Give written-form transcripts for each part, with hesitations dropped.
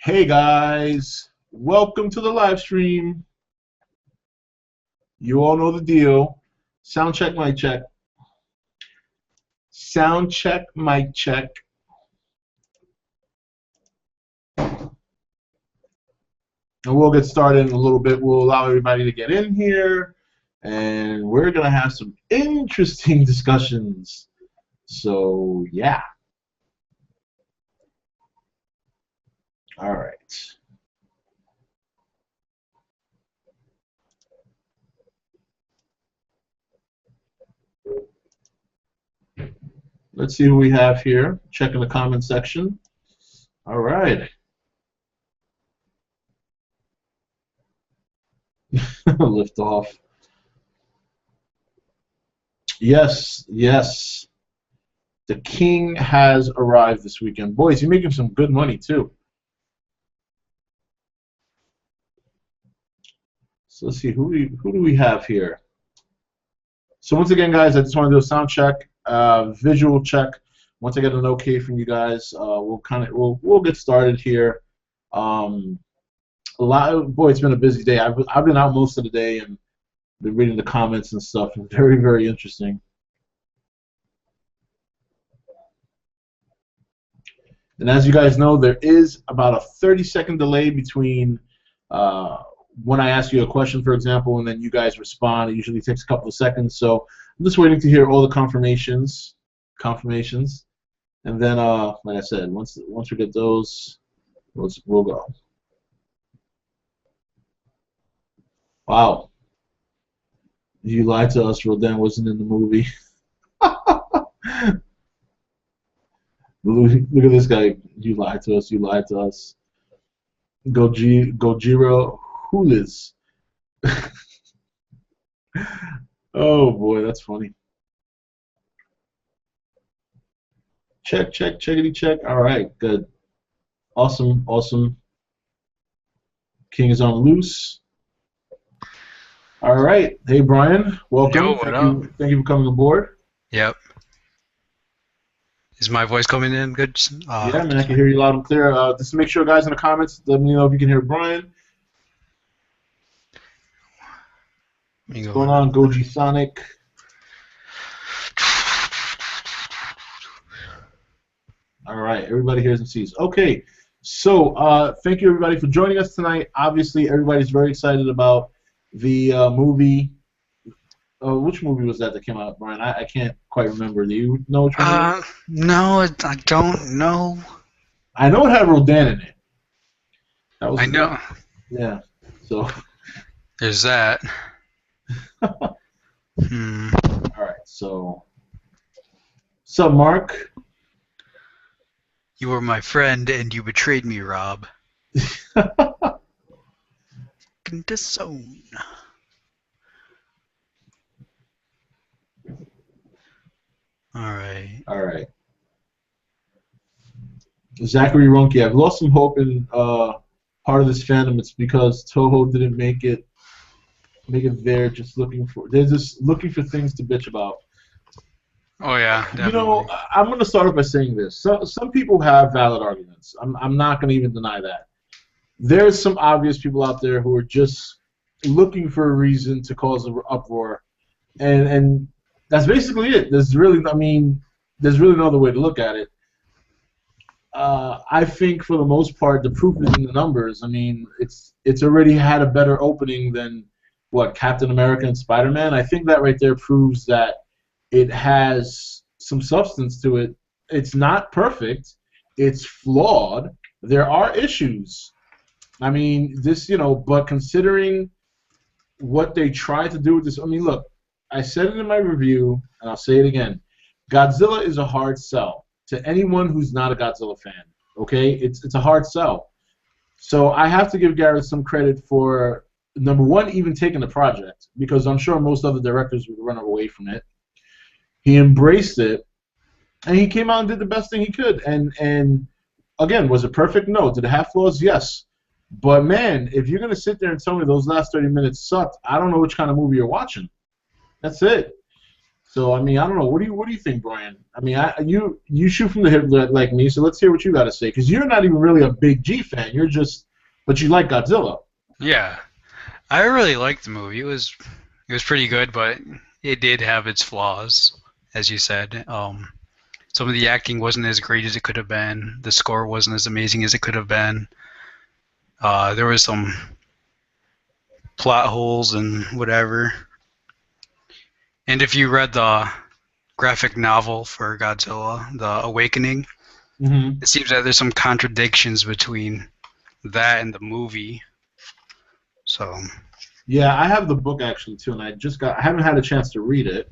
Hey guys, welcome to the live stream. You all know the deal. Sound check, mic check. Sound check, mic check. And we'll get started in a little bit. We'll allow everybody to get in here, and we're going to have some interesting discussions. So, yeah. All right. Let's see who we have here. Check in the comment section. All right. Lift off. Yes, yes. The king has arrived this weekend. Boys, you're making some good money, too. So let's see, who do we have here? So once again, guys, I just want to do a sound check, visual check. Once I get an okay from you guys, we'll get started here. Boy, it's been a busy day. I've been out most of the day and been reading the comments and stuff. Very, very interesting. And as you guys know, there is about a 30-second delay between when I ask you a question, for example, and then you guys respond. It usually takes a couple of seconds. So I'm just waiting to hear all the confirmations, and then, like I said, once we get those, we'll go. Wow. You lied to us. Rodin wasn't in the movie. Look at this guy. You lied to us. You lied to us. Gojira Hulis. Oh boy, that's funny. Checkity check. All right, good. Awesome, awesome. King is on loose. All right. Hey, Brian. Welcome. Yo, what up? Thank you for coming aboard. Yep. Is my voice coming in good? Yeah, man, I can hear you loud and clear. Just to make sure, guys, in the comments, let me know if you can hear Brian. What's going on, Goji Sonic? All right, everybody hears and sees. Okay, so thank you, everybody, for joining us tonight. Obviously, everybody's very excited about the movie. Which movie was that came out, Brian? I can't quite remember. Do you know which one? No, I don't know. I know it had Rodin in it. I know. Yeah. So. There's that. All right. So. What's up, Mark? You were my friend, and you betrayed me, Rob. Disown. All right. Zachary Runke, I've lost some hope in part of this fandom. It's because Toho didn't make it there. They're just looking for things to bitch about. Oh yeah, definitely. You know, I'm going to start off by saying this. Some people have valid arguments. I'm not going to even deny that. There's some obvious people out there who are just looking for a reason to cause an uproar, and that's basically it. There's really no other way to look at it. I think for the most part, the proof is in the numbers. I mean, it's already had a better opening than what Captain America and Spider-Man. I think that right there proves that it has some substance to it. It's not perfect. It's flawed. There are issues. I mean, but considering what they tried to do with this, I mean, look, I said it in my review, and I'll say it again. Godzilla is a hard sell to anyone who's not a Godzilla fan. Okay, it's a hard sell. So I have to give Gareth some credit for number one, even taking the project, because I'm sure most other directors would run away from it. He embraced it, and he came out and did the best thing he could. And again, was it perfect? No. Did it have flaws? Yes. But man, if you're gonna sit there and tell me those last 30 minutes sucked, I don't know which kind of movie you're watching. That's it. So I mean, I don't know. What do you think, Brian? I mean, you shoot from the hip like me, so let's hear what you got to say. Because you're not even really a big G fan. You're just, but you like Godzilla. Yeah, I really liked the movie. It was pretty good, but it did have its flaws, as you said. Some of the acting wasn't as great as it could have been. The score wasn't as amazing as it could have been. There was some plot holes and whatever. And if you read the graphic novel for Godzilla, The Awakening, Hmm. it seems that there's some contradictions between that and the movie. So, Yeah, I have the book actually too, and I haven't had a chance to read it,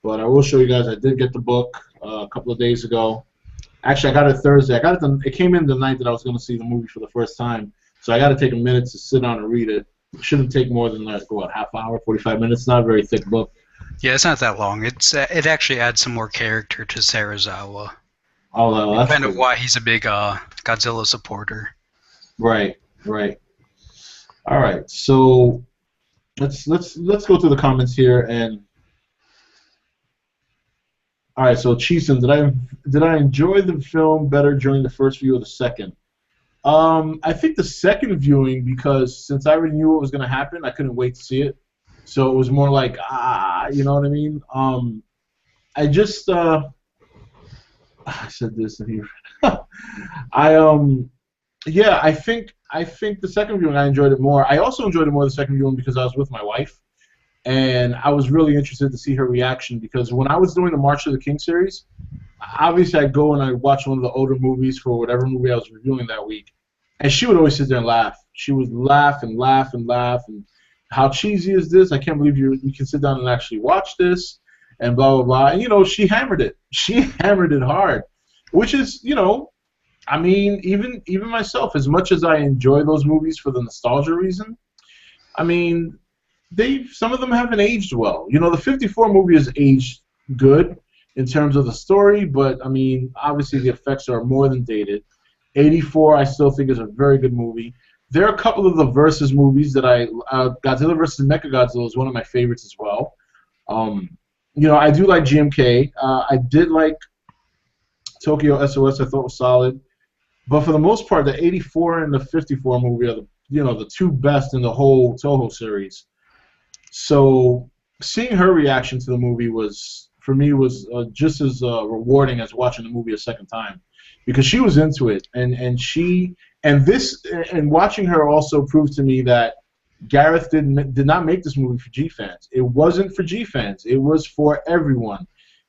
but I will show you guys. I did get the book a couple of days ago. Actually, I got it Thursday. It came in the night that I was going to see the movie for the first time, so I got to take a minute to sit down and read it. It shouldn't take more than like what, half hour, 45 minutes. Not a very thick book. yeah, it's not that long. It actually adds some more character to Sarazawa, Oh, well, and that's kind of cool. why he's a big Godzilla supporter. Right, right. All right, so let's go to the comments here and all right. So Cheeson, did I enjoy the film better during the first view or the second? I think the second viewing because since I already knew what was going to happen, I couldn't wait to see it. So it was more like you know what I mean. I just I said this in here. I yeah, I think the second viewing I enjoyed it more. I also enjoyed it more the second viewing because I was with my wife and I was really interested to see her reaction because when I was doing the March of the King series, obviously I go and I watch one of the older movies for whatever movie I was reviewing that week, and she would always sit there and laugh. She would laugh and laugh and laugh and how cheesy is this? I can't believe you can sit down and actually watch this and blah blah blah. And she hammered it. She hammered it hard, which is I mean even myself, as much as I enjoy those movies for the nostalgia reason, I mean some of them haven't aged well. The 54 movie has aged good in terms of the story, but I mean, obviously the effects are more than dated. 84, I still think is a very good movie. There are a couple of the versus movies that Godzilla versus Mechagodzilla is one of my favorites as well. I do like GMK. I did like Tokyo SOS. I thought was solid, but for the most part, the 84 and the 54 movie are the two best in the whole Toho series. So seeing her reaction to the movie was for me was just as rewarding as watching the movie a second time because she was into it and watching her also proved to me that Gareth did not make this movie for G fans. It wasn't for G fans. It was for everyone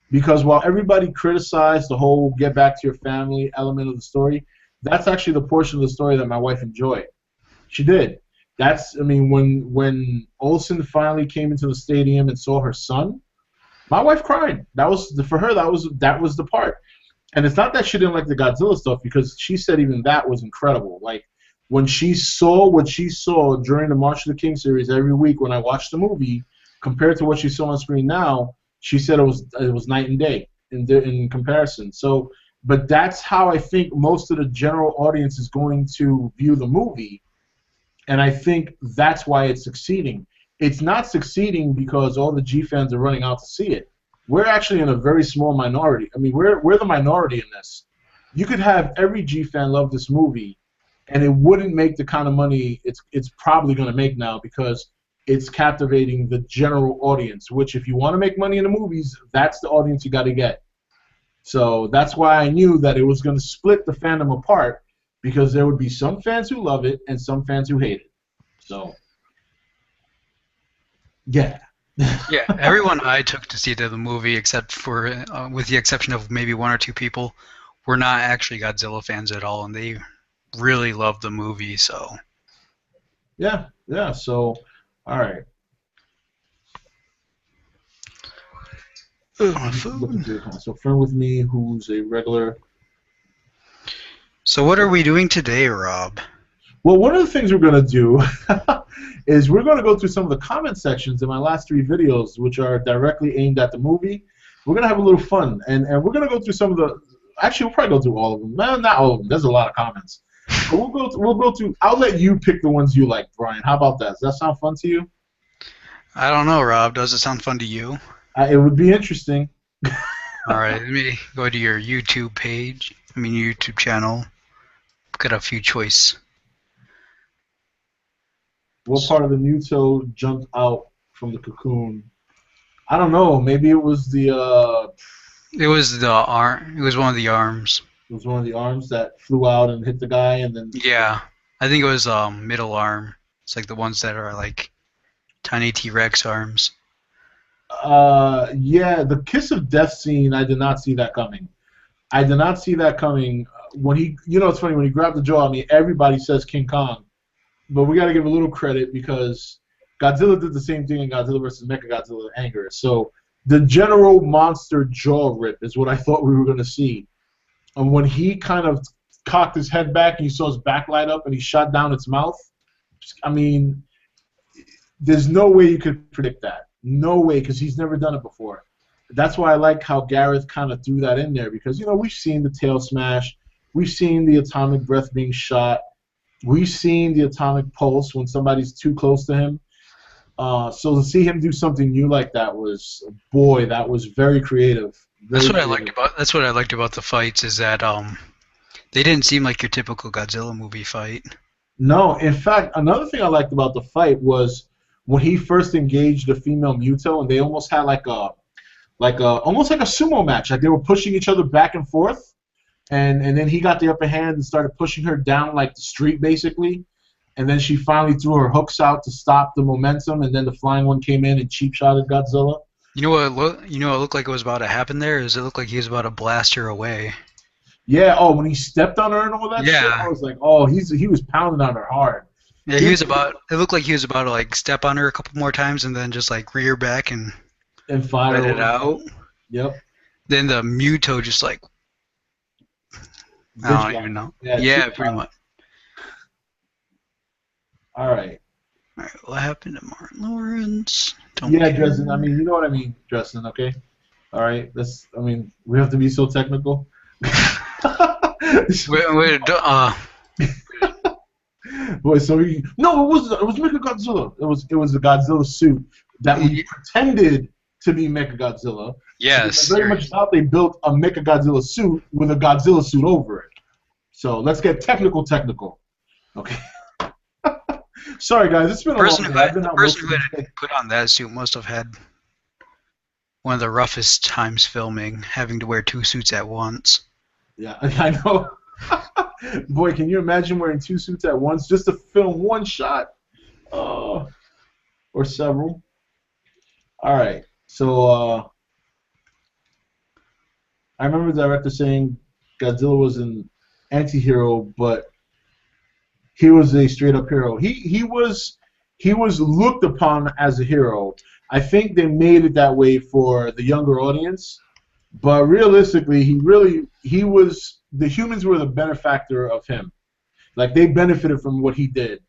because while everybody criticized the whole get back to your family element of the story, that's actually the portion of the story that my wife enjoyed. She did. I mean, when Olsen finally came into the stadium and saw her son, my wife cried. For her. That was the part. And it's not that she didn't like the Godzilla stuff because she said even that was incredible. Like when she saw what she saw during the March of the King series every week when I watched the movie, compared to what she saw on screen now, she said it was night and day in comparison. So, but that's how I think most of the general audience is going to view the movie. And I think that's why it's succeeding. It's not succeeding because all the G fans are running out to see it. We're actually in a very small minority. I mean, we're the minority in this. You could have every G fan love this movie, and it wouldn't make the kind of money it's probably going to make now because it's captivating the general audience. Which, if you want to make money in the movies, that's the audience you got to get. So that's why I knew that it was going to split the fandom apart because there would be some fans who love it and some fans who hate it. So, yeah. Yeah, everyone I took to see the movie, except for with the exception of maybe one or two people, were not actually Godzilla fans at all, and they really loved the movie. So, Yeah, yeah. So, all right. ugh, my Looking food. through the comments. So, friend with me who's a regular. So, what are we doing today, Rob? Well, one of the things we're going to do is we're going to go through some of the comment sections in my last three videos, which are directly aimed at the movie. We're going to have a little fun, and we're going to go through some of the. Actually, we'll probably go through all of them. No, not all of them. There's a lot of comments. But we'll go through. I'll let you pick the ones you like, Brian. How about that? Does that sound fun to you? I don't know, Rob. Does it sound fun to you? It would be interesting. All right, let me go to your YouTube page. I mean, your YouTube channel. Got a few choice. What part of the Muto jumped out from the cocoon? I don't know. Maybe it was the It was the arm. It was one of the arms. it was one of the arms that flew out and hit the guy, and then Yeah, I think it was middle arm. It's like the ones that are like tiny T-Rex arms. yeah, the kiss of death scene. I did not see that coming. I did not see that coming. When he, it's funny when he grabbed the jaw. I mean, everybody says King Kong, but we got to give a little credit because Godzilla did the same thing in Godzilla versus Mechagodzilla Anger. So the general monster jaw rip is what I thought we were going to see. And when he kind of cocked his head back and you saw his back light up and he shot down its mouth, I mean, there's no way you could predict that. No way, because he's never done it before. That's why I like how Gareth kind of threw that in there because, we've seen the tail smash. We've seen the atomic breath being shot. We've seen the atomic pulse when somebody's too close to him. So to see him do something new like that was, boy, that was very creative. That's what I liked about. That's what I liked about the fights is that they didn't seem like your typical Godzilla movie fight. No, in fact, another thing I liked about the fight was when he first engaged the female Muto, and they almost had almost like a sumo match. Like they were pushing each other back and forth, and then he got the upper hand and started pushing her down like the street basically, and then she finally threw her hooks out to stop the momentum, and then the flying one came in and cheap shotted Godzilla. You know what? You know what looked like it was about to happen there? Is it looked like he was about to blast her away? Yeah. Oh, when he stepped on her and all that Yeah. shit, I was like, oh, he was pounding on her hard. Yeah, he was about. It looked like he was about to like step on her a couple more times and then just like rear back and fire let it out. Yep. Then the Muto just like I don't even know. Yeah, pretty much. All right. All right, what happened to Martin Lawrence? Dresden. I mean, you know what I mean, Dresden. Okay. All right. We have to be so technical. Wait, Boy, no, it was Mechagodzilla. It was the Godzilla suit that we pretended to be Mechagodzilla. Yes. So I very much doubt they built a Mechagodzilla suit with a Godzilla suit over it. So let's get technical. Okay. Sorry, guys. It's been a long day. The person who had put on that suit must have had one of the roughest times filming, having to wear two suits at once. Yeah, I know. Boy, can you imagine wearing two suits at once just to film one shot? Or several. All right. So I remember the director saying Godzilla was an anti-hero, but he was a straight-up hero. He was looked upon as a hero. I think they made it that way for the younger audience, but realistically, the humans were the benefactor of him. Like they benefited from what he did,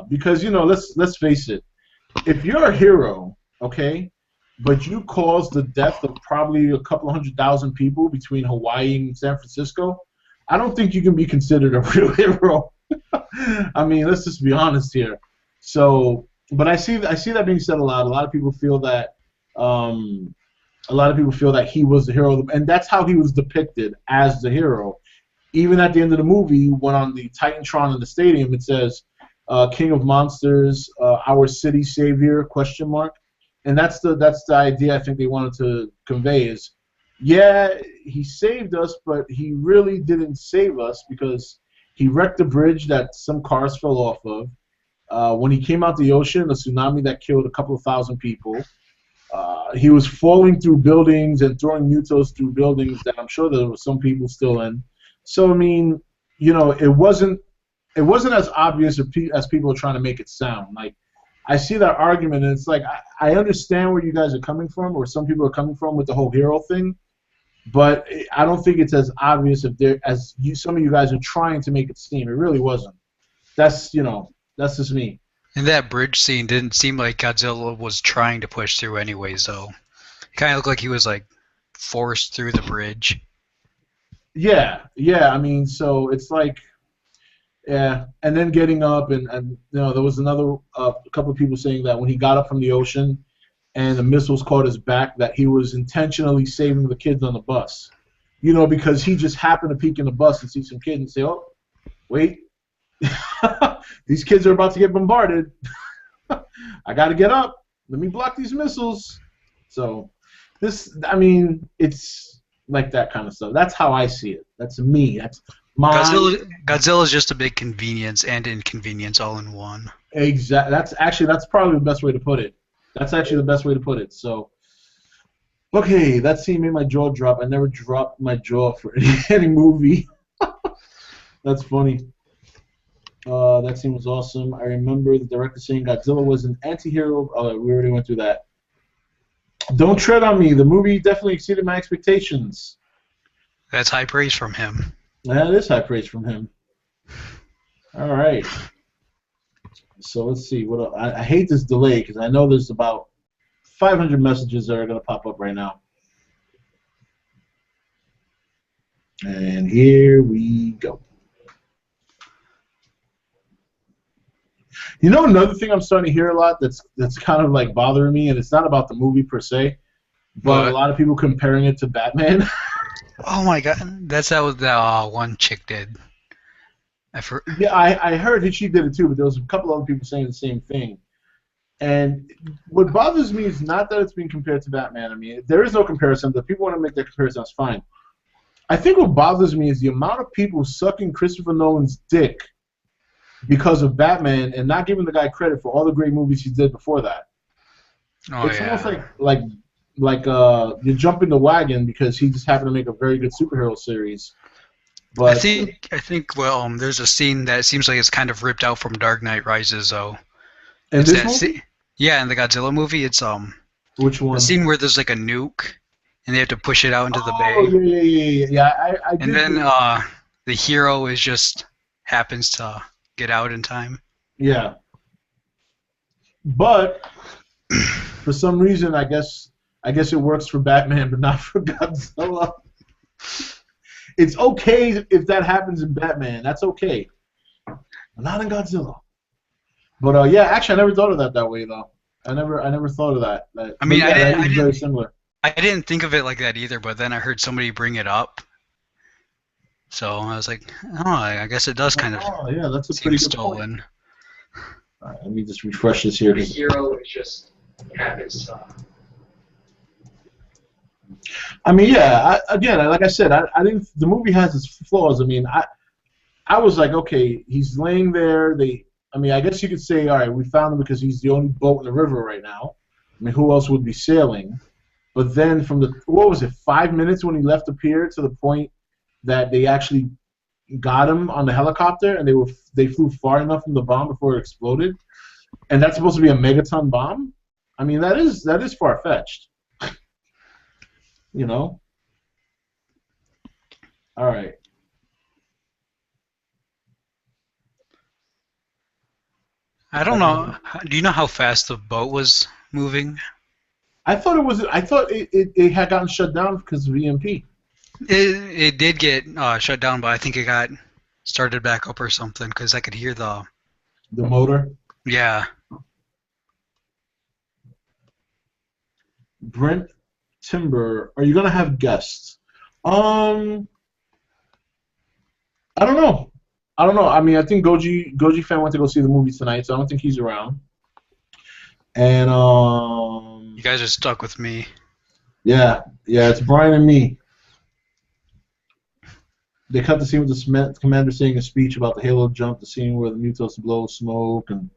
because let's face it, if you're a hero, okay, but you caused the death of probably a couple 100,000 people between Hawaii and San Francisco, I don't think you can be considered a real hero. I mean, let's just be honest here. So, but I see that being said a lot. A lot of people feel that he was the hero, and that's how he was depicted as the hero. Even at the end of the movie, when on the Titantron in the stadium, it says "King of Monsters, our city savior?" ? And that's the idea I think they wanted to convey is, yeah, he saved us, but he really didn't save us because he wrecked a bridge that some cars fell off of. When he came out the ocean, a tsunami that killed a couple of thousand people. He was falling through buildings and throwing Mutos through buildings that I'm sure there were some people still in. So I mean, it wasn't as obvious as people are trying to make it sound. Like I see that argument, and it's like I understand where you guys are coming from, or some people are coming from with the whole hero thing, but I don't think it's as obvious as some of you guys are trying to make it seem. It really wasn't. That's just me. And that bridge scene didn't seem like Godzilla was trying to push through anyways, though. It kind of looked like he was like forced through the bridge. Yeah. I mean, so it's like, yeah, and then getting up and there was another couple of people saying that when he got up from the ocean and the missiles caught his back, that he was intentionally saving the kids on the bus. You know, because he just happened to peek in the bus and see some kids and say, "Oh, wait, these kids are about to get bombarded. I got to get up. Let me block these missiles." So, I mean, it's like that kind of stuff. That's how I see it. That's me. That's my Godzilla is just a big convenience and inconvenience all in one. exact. That's probably the best way to put it. That's actually the best way to put it. So, okay, that scene made my jaw drop. I never dropped my jaw for any movie. That's funny. That scene was awesome. I remember the director saying Godzilla was an anti-hero. We already went through that. Don't tread on me. The movie definitely exceeded my expectations. That's high praise from him. That is high praise from him. All right. So let's see. What else? I hate this delay because I know there's about 500 messages that are going to pop up right now. And here we go. You know, another thing I'm starting to hear a lot that's kind of like bothering me, and it's not about the movie per se, but a lot of people comparing it to Batman. Oh my god, that's what that one chick did. Yeah, I heard that she did it too, but there was a couple other people saying the same thing. And what bothers me is not that it's being compared to Batman. I mean, there is no comparison. If people want to make that comparison, that's fine. I think what bothers me is the amount of people sucking Christopher Nolan's dick because of Batman and not giving the guy credit for all the great movies he did before that. Oh, it's yeah. almost like you're jumping the wagon because he just happened to make a very good superhero series. But I think well, there's a scene that seems like it's kind of ripped out from Dark Knight Rises, though. And this movie? Yeah, in the Godzilla movie, it's which one? The scene where there's like a nuke and they have to push it out into the bay. Oh yeah. I and then the hero is just happens to get out in time. Yeah. But for some reason, I guess it works for Batman, but not for Godzilla. It's okay if that happens in Batman. That's okay. But not in Godzilla. But yeah, actually, I never thought of that way though. I never thought of that. I mean, yeah, it's very similar. I didn't think of it like that either, but then I heard somebody bring it up. So I was like, oh, I guess it does kind of. Oh yeah, that's a pretty good stolen. Point. All right, let me just refresh this here. The hero is just happens to. I mean, yeah. Again, like I said, I didn't. The movie has its flaws. I mean, I was like, okay, he's laying there. I mean, I guess you could say, all right, we found him because he's the only boat in the river right now. I mean, who else would be sailing? But then from what was it, 5 minutes when he left the pier to the point that they actually got him on the helicopter and they flew far enough from the bomb before it exploded, and that's supposed to be a megaton bomb. I mean, that is far fetched. You know. All right. I don't know. Do you know how fast the boat was moving? I thought it had gotten shut down because of EMP. It did get shut down, but I think it got started back up or something because I could hear the motor. Yeah. Brent Timber, are you gonna have guests? I don't know. I mean, I think Goji fan went to go see the movie tonight, so I don't think he's around. And you guys are stuck with me. Yeah, it's Brian and me. They cut the scene with the commander saying a speech about the Halo jump, the scene where the Mutos blow smoke and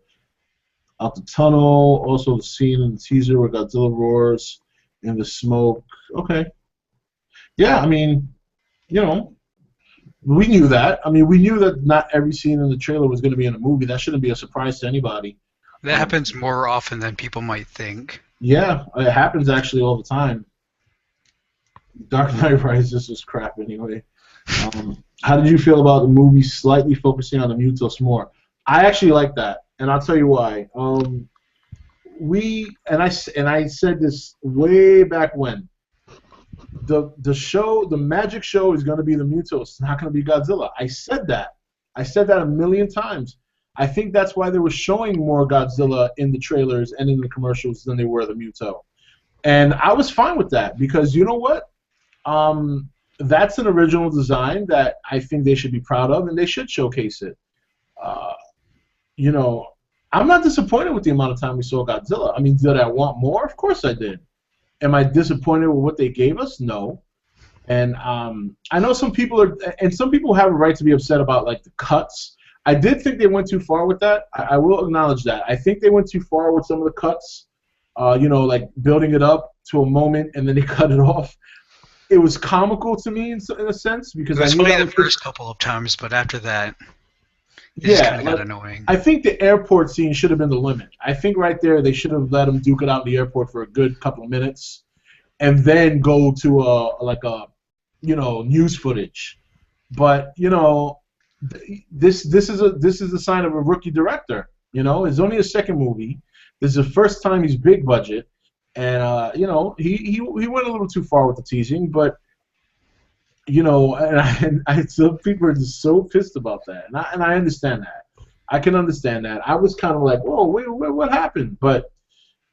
out the tunnel. Also, the scene in the teaser where Godzilla roars in the smoke. Okay. Yeah, I mean, you know, we knew that. I mean, we knew that not every scene in the trailer was going to be in a movie. That shouldn't be a surprise to anybody. That happens more often than people might think. Yeah, it happens actually all the time. Dark Knight Rises was crap anyway. How did you feel about the movie slightly focusing on the Mutos more? I actually like that, and I'll tell you why. I said this way back when. The magic show is going to be the Mutos. It's not going to be Godzilla. I said that a million times. I think that's why they were showing more Godzilla in the trailers and in the commercials than they were the Muto. And I was fine with that because you know what? That's an original design that I think they should be proud of, and they should showcase it. Uh, you know, I'm not disappointed with the amount of time we saw Godzilla. I mean, did I want more? Of course I did. Am I disappointed with what they gave us? No. And I know some people are, and some people have a right to be upset about like the cuts. I did think they went too far with that. I will acknowledge that. I think they went too far with some of the cuts. Like building it up to a moment and then they cut it off. It was comical to me in a sense because It was I knew funny that the first couple of times, but after that, it just yeah, kind of got annoying. I think the airport scene should have been the limit. I think right there they should have let him duke it out in the airport for a good couple of minutes, and then go to news footage. But this is a sign of a rookie director. It's only a second movie. This is the first time he's big budget, and he went a little too far with the teasing, but. Some people are just so pissed about that, and I understand that. I can understand that. I was kind of like, whoa, wait, what happened? But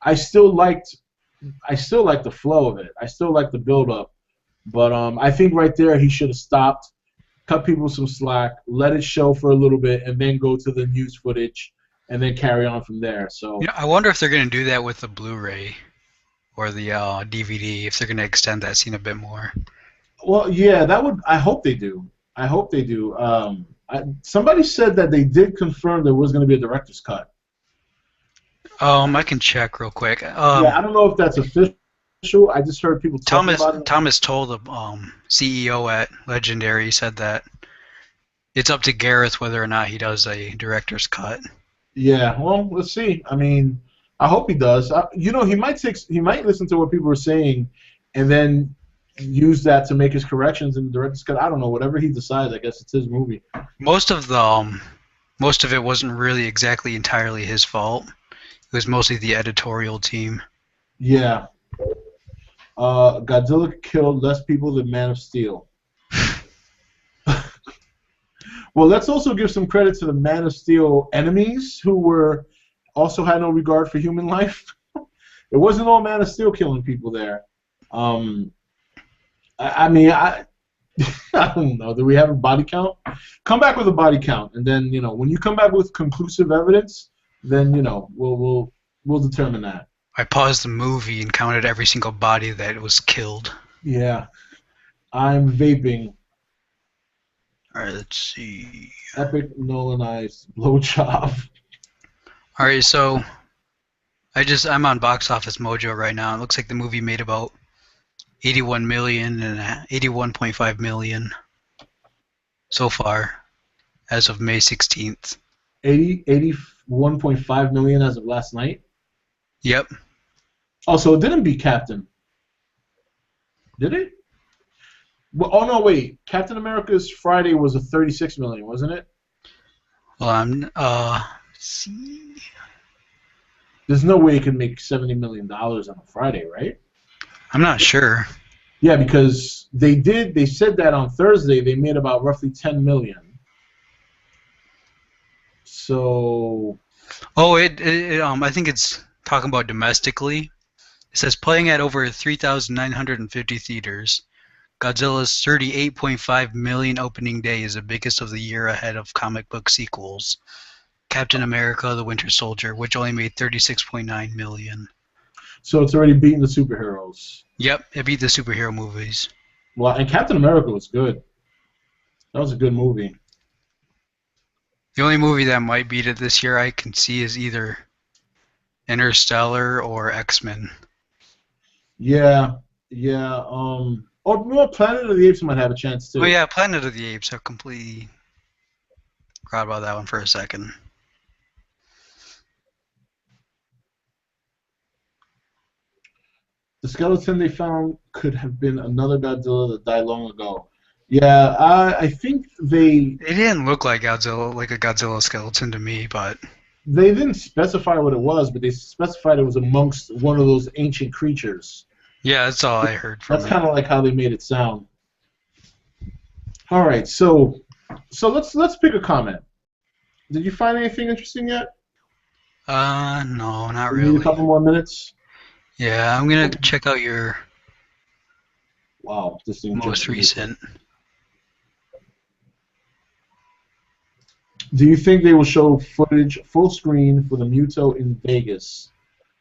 I still liked the flow of it. I still liked the build up. But I think right there he should have stopped, cut people some slack, let it show for a little bit, and then go to the news footage, and then carry on from there. So I wonder if they're going to do that with the Blu-ray or the DVD, if they're going to extend that scene a bit more. Well, yeah, that would. I hope they do. I hope they do. Somebody said that they did confirm there was going to be a director's cut. I can check real quick. Yeah, I don't know if that's official. I just heard people talking about it. Thomas told the CEO at Legendary, said that it's up to Gareth whether or not he does a director's cut. Yeah, well, let's see. I mean, I hope he does. He might listen to what people are saying, and then use that to make his corrections in the director's cut. I don't know. Whatever he decides, I guess it's his movie. Most of it wasn't really exactly entirely his fault. It was mostly the editorial team. Yeah. Godzilla killed less people than Man of Steel. Well, let's also give some credit to the Man of Steel enemies who also had no regard for human life. It wasn't all Man of Steel killing people there. I mean, I don't know. Do we have a body count? Come back with a body count, and then when you come back with conclusive evidence, then we'll determine that. I paused the movie and counted every single body that was killed. Yeah, I'm vaping. All right, let's see. Epic Nolanized blowjob. All right, so I'm on Box Office Mojo right now. It looks like the movie made about 81 million and 81.5 million so far as of May 16th. 81.5 million as of last night? Yep. Oh, so it didn't beat Captain. Did it? Well, oh no, wait. Captain America's Friday was a 36 million, wasn't it? Well, see. There's no way it could make $70 million on a Friday, right? I'm not sure. Yeah, because they said that on Thursday they made about roughly 10 million. So. Oh, I think it's talking about domestically. It says playing at over 3,950 theaters. Godzilla's 38.5 million opening day is the biggest of the year ahead of comic book sequels. Captain America: The Winter Soldier, which only made 36.9 million. So it's already beaten the superheroes. Yep, it beat the superhero movies. Well, and Captain America was good. That was a good movie. The only movie that might beat it this year I can see is either Interstellar or X-Men. Yeah. Or Planet of the Apes might have a chance too. Oh yeah, Planet of the Apes. I completely forgot about that one for a second. The skeleton they found could have been another Godzilla that died long ago. Yeah, I think they didn't look like Godzilla, like a Godzilla skeleton to me, but they didn't specify what it was, but they specified it was amongst one of those ancient creatures. Yeah, that's all I heard from it. That's kind of like how they made it sound. All right, so let's pick a comment. Did you find anything interesting yet? No, not We really. need a couple more minutes. Yeah, I'm gonna check out your Wow, this thing most jumped really quick. recent. Do you think they will show footage full screen for the Muto in Vegas?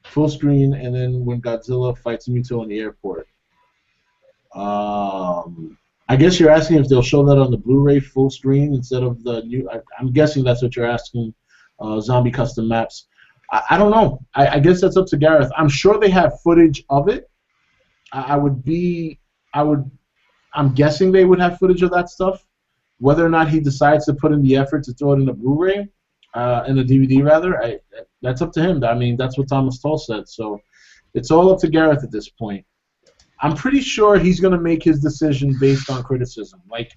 Full screen, and then when Godzilla fights Muto in the airport. I guess you're asking if they'll show that on the Blu-ray full screen instead of the new. I'm guessing that's what you're asking. Zombie custom maps. I don't know. I guess that's up to Gareth. I'm sure they have footage of it. I would be. I would. I'm guessing they would have footage of that stuff. Whether or not he decides to put in the effort to throw it in a Blu-ray, in a DVD rather, that's up to him. I mean, that's what Thomas Tull said. So it's all up to Gareth at this point. I'm pretty sure he's going to make his decision based on criticism. Like,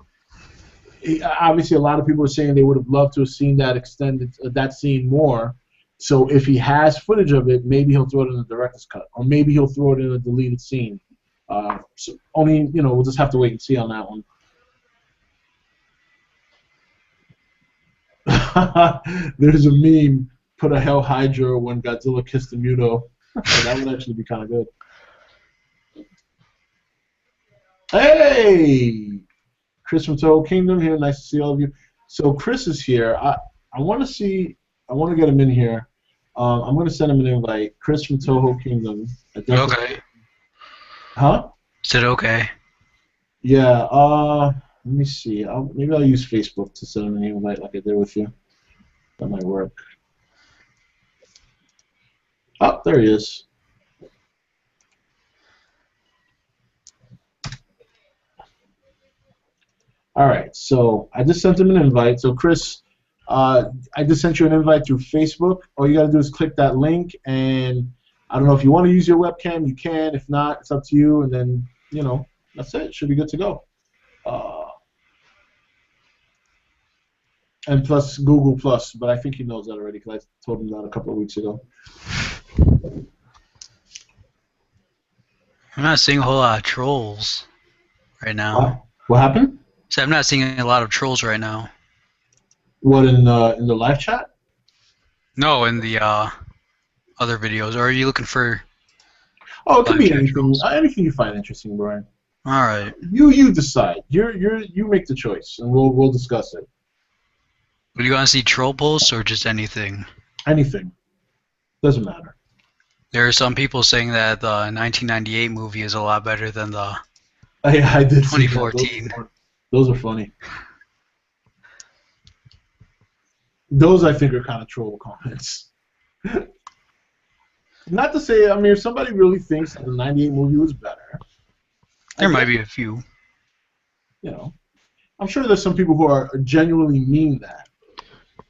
obviously, a lot of people are saying they would have loved to have seen that extended that scene more. So if he has footage of it, maybe he'll throw it in the director's cut, or maybe he'll throw it in a deleted scene. So only we'll just have to wait and see on that one. There's a meme. Put a Hell Hydra when Godzilla kissed the Muto. That would actually be kind of good. Hey, Chris from Toho Kingdom here. Nice to see all of you. So Chris is here. I want to see. I want to get him in here. I'm going to send him an invite. Chris from Toho Kingdom. Okay. Huh? Is it okay? Yeah. Let me see. Maybe I'll use Facebook to send him an invite like I did with you. That might work. Oh, there he is. All right, so I just sent him an invite. So Chris, I just sent you an invite through Facebook. All you got to do is click that link, and I don't know if you want to use your webcam, you can. If not, it's up to you. And then that's it. Should be good to go. And plus Google Plus, but I think he knows that already because I told him that a couple of weeks ago. I'm not seeing a whole lot of trolls right now. What happened? So I'm not seeing a lot of trolls right now. What in the live chat? No, in the other videos. Or are you looking for? Oh, it could live be chat anything. trolls? Anything you find interesting, Brian. All right. You decide. You make the choice, and we'll discuss it. Would you want to see troll posts or just anything? Anything. Doesn't matter. There are some people saying that the 1998 movie is a lot better than the I did see that. 2014. Those are funny. Those I think are kind of troll comments. Not to say, I mean, if somebody really thinks that the '98 movie was better, There might be a few. I'm sure there's some people who are genuinely mean that.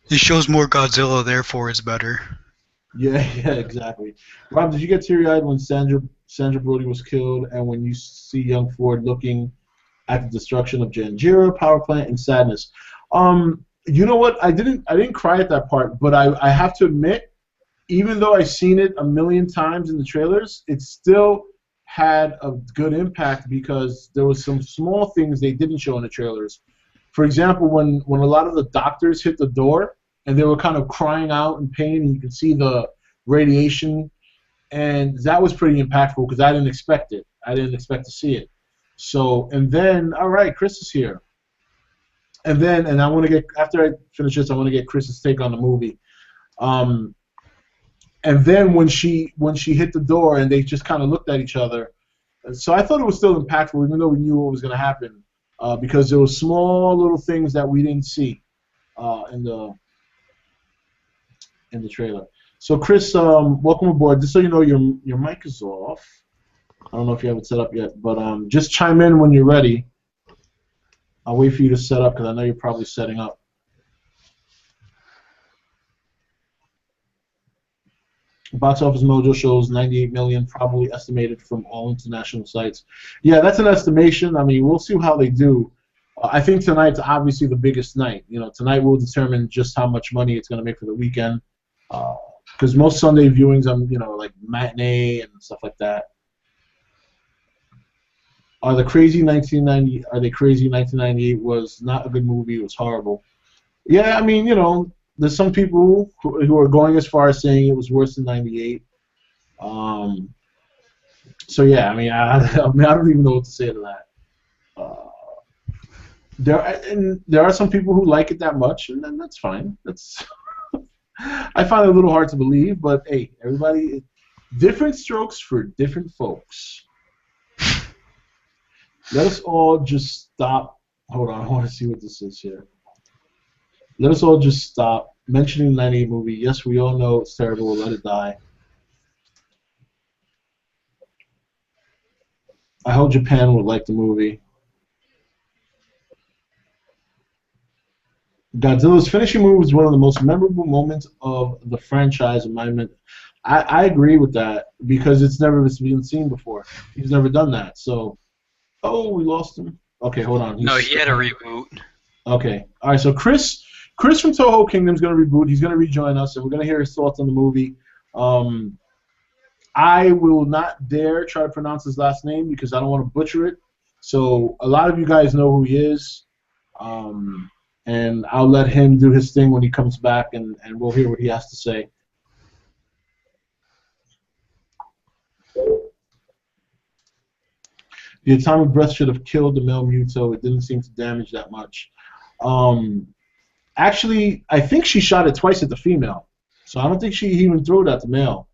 It shows more Godzilla, therefore it's better. Yeah, exactly. Rob, did you get teary-eyed when Sandra Brody was killed, and when you see young Ford looking at the destruction of Janjira power plant in sadness? You know what? I didn't cry at that part, but I have to admit, even though I've seen it a million times in the trailers, it still had a good impact because there was some small things they didn't show in the trailers. For example, when a lot of the doctors hit the door and they were kind of crying out in pain, and you could see the radiation, and that was pretty impactful because I didn't expect it. I didn't expect to see it. So, and then, all right, Chris is here. And then, and I want to get, after I finish this, I want to get Chris's take on the movie. And then when she hit the door and they just kind of looked at each other, so I thought it was still impactful, even though we knew what was going to happen, because there were small little things that we didn't see in the trailer. So Chris, welcome aboard. Just so you know, your mic is off. I don't know if you have it set up yet, but just chime in when you're ready. I'll wait for you to set up because I know you're probably setting up. Box Office Mojo shows 98 million, probably estimated from all international sites. Yeah, that's an estimation. I mean, we'll see how they do. I think tonight's obviously the biggest night. Tonight will determine just how much money it's going to make for the weekend. Because most Sunday viewings, like matinee and stuff like that. Are they crazy? 1998 was not a good movie. It was horrible. Yeah, I mean, there's some people who are going as far as saying it was worse than '98. So yeah, I mean, I don't even know what to say to that. Uh, there are some people who like it that much, and then that's fine. That's I find it a little hard to believe, but hey, everybody, different strokes for different folks. Let us all just stop. Hold on, I want to see what this is here. Let us all just stop mentioning the 98 movie. Yes, we all know it's terrible. We'll let it die. I hope Japan would like the movie. Godzilla's finishing move is one of the most memorable moments of the franchise. In my opinion, I agree with that because it's never been seen before. He's never done that. So, oh, we lost him. Okay, hold on. No, he had a reboot. Okay, all right. So Chris from Toho Kingdom's going to reboot. He's going to rejoin us, and we're going to hear his thoughts on the movie. I will not dare try to pronounce his last name because I don't want to butcher it. So a lot of you guys know who he is. And I'll let him do his thing when he comes back, and we'll hear what he has to say. The atomic breath should have killed the male Muto. It didn't seem to damage that much. Actually, I think she shot it twice at the female, so I don't think she even threw it at the male.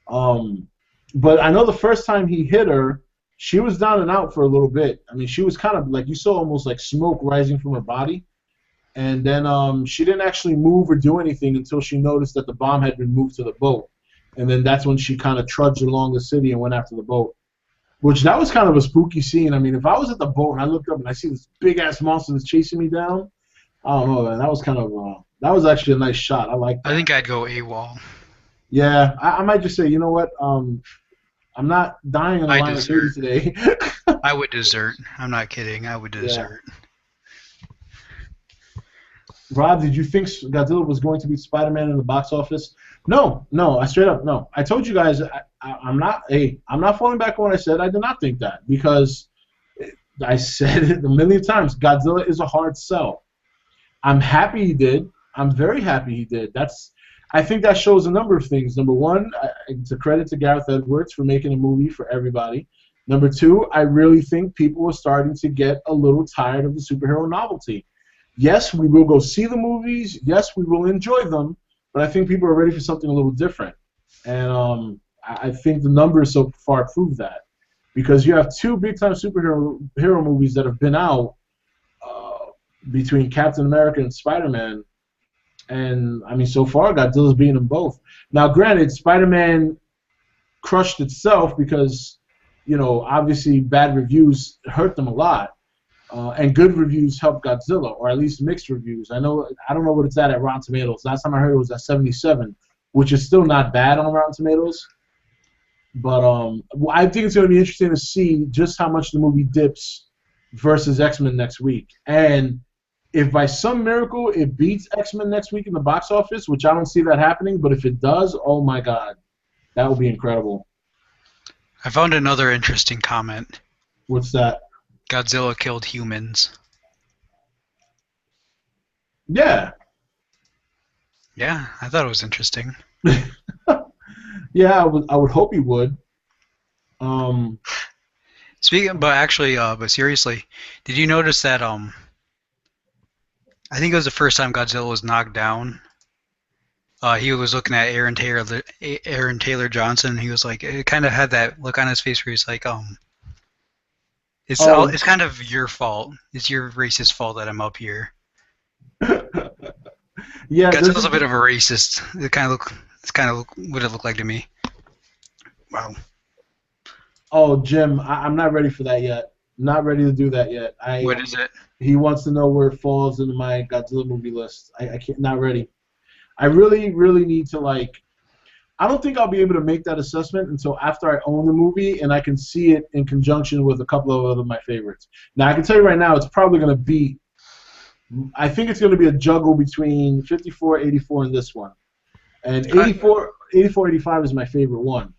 But I know the first time he hit her, she was down and out for a little bit. I mean, she was kind of like, you saw almost like smoke rising from her body. And then she didn't actually move or do anything until she noticed that the bomb had been moved to the boat. And then that's when she kind of trudged along the city and went after the boat. Which, that was kind of a spooky scene. I mean, if I was at the boat and I looked up and I see this big-ass monster that's chasing me down, I don't know, man. That was kind of, that was actually a nice shot. I like that. I think I'd go AWOL. Yeah, I might just say, you know what, I'm not dying in the line of duty today. I would desert. I'm not kidding. I would desert. Yeah. Rob, did you think Godzilla was going to beat Spider-Man in the box office? No, I straight up no. I told you guys I'm not falling back on what I said. I did not think that because I said it a million times. Godzilla is a hard sell. I'm happy he did. I'm very happy he did. I think that shows a number of things. Number one, it's a credit to Gareth Edwards for making a movie for everybody. Number two, I really think people are starting to get a little tired of the superhero novelty. Yes, we will go see the movies. Yes, we will enjoy them. But I think people are ready for something a little different. And I think the numbers so far prove that. Because you have two big-time superhero movies that have been out between Captain America and Spider-Man. And, I mean, so far, Godzilla's beating them both. Now, granted, Spider-Man crushed itself because, you know, obviously bad reviews hurt them a lot. And good reviews help Godzilla, or at least mixed reviews. I don't know what it's at Rotten Tomatoes. Last time I heard it was at 77, which is still not bad on Rotten Tomatoes. But I think it's going to be interesting to see just how much the movie dips versus X-Men next week. And if by some miracle it beats X-Men next week in the box office, which I don't see that happening, but if it does, oh my God, that would be incredible. I found another interesting comment. What's that? Godzilla killed humans. Yeah. Yeah, I thought it was interesting. Yeah, I would hope he would. But seriously, did you notice that I think it was the first time Godzilla was knocked down. He was looking at Aaron Taylor Johnson. And he was like, it kind of had that look on his face where he's like, it's kind of your fault. It's your racist fault that I'm up here. Yeah, Godzilla's a bit of a racist. It's kind of what it looked like to me. Wow. Oh, Jim, I'm not ready for that yet. Not ready to do that yet. What is it? He wants to know where it falls into my Godzilla movie list. I can't. Not ready. I really, really need to like. I don't think I'll be able to make that assessment until after I own the movie and I can see it in conjunction with a couple of other my favorites. Now, I can tell you right now, it's probably going to be. I think it's going to be a juggle between 54, 84, and this one. And 84, 85 is my favorite one.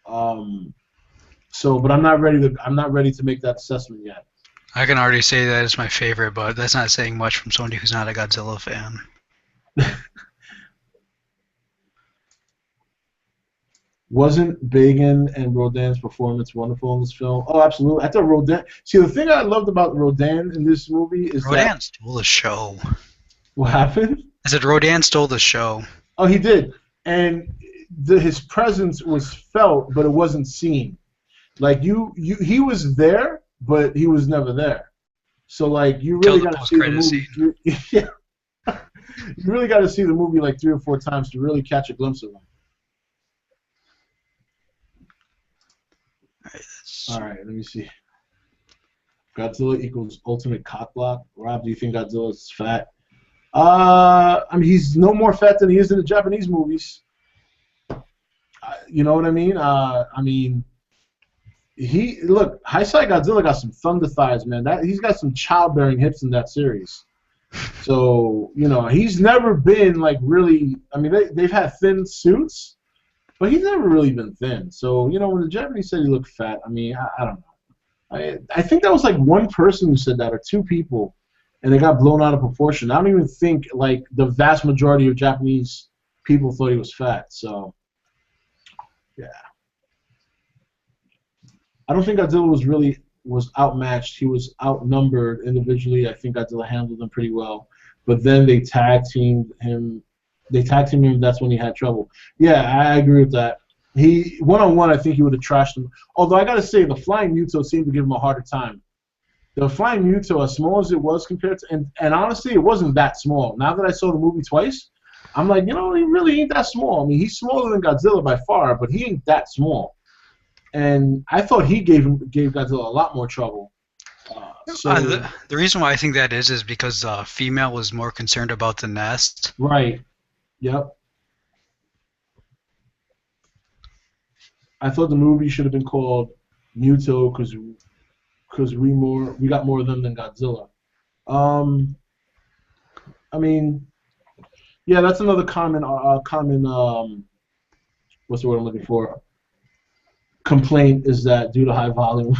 But I'm not ready to make that assessment yet. I can already say that it's my favorite, but that's not saying much from somebody who's not a Godzilla fan. Wasn't Bagan and Rodin's performance wonderful in this film? Oh, absolutely. I thought Rodin. See, the thing I loved about Rodin in this movie is that Rodan stole the show. what happened? I said Rodan stole the show. Oh, he did, and his presence was felt, but it wasn't seen. Like he was there, but he was never there. So like you really got to see the movie. Yeah, you really got to see the movie like 3 or 4 times to really catch a glimpse of him. All right, let me see. Godzilla equals ultimate cock block. Rob, do you think Godzilla is fat? I mean, he's no more fat than he is in the Japanese movies. You know what I mean? Look, Heisei Godzilla got some thunder thighs, man. He's got some childbearing hips in that series. So he's never been like really. I mean, they've had thin suits, but he's never really been thin. So when the Japanese said he looked fat, I mean, I don't know. I think that was like one person who said that, or 2 people, and it got blown out of proportion. I don't even think like the vast majority of Japanese people thought he was fat. So, yeah. I don't think Godzilla was outmatched. He was outnumbered individually. I think Godzilla handled him pretty well. But then they tag teamed him. That's when he had trouble. Yeah, I agree with that. He one-on-one, I think he would have trashed him. Although I gotta say, the Flying Muto seemed to give him a harder time. The Flying Muto, as small as it was compared to, and honestly, it wasn't that small. Now that I saw the movie twice, I'm like, he really ain't that small. I mean, he's smaller than Godzilla by far, but he ain't that small. And I thought he gave Godzilla a lot more trouble. The reason why I think that is because female was more concerned about the nest. Right. Yep. I thought the movie should have been called Muto because we got more of them than Godzilla. I mean, yeah, that's another common what's the word I'm looking for? Complaint is that due to high volume.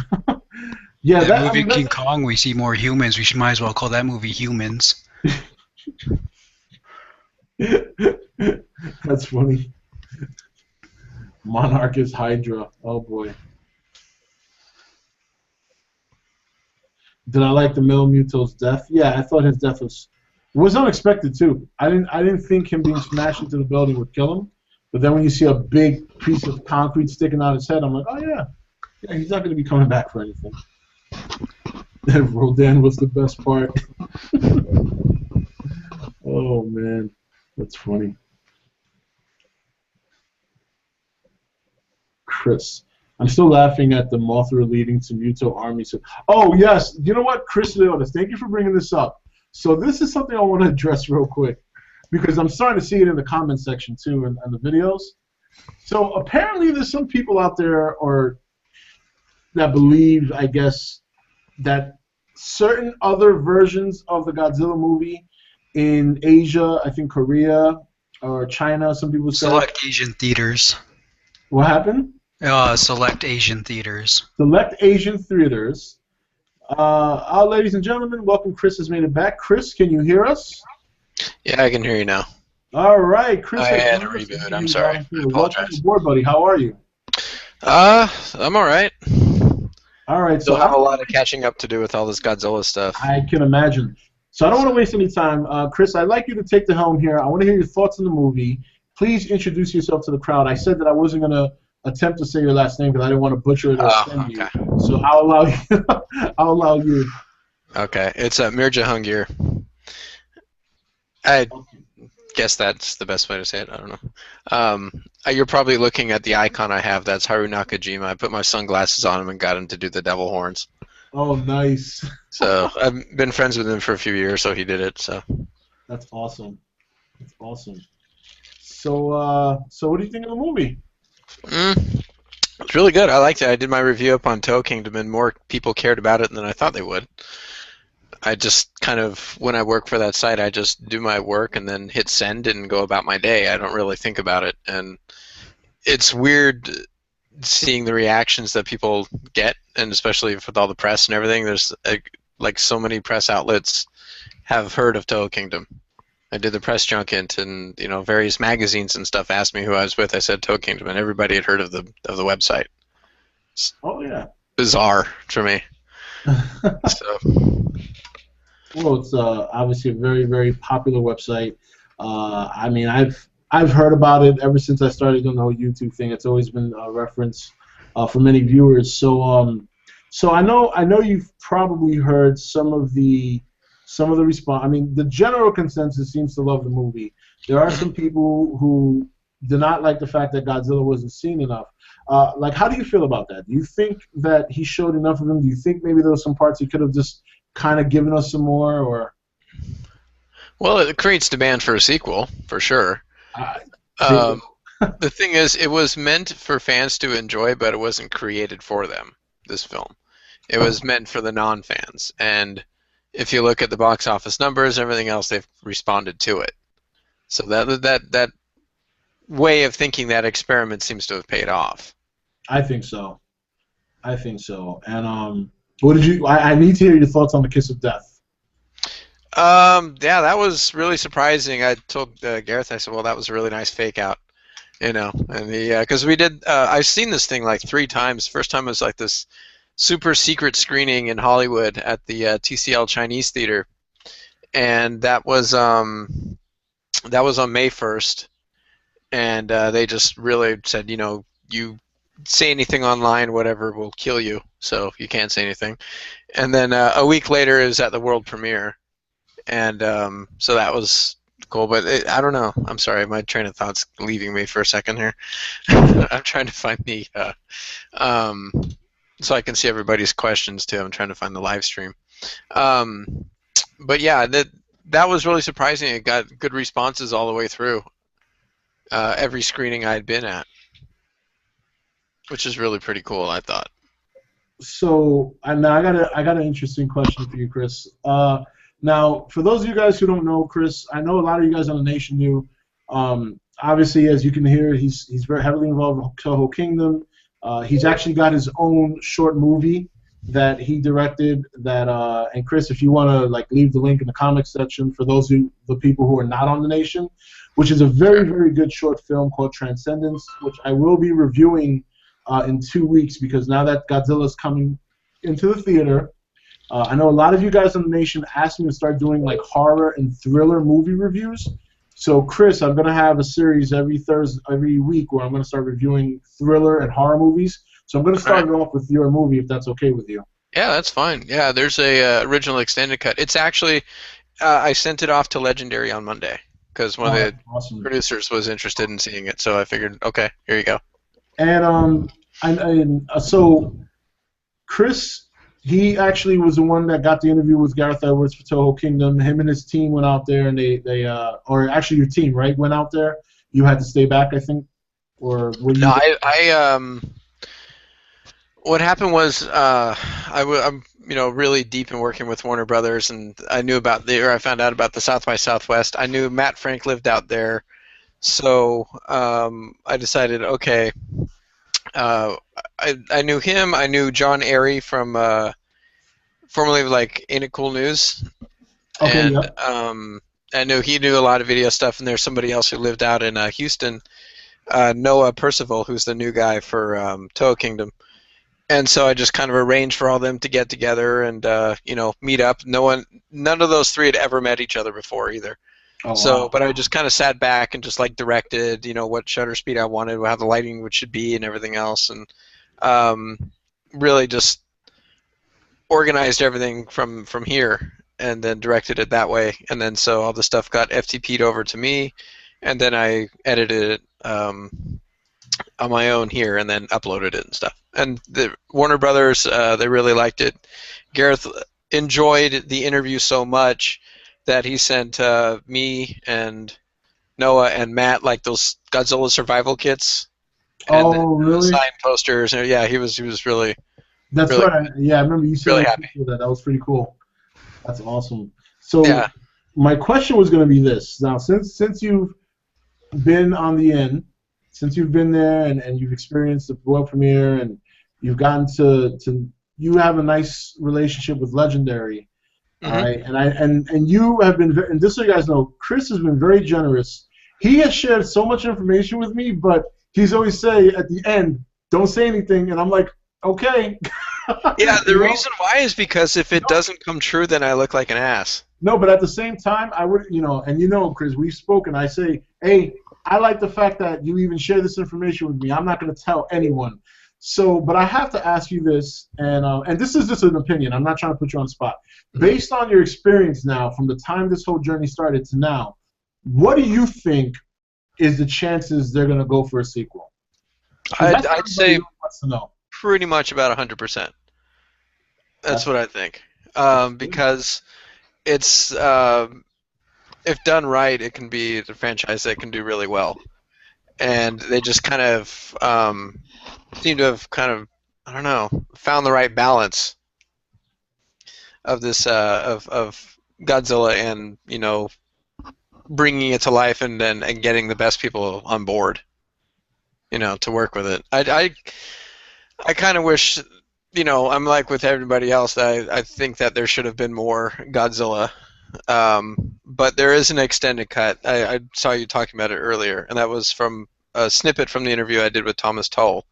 Yeah, that movie King Kong, we see more humans. We might as well call that movie Humans. That's funny. Monarch is Hydra. Oh boy. Did I like the male Muto's death? Yeah, I thought his death was unexpected too. I didn't think him being smashed into the building would kill him. But then when you see a big piece of concrete sticking out his head, I'm like, oh yeah, he's not going to be coming back for anything. Then Rodan was the best part. Oh man, that's funny. Chris, I'm still laughing at the Mothra leading to Muto army. Oh yes, you know what, Chris Leonis, thank you for bringing this up. So this is something I want to address real quick, because I'm starting to see it in the comment section too, and the videos. So apparently there's some people out there that believe, I guess, that certain other versions of the Godzilla movie in Asia, I think Korea or China, some people say. Select Asian theaters. What happened? Select Asian theaters. Select Asian theaters. Ladies and gentlemen, welcome. Chris has made it back. Chris, can you hear us? Yeah, I can hear you now. All right, Chris. I had a reboot. I'm sorry. I apologize. Welcome aboard, buddy. How are you? I'm all right. All right. Still have a lot of catching up to do with all this Godzilla stuff. I can imagine. So I don't want to waste any time. Chris, I'd like you to take the helm here. I want to hear your thoughts on the movie. Please introduce yourself to the crowd. I said that I wasn't going to attempt to say your last name because I didn't want to butcher it or offend you. So I'll allow you. I'll allow you. Okay. It's Mirja Hungir. I guess that's the best way to say it. I don't know. You're probably looking at the icon I have. That's Haru Nakajima. I put my sunglasses on him and got him to do the devil horns. Oh, nice. So I've been friends with him for a few years, so he did it. So that's awesome. That's awesome. So, what do you think of the movie? It's really good. I liked it. I did my review up on Toe Kingdom, and more people cared about it than I thought they would. I just kind of, when I work for that site, I just do my work and then hit send and go about my day. I don't really think about it, and it's weird seeing the reactions that people get, and especially with all the press and everything. There's like so many press outlets have heard of Toho Kingdom, I did the press junket, and various magazines and stuff asked me who I was with. I said Toe Kingdom, and everybody had heard of the website. It's Oh yeah. bizarre for me. So Well, it's obviously a very, very popular website. I mean, I've heard about it ever since I started doing the whole YouTube thing. It's always been a reference for many viewers. So I know you've probably heard some of the response. I mean, the general consensus seems to love the movie. There are some people who do not like the fact that Godzilla wasn't seen enough. Like, how do you feel about that? Do you think that he showed enough of him? Do you think maybe there were some parts he could have just kind of given us some more, or? well, it creates demand for a sequel for sure. I, Um, the thing is, it was meant for fans to enjoy, but it wasn't created for them. This film, it was meant for the non-fans, and if you look at the box office numbers, everything else, they've responded to it. So that way of thinking, that experiment seems to have paid off. I think so. I think so. And what did you? I need to hear your thoughts on the Kiss of Death. Yeah, that was really surprising. I told Gareth, I said, well, that was a really nice fake out, and because we did, I've seen this thing like 3 times. First time was like this super secret screening in Hollywood at the TCL Chinese Theater, and that was on May 1st, and they just really said, you say anything online, whatever, will kill you, so you can't say anything. And then a week later, it was at the world premiere, and so that was cool. But I don't know. I'm sorry, my train of thought's leaving me for a second here. I'm trying to find the so I can see everybody's questions too. I'm trying to find the live stream. But yeah, that was really surprising. It got good responses all the way through. Every screening I had been at, which is really pretty cool, I thought. So now I got an interesting question for you, Chris. Now, for those of you guys who don't know Chris, I know a lot of you guys on the Nation do. Obviously, as you can hear, he's very heavily involved with Toho Kingdom. He's actually got his own short movie that he directed. And Chris, if you want to leave the link in the comments section for the people who are not on the Nation, which is a very, very good short film called Transcendence, which I will be reviewing in 2 weeks, because now that Godzilla's coming into the theater, I know a lot of you guys on the Nation asked me to start doing horror and thriller movie reviews. So Chris, I'm gonna have a series every week where I'm gonna start reviewing thriller and horror movies. So I'm gonna start it off with your movie, if that's okay with you. Yeah, that's fine. Yeah, there's a original extended cut. It's actually I sent it off to Legendary on Monday because one of the producers was interested in seeing it. So I figured, okay, here you go. And so Chris, he actually was the one that got the interview with Gareth Edwards for Toho Kingdom. Him and his team went out there, and or actually your team, right, went out there. You had to stay back, I think, or were you? No, what happened was I'm really deep in working with Warner Brothers, and I found out about the South by Southwest. I knew Matt Frank lived out there, so I decided, okay. I knew him. I knew John Airy from formerly Ain't It Cool News. Okay, and yep. I knew he knew a lot of video stuff, and there's somebody else who lived out in Houston, Noah Percival, who's the new guy for Toho Kingdom. And so I just kind of arranged for all them to get together and meet up. None of those 3 had ever met each other before either. Oh, So, wow. but I just kind of sat back and just directed, what shutter speed I wanted, how the lighting should be, and everything else, and really just organized everything from here, and then directed it that way. And then so all the stuff got FTP'd over to me, and then I edited it on my own here, and then uploaded it and stuff. And the Warner Brothers, they really liked it. Gareth enjoyed the interview so much that he sent me and Noah and Matt those Godzilla survival kits. And Really? Signed posters. And yeah, he was really. That's really, right. I remember you said really happy. that. That was pretty cool. That's awesome. So yeah. My question was going to be this. Now, since you've been on the end, since you've been there and you've experienced the world premiere and you've gotten to you have a nice relationship with Legendary. All right, and you have been, and just so you guys know, Chris has been very generous. He has shared so much information with me, but he's always say at the end, "Don't say anything," and I'm like, "Okay." Yeah, the You know? reason why is because if it doesn't come true, then I look like an ass. No, but at the same time, I would, and Chris, we've spoken. I say, hey, I like the fact that you even share this information with me. I'm not going to tell anyone. So, but I have to ask you this, and this is just an opinion. I'm not trying to put you on the spot. Based on your experience now, from the time this whole journey started to now, what do you think is the chances they're going to go for a sequel? I'd say wants to know. pretty much about 100%. That's what I think. Because it's if done right, it can be the franchise that can do really well. And they just kind of seem to have I don't know, found the right balance of this of Godzilla and bringing it to life and getting the best people on board, to work with it. I kind of wish, I'm like with everybody else that I think that there should have been more Godzilla. But there is an extended cut. I saw you talking about it earlier, and that was from a snippet from the interview I did with Thomas Tull.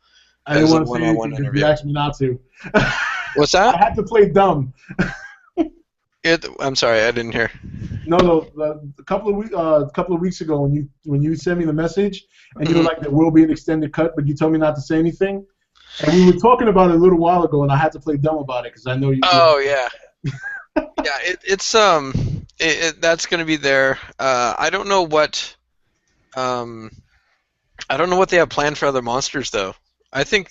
I didn't want to say anything because you asked me not to. What's that? I had to play dumb. I'm sorry, I didn't hear. No. A couple of weeks ago, when you sent me the message, and you were like, there will be an extended cut, but you told me not to say anything. And we were talking about it a little while ago, and I had to play dumb about it because I know you. Oh yeah. Yeah, it's that's going to be there. I don't know what they have planned for other monsters though. I think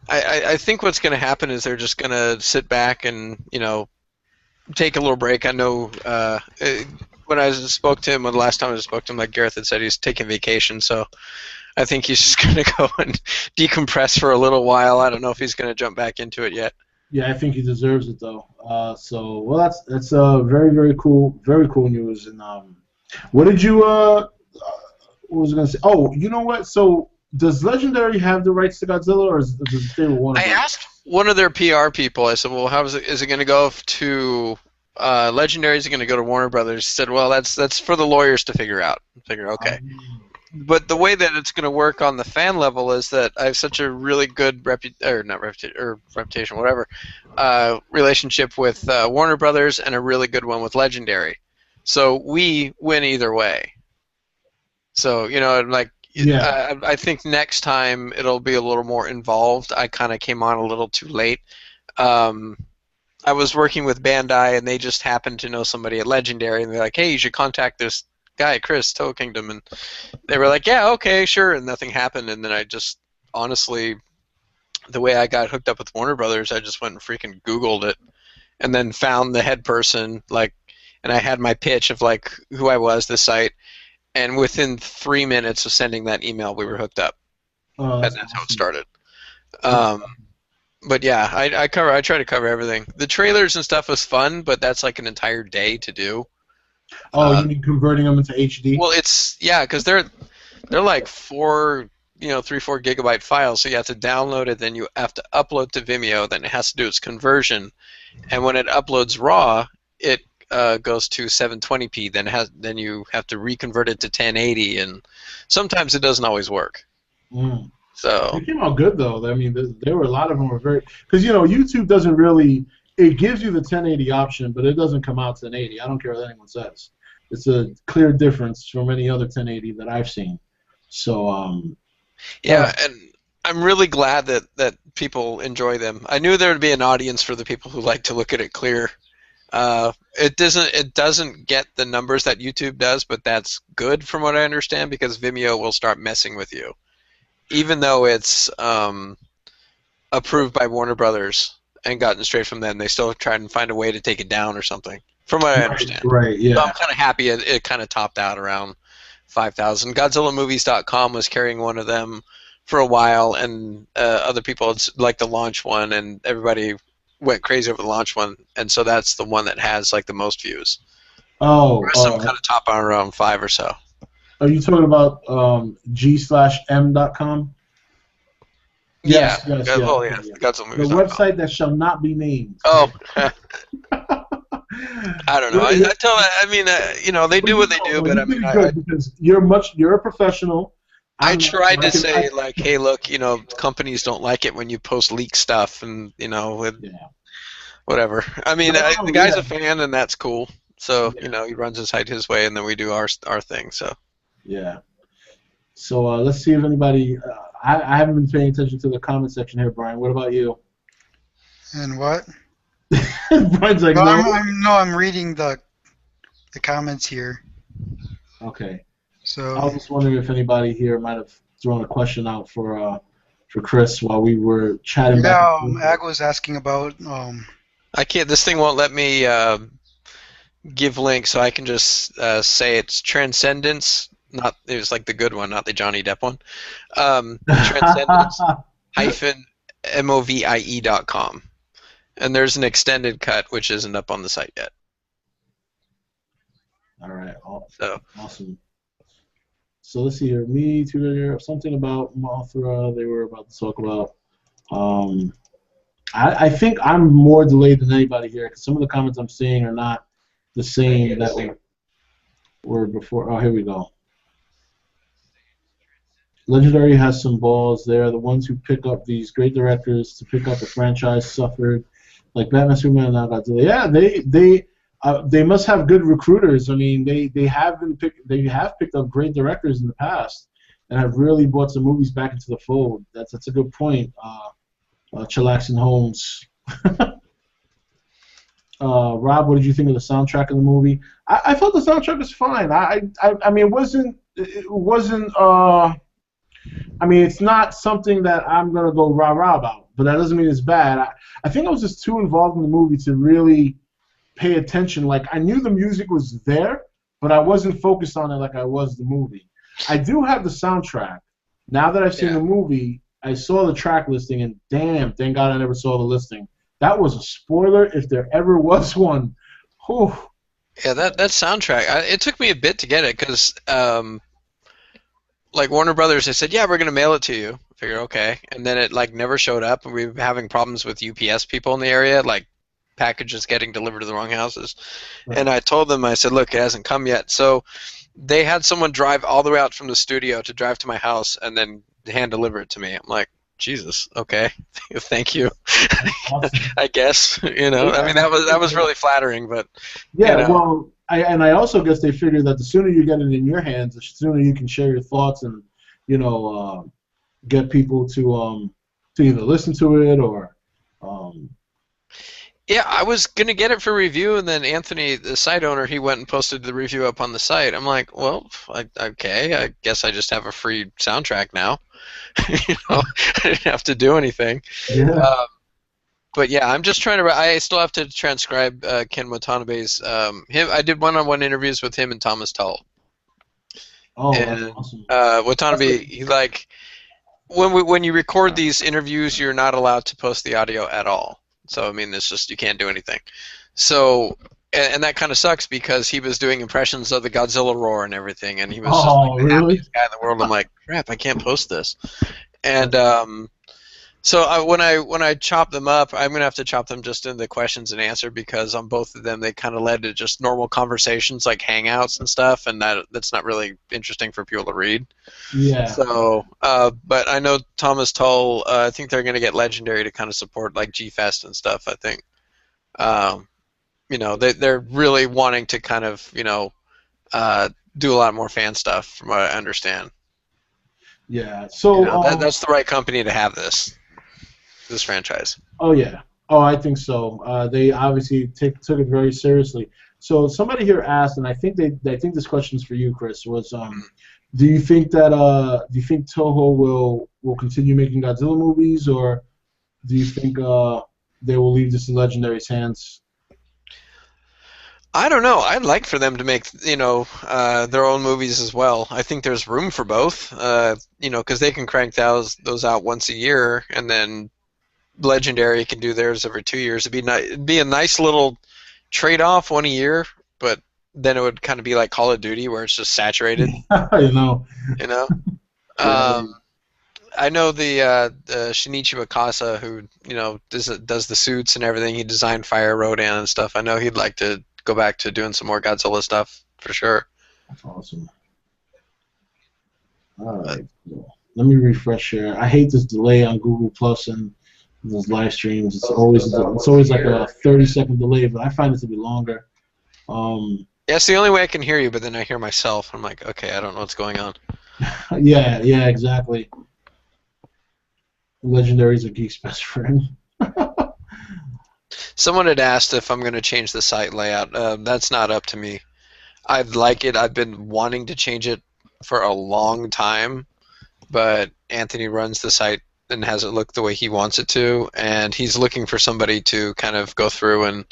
what's going to happen is they're just going to sit back and take a little break. I know when I spoke to him, the last time I spoke to him, like Gareth had said, he's taking vacation, so I think he's just going to go and decompress for a little while. I don't know if he's going to jump back into it yet. Yeah, I think he deserves it though. That's very, very cool news. And what did you what was I gonna say? Oh, you know what? So does Legendary have the rights to Godzilla, or does it stay with Warner? I asked one of their PR people. I said, "Well, how is it going to go to Legendary? Is it going to go to Warner Brothers?" He said, "Well, that's for the lawyers to figure out." I figured, okay. But the way that it's going to work on the fan level is that I have such a really good reputation, whatever, relationship with Warner Brothers and a really good one with Legendary. So we win either way. So, Yeah. I think next time it'll be a little more involved. I kind of came on a little too late. I was working with Bandai, and they just happened to know somebody at Legendary, and they're like, hey, you should contact this guy, Chris, Toe Kingdom, and they were like, yeah, okay, sure, and nothing happened. And then I just, honestly, the way I got hooked up with Warner Brothers, I just went and freaking Googled it, and then found the head person, and I had my pitch of, who I was, the site, and within 3 minutes of sending that email, we were hooked up. And that's how it started. But yeah, I try to cover everything. The trailers and stuff was fun, but that's like an entire day to do. Oh, you mean converting them into HD? Well, because they're like 3-4 gigabyte files, so you have to download it, then you have to upload to Vimeo, then it has to do its conversion, and when it uploads raw, it goes to 720p. Then you have to reconvert it to 1080, and sometimes it doesn't always work. So they came out good though. I mean, there were a lot of them were very, because YouTube doesn't really. It gives you the 1080 option, but it doesn't come out 1080. I don't care what anyone says. It's a clear difference from any other 1080 that I've seen. So, yeah, and I'm really glad that people enjoy them. I knew there would be an audience for the people who like to look at it clear. It doesn't get the numbers that YouTube does, but that's good from what I understand, because Vimeo will start messing with you, even though it's approved by Warner Brothers and gotten straight from them. They still try and find a way to take it down or something, from what I understand. Right, yeah. So I'm kind of happy it kind of topped out around 5,000. GodzillaMovies.com was carrying one of them for a while, and other people, it's like the launch one, and everybody went crazy over the launch one, and so that's the one that has the most views. Oh, some kind of top on around 5 or so. Are you talking about g/m.com? Yes. Godzilla Movies. The website that shall not be named. Oh. I don't know. I tell. I mean, they But do what they do, but you I did mean, it good because you're a professional. I I'm not, so tried I to can. say like, hey, look, companies don't like it when you post leak stuff, and Yeah. whatever. I mean, the No, guy's yeah, a fan, and that's cool. So yeah, he runs his site his way, and then we do our thing. So yeah. So let's see if anybody. I haven't been paying attention to the comment section here, Brian. What about you? And what? Brian's like, No, no. I'm reading the comments here. Okay. I So was just wondering if anybody here might have thrown a question out for Chris while we were chatting back and yeah, forth. Ag was asking about I can't. This thing won't let me give links, so I can just say it's Transcendence. Not it was like the good one, not the Johnny Depp one. Transcendence hyphen movie.com, and there's an extended cut which isn't up on the site yet. All right. So Awesome. So let's see here. Me, Twitter, something about Mothra they were about to talk about. Um, I think I'm more delayed than anybody here because some of the comments I'm seeing are not the same that were before. Oh, here we go. Legendary has some balls. They are the ones who pick up these great directors to pick up a franchise suffered, like Batman, Superman, and now Godzilla. Yeah, they must have good recruiters. I mean, they have picked up great directors in the past and have really brought some movies back into the fold. That's a good point. Chillaxin Holmes. Rob, what did you think of the soundtrack of the movie? I thought the soundtrack was fine. I mean, it wasn't. I mean, it's not something that I'm gonna go rah rah about, but that doesn't mean it's bad. I think I was just too involved in the movie to really pay attention. Like I knew the music was there, but I wasn't focused on it like I was the movie. I do have the soundtrack. Now that I've seen the movie, I saw the track listing, and damn, thank God I never saw the listing. That was a spoiler if there ever was one. Whew. Yeah, that soundtrack. It took me a bit to get it because, like Warner Brothers, they said, "Yeah, we're gonna mail it to you." I figured, okay, and then it like never showed up, and we were having problems with UPS people in the area, like packages getting delivered to the wrong houses. Right. And I told them, I said, "Look, it hasn't come yet." So they had someone drive all the way out from the studio to drive to my house and then hand deliver it to me. I'm like, Jesus, okay, thank you. Awesome. I guess I mean that was really flattering, but Yeah, well, I also guess they figured that the sooner you get it in your hands, the sooner you can share your thoughts and get people to either listen to it or yeah, I was gonna get it for review, and then Anthony, the site owner, he went and posted the review up on the site. I'm like, well, okay, I guess I just have a free soundtrack now. I didn't have to do anything. yeah. But yeah, I'm just trying to. I still have to transcribe Ken Watanabe's. I did one-on-one interviews with him and Thomas Tull. Oh, And that's awesome. Watanabe, he like when you record these interviews, you're not allowed to post the audio at all. So I mean, it's just you can't do anything. So and that kind of sucks because he was doing impressions of the Godzilla roar and everything, and he was just like the really? happiest guy in the world. I'm like, crap, I can't post this. And so when I chop them up, I'm gonna have to chop them just into questions and answer because on both of them they kind of led to just normal conversations like hangouts and stuff, and that's not really interesting for people to read. Yeah. So, but I know Thomas Tull. I think they're gonna get Legendary to kind of support like G-Fest and stuff. I think, they're really wanting to kind of do a lot more fan stuff, from what I understand. Yeah. So that's the right company to have this franchise. Oh yeah. Oh, I think so. They obviously took it very seriously. So somebody here asked, and I think this question's for you, Chris. Was do you think Toho will continue making Godzilla movies, or do you think they will leave this in Legendary's hands? I don't know. I'd like for them to make their own movies as well. I think there's room for both. Because they can crank those out once a year, and then Legendary can do theirs every 2 years. It'd be a nice little trade-off, one a year, but then it would kind of be like Call of Duty, where it's just saturated. You know. You know. Yeah. I know the Shinichi Mikasa, who does the suits and everything. He designed Fire Rodan and stuff. I know he'd like to go back to doing some more Godzilla stuff for sure. That's awesome. All right, cool. Let me refresh here. I hate this delay on Google Plus and those live streams. It's always like a 30-second delay, but I find it to be longer. Yeah, it's the only way I can hear you, but then I hear myself. I'm like, okay, I don't know what's going on. Yeah, exactly. Legendary's a geek's best friend. Someone had asked if I'm going to change the site layout. That's not up to me. I'd like it. I've been wanting to change it for a long time, but Anthony runs the site and has it look the way he wants it to, and he's looking for somebody to kind of go through and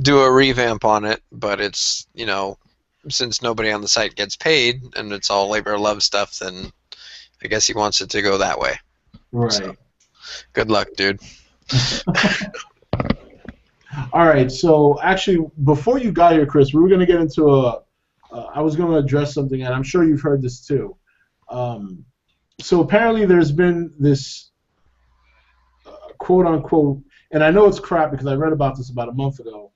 do a revamp on it, but it's, since nobody on the site gets paid and it's all labor of love stuff, then I guess he wants it to go that way. Right. So, good luck, dude. All right, so actually, before you got here, Chris, we were going to get into I was going to address something, and I'm sure you've heard this too. So apparently there's been this quote-unquote, and I know it's crap because I read about this about a month ago,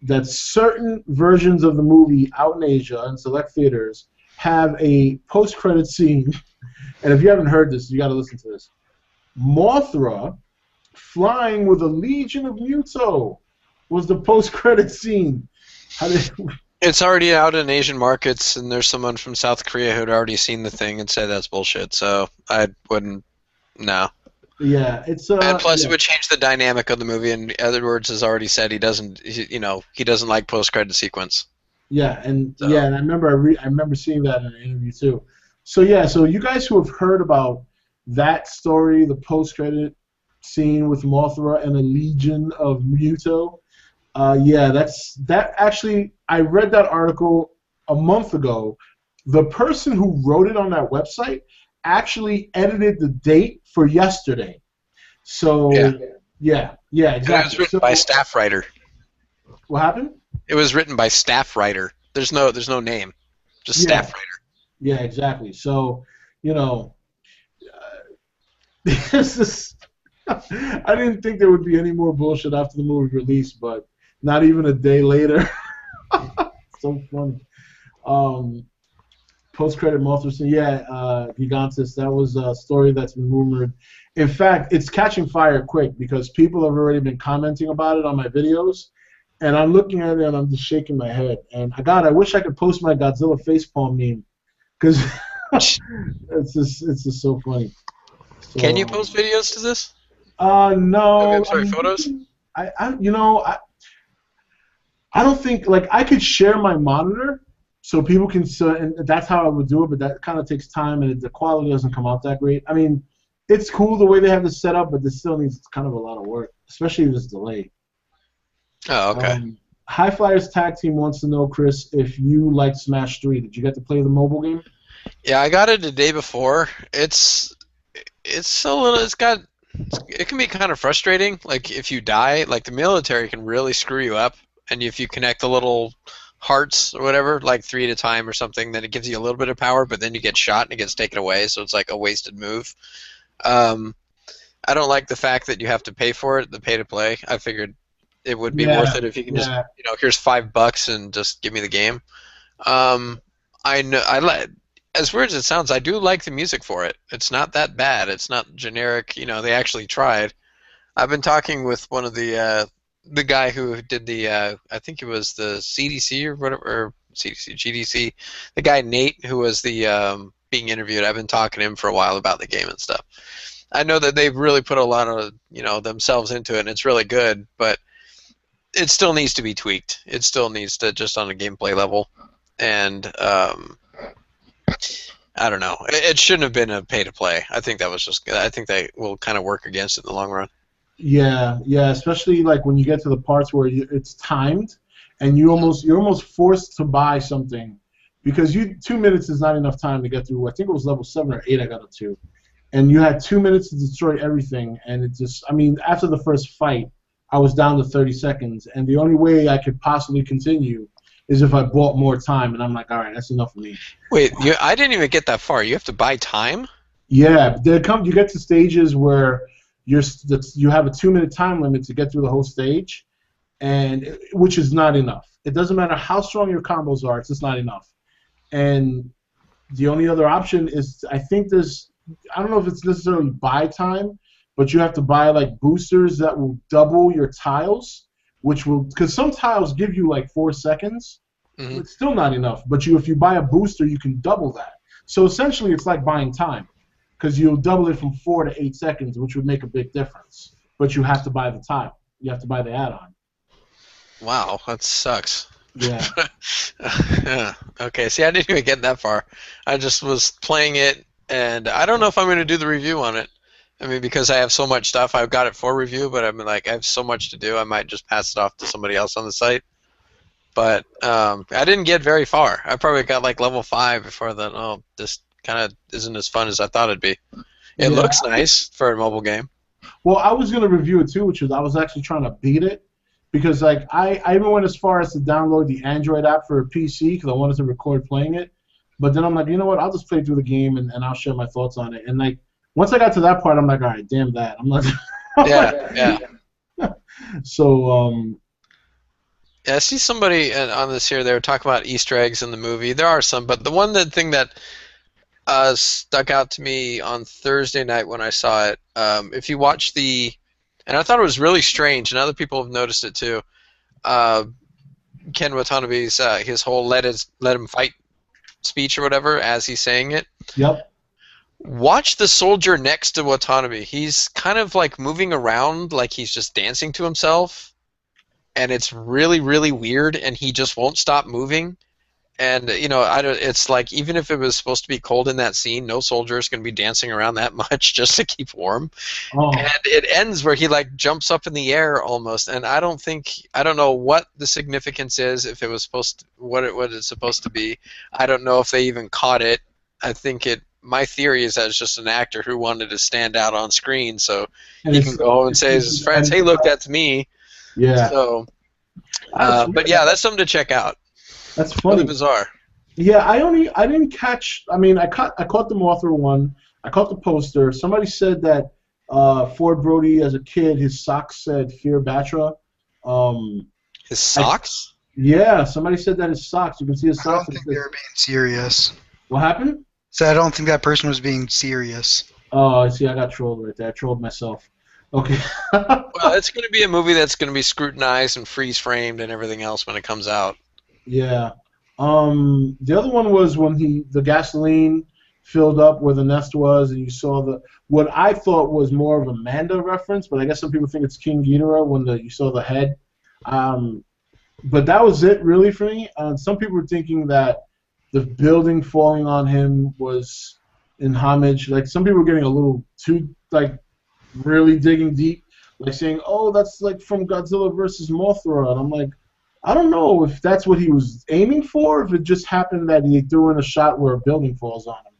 that certain versions of the movie out in Asia and select theaters have a post-credit scene, and if you haven't heard this, you got to listen to this. Mothra flying with a legion of Muto was the post-credit scene. It's already out in Asian markets, and there's someone from South Korea who'd already seen the thing and said that's bullshit. So I wouldn't. No. Yeah, it's. And plus, yeah. it would change the dynamic of the movie. And Edwards has already said he doesn't. He doesn't like post-credit sequence. Yeah, and I remember seeing that in an interview too. So you guys who have heard about that story, the post-credit scene with Mothra and a legion of Muto. That actually, I read that article a month ago. The person who wrote it on that website actually edited the date for yesterday. So yeah, exactly. It was written by a staff writer. What happened? It was written by staff writer. There's no name, just staff writer. Yeah, exactly. So this is. I didn't think there would be any more bullshit after the movie release, but not even a day later. So funny. Post-credit Mothra scene, Gigantus, that was a story that's been rumored. In fact, it's catching fire quick because people have already been commenting about it on my videos, and I'm looking at it and I'm just shaking my head. And I wish I could post my Godzilla facepalm meme because it's just so funny. So, can you post videos to this? No. I'm sorry, photos? I don't think, I could share my monitor so people can, and that's how I would do it, but that kind of takes time and the quality doesn't come out that great. I mean, it's cool the way they have this set up, but this still needs kind of a lot of work, especially with this delay. Oh, okay. High Flyers Tag Team wants to know, Chris, if you liked Smash 3. Did you get to play the mobile game? Yeah, I got it the day before. It can be kind of frustrating. Like if you die, like the military can really screw you up, and if you connect the little hearts or whatever, like 3 at a time or something, then it gives you a little bit of power, but then you get shot and it gets taken away, so it's like a wasted move. I don't like the fact that you have to pay for it, the pay to play. I figured it would be worth it if you can just, here's $5 and just give me the game. As weird as it sounds, I do like the music for it. It's not that bad. It's not generic. They actually tried. I've been talking with one of the guy who did the, I think it was the CDC or whatever, or CDC, GDC, the guy Nate who was the being interviewed. I've been talking to him for a while about the game and stuff. I know that they've really put a lot of themselves into it, and it's really good, but it still needs to be tweaked. It still needs to, just on a gameplay level, and I don't know. It shouldn't have been a pay-to-play. I think they will kind of work against it in the long run. Yeah, especially like when you get to the parts where it's timed, and you're almost forced to buy something because 2 minutes is not enough time to get through. I think it was level 7 or 8 I got up to, and you had 2 minutes to destroy everything, and it just, after the first fight, I was down to 30 seconds, and the only way I could possibly continue is if I bought more time, and I'm like, all right, that's enough for me. Wait, I didn't even get that far. You have to buy time? Yeah, you get to stages where you have a 2-minute time limit to get through the whole stage, and which is not enough. It doesn't matter how strong your combos are; it's just not enough. And the only other option is, I think I don't know if it's necessarily buy time, but you have to buy like boosters that will double your tiles, which will, because some tiles give you like 4 seconds. Hmm. It's still not enough. But if you buy a booster, you can double that. So essentially, it's like buying time, because you'll double it from 4 to 8 seconds, which would make a big difference. But you have to buy the tile. You have to buy the add-on. Wow, that sucks. Yeah. Yeah. Okay, see, I didn't even get that far. I just was playing it, and I don't know if I'm going to do the review on it. I mean, because I have so much stuff, I've got it for review, but I'm like, I have so much to do, I might just pass it off to somebody else on the site. But I didn't get very far. I probably got like level 5 before I thought, oh, this kind of isn't as fun as I thought it'd be. It Yeah. looks nice for a mobile game. Well, I was gonna review it too, which is I was actually trying to beat it, because like I even went as far as to download the Android app for a PC because I wanted to record playing it. But then I'm like, you know what? I'll just play through the game and I'll share my thoughts on it. And like once I got to that part, I'm like, all right, damn that. I'm not. Yeah, yeah. So Yeah, I see somebody on this here. They were talking about Easter eggs in the movie. There are some, but the thing that stuck out to me on Thursday night when I saw it, if you watch and I thought it was really strange, and other people have noticed it too. Ken Watanabe's his whole let him fight speech or whatever as he's saying it. yep. Watch the soldier next to Watanabe. He's kind of like moving around like he's just dancing to himself. And it's really, really weird, and he just won't stop moving. And it's like even if it was supposed to be cold in that scene, no soldier is going to be dancing around that much just to keep warm. Oh. And it ends where he like jumps up in the air almost. And I don't know what the significance is, if it was what it's supposed to be. I don't know if they even caught it. I think my theory is that it's just an actor who wanted to stand out on screen, so And he it's- can go home and say to his friends, "Hey, look, that's me." Yeah. So, That's but yeah, that's something to check out. That's Really funny. bizarre. Yeah, I didn't catch. I mean, I caught the Mothra one. I caught the poster. Somebody said that Ford Brody, as a kid, his socks said "Fear Batra." His socks? Yeah, somebody said that his socks. You can see his I don't socks. think they were being serious. What happened? So I don't think that person was being serious. Oh, see, I got trolled right there. I trolled myself. Okay. Well, it's going to be a movie that's going to be scrutinized and freeze framed and everything else when it comes out. Yeah. The other one was when the gasoline filled up where the nest was, and you saw what I thought was more of a Manda reference, but I guess some people think it's King Ghidorah when you saw the head. But that was it really for me. Some people were thinking that the building falling on him was in homage. Like some people were getting a little too really digging deep, like saying, "Oh, that's like from Godzilla versus Mothra," and I'm like, I don't know if that's what he was aiming for, if it just happened that he threw in a shot where a building falls on him.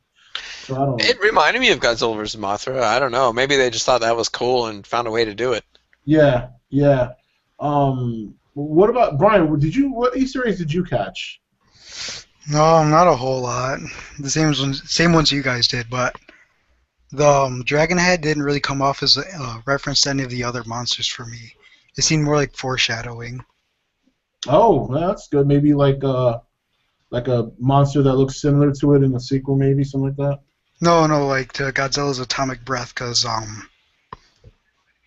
So I don't know. It reminded me of Godzilla vs. Mothra. I don't know. Maybe they just thought that was cool and found a way to do it. Yeah, yeah. What about Brian? What Easter eggs did you catch? No, not a whole lot. The same ones you guys did, but the dragon head didn't really come off as a reference to any of the other monsters for me. It seemed more like foreshadowing. Oh, well, that's good. Maybe like a monster that looks similar to it in the sequel, maybe something like that. No, like to Godzilla's atomic breath, because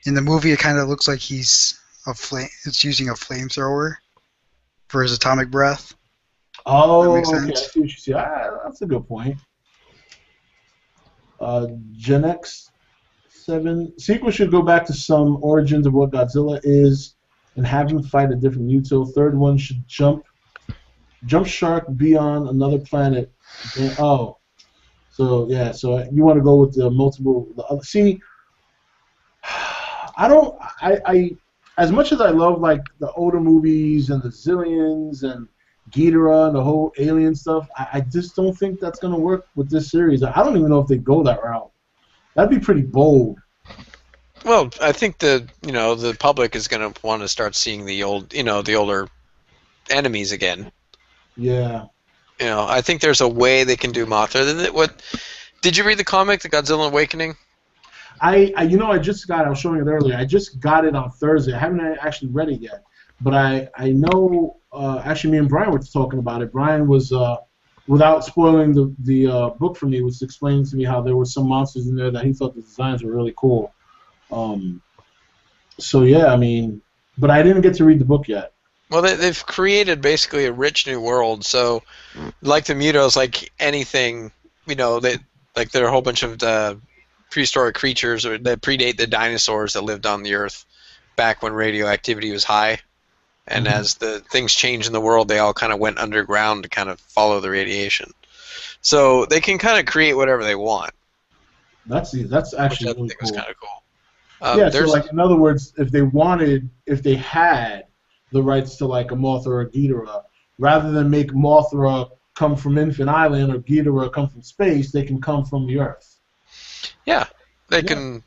in the movie it kind of looks like he's it's using a flamethrower for his atomic breath. Oh, makes okay. I sense. see what you see. That's a good point. Gen X 7 sequel should go back to some origins of what Godzilla is and have him fight a different Muto. Third one should jump shark be on another planet. So yeah, so you want to go with the multiple. See, I as much as I love like the older movies and the Zillions and Ghidorah and the whole alien stuff, I just don't think that's gonna work with this series. I don't even know if they go that route. That'd be pretty bold. Well, I think the public is going to want to start seeing the older enemies again. Yeah. I think there's a way they can do Mothra. What Did you read the comic, The Godzilla Awakening? I just got it. I was showing it earlier. I just got it on Thursday. I haven't actually read it yet, but I know. Actually, me and Brian were talking about it. Brian was, without spoiling the book for me, was explaining to me how there were some monsters in there that he thought the designs were really cool. So yeah, I mean, but I didn't get to read the book yet. Well, they've created basically a rich new world. So, like the Mutos, like anything, like there are a whole bunch of prehistoric creatures that predate the dinosaurs that lived on the Earth back when radioactivity was high. And as the things change in the world, they all kind of went underground to kind of follow the radiation. So they can kind of create whatever they want. That's actually which I really think cool. was kind of cool. Yeah, so like in other words, if they had the rights to like a Mothra or a Ghidorah, rather than make Mothra come from Infant Island or Ghidorah come from space, they can come from the Earth. Yeah, they can.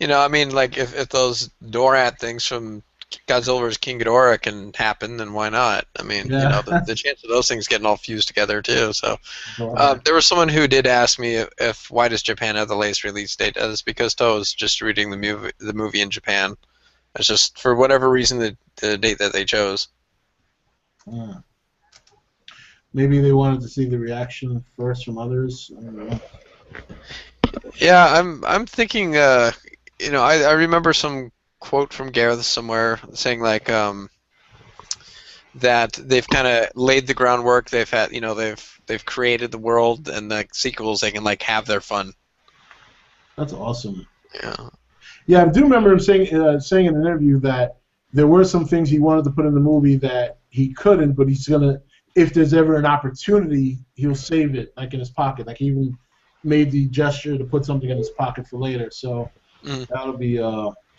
I mean, like if those Dorat things from Godzilla vs. King Ghidorah can happen, then why not? I mean, the chance of those things getting all fused together too. So there was someone who did ask me if why does Japan have the latest release date? It's because Toho is distributing the movie in Japan. It's just for whatever reason the date that they chose. Maybe they wanted to see the reaction first from others. I don't know. Yeah, I'm thinking. I remember some quote from Gareth somewhere saying like that they've kind of laid the groundwork. They've had they've created the world, and the sequels they can like have their fun. That's awesome. Yeah. Yeah, I do remember him saying in an interview that there were some things he wanted to put in the movie that he couldn't, but he's gonna, if there's ever an opportunity, he'll save it like in his pocket. Like he even made the gesture to put something in his pocket for later. So that'll be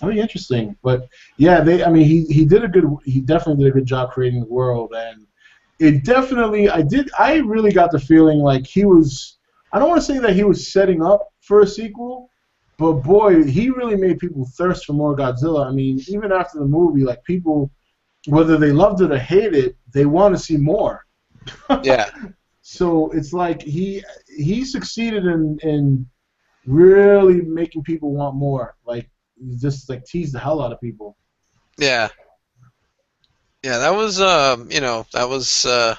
interesting. But yeah, he definitely did a good job creating the world, and it definitely I really got the feeling like he was, I don't want to say that he was setting up for a sequel, but boy, he really made people thirst for more Godzilla. I mean, even after the movie, like people, whether they loved it or hated it, they want to see more. Yeah. So it's like he succeeded in really making people want more. Like just like tease the hell out of people. Yeah. Yeah, that was the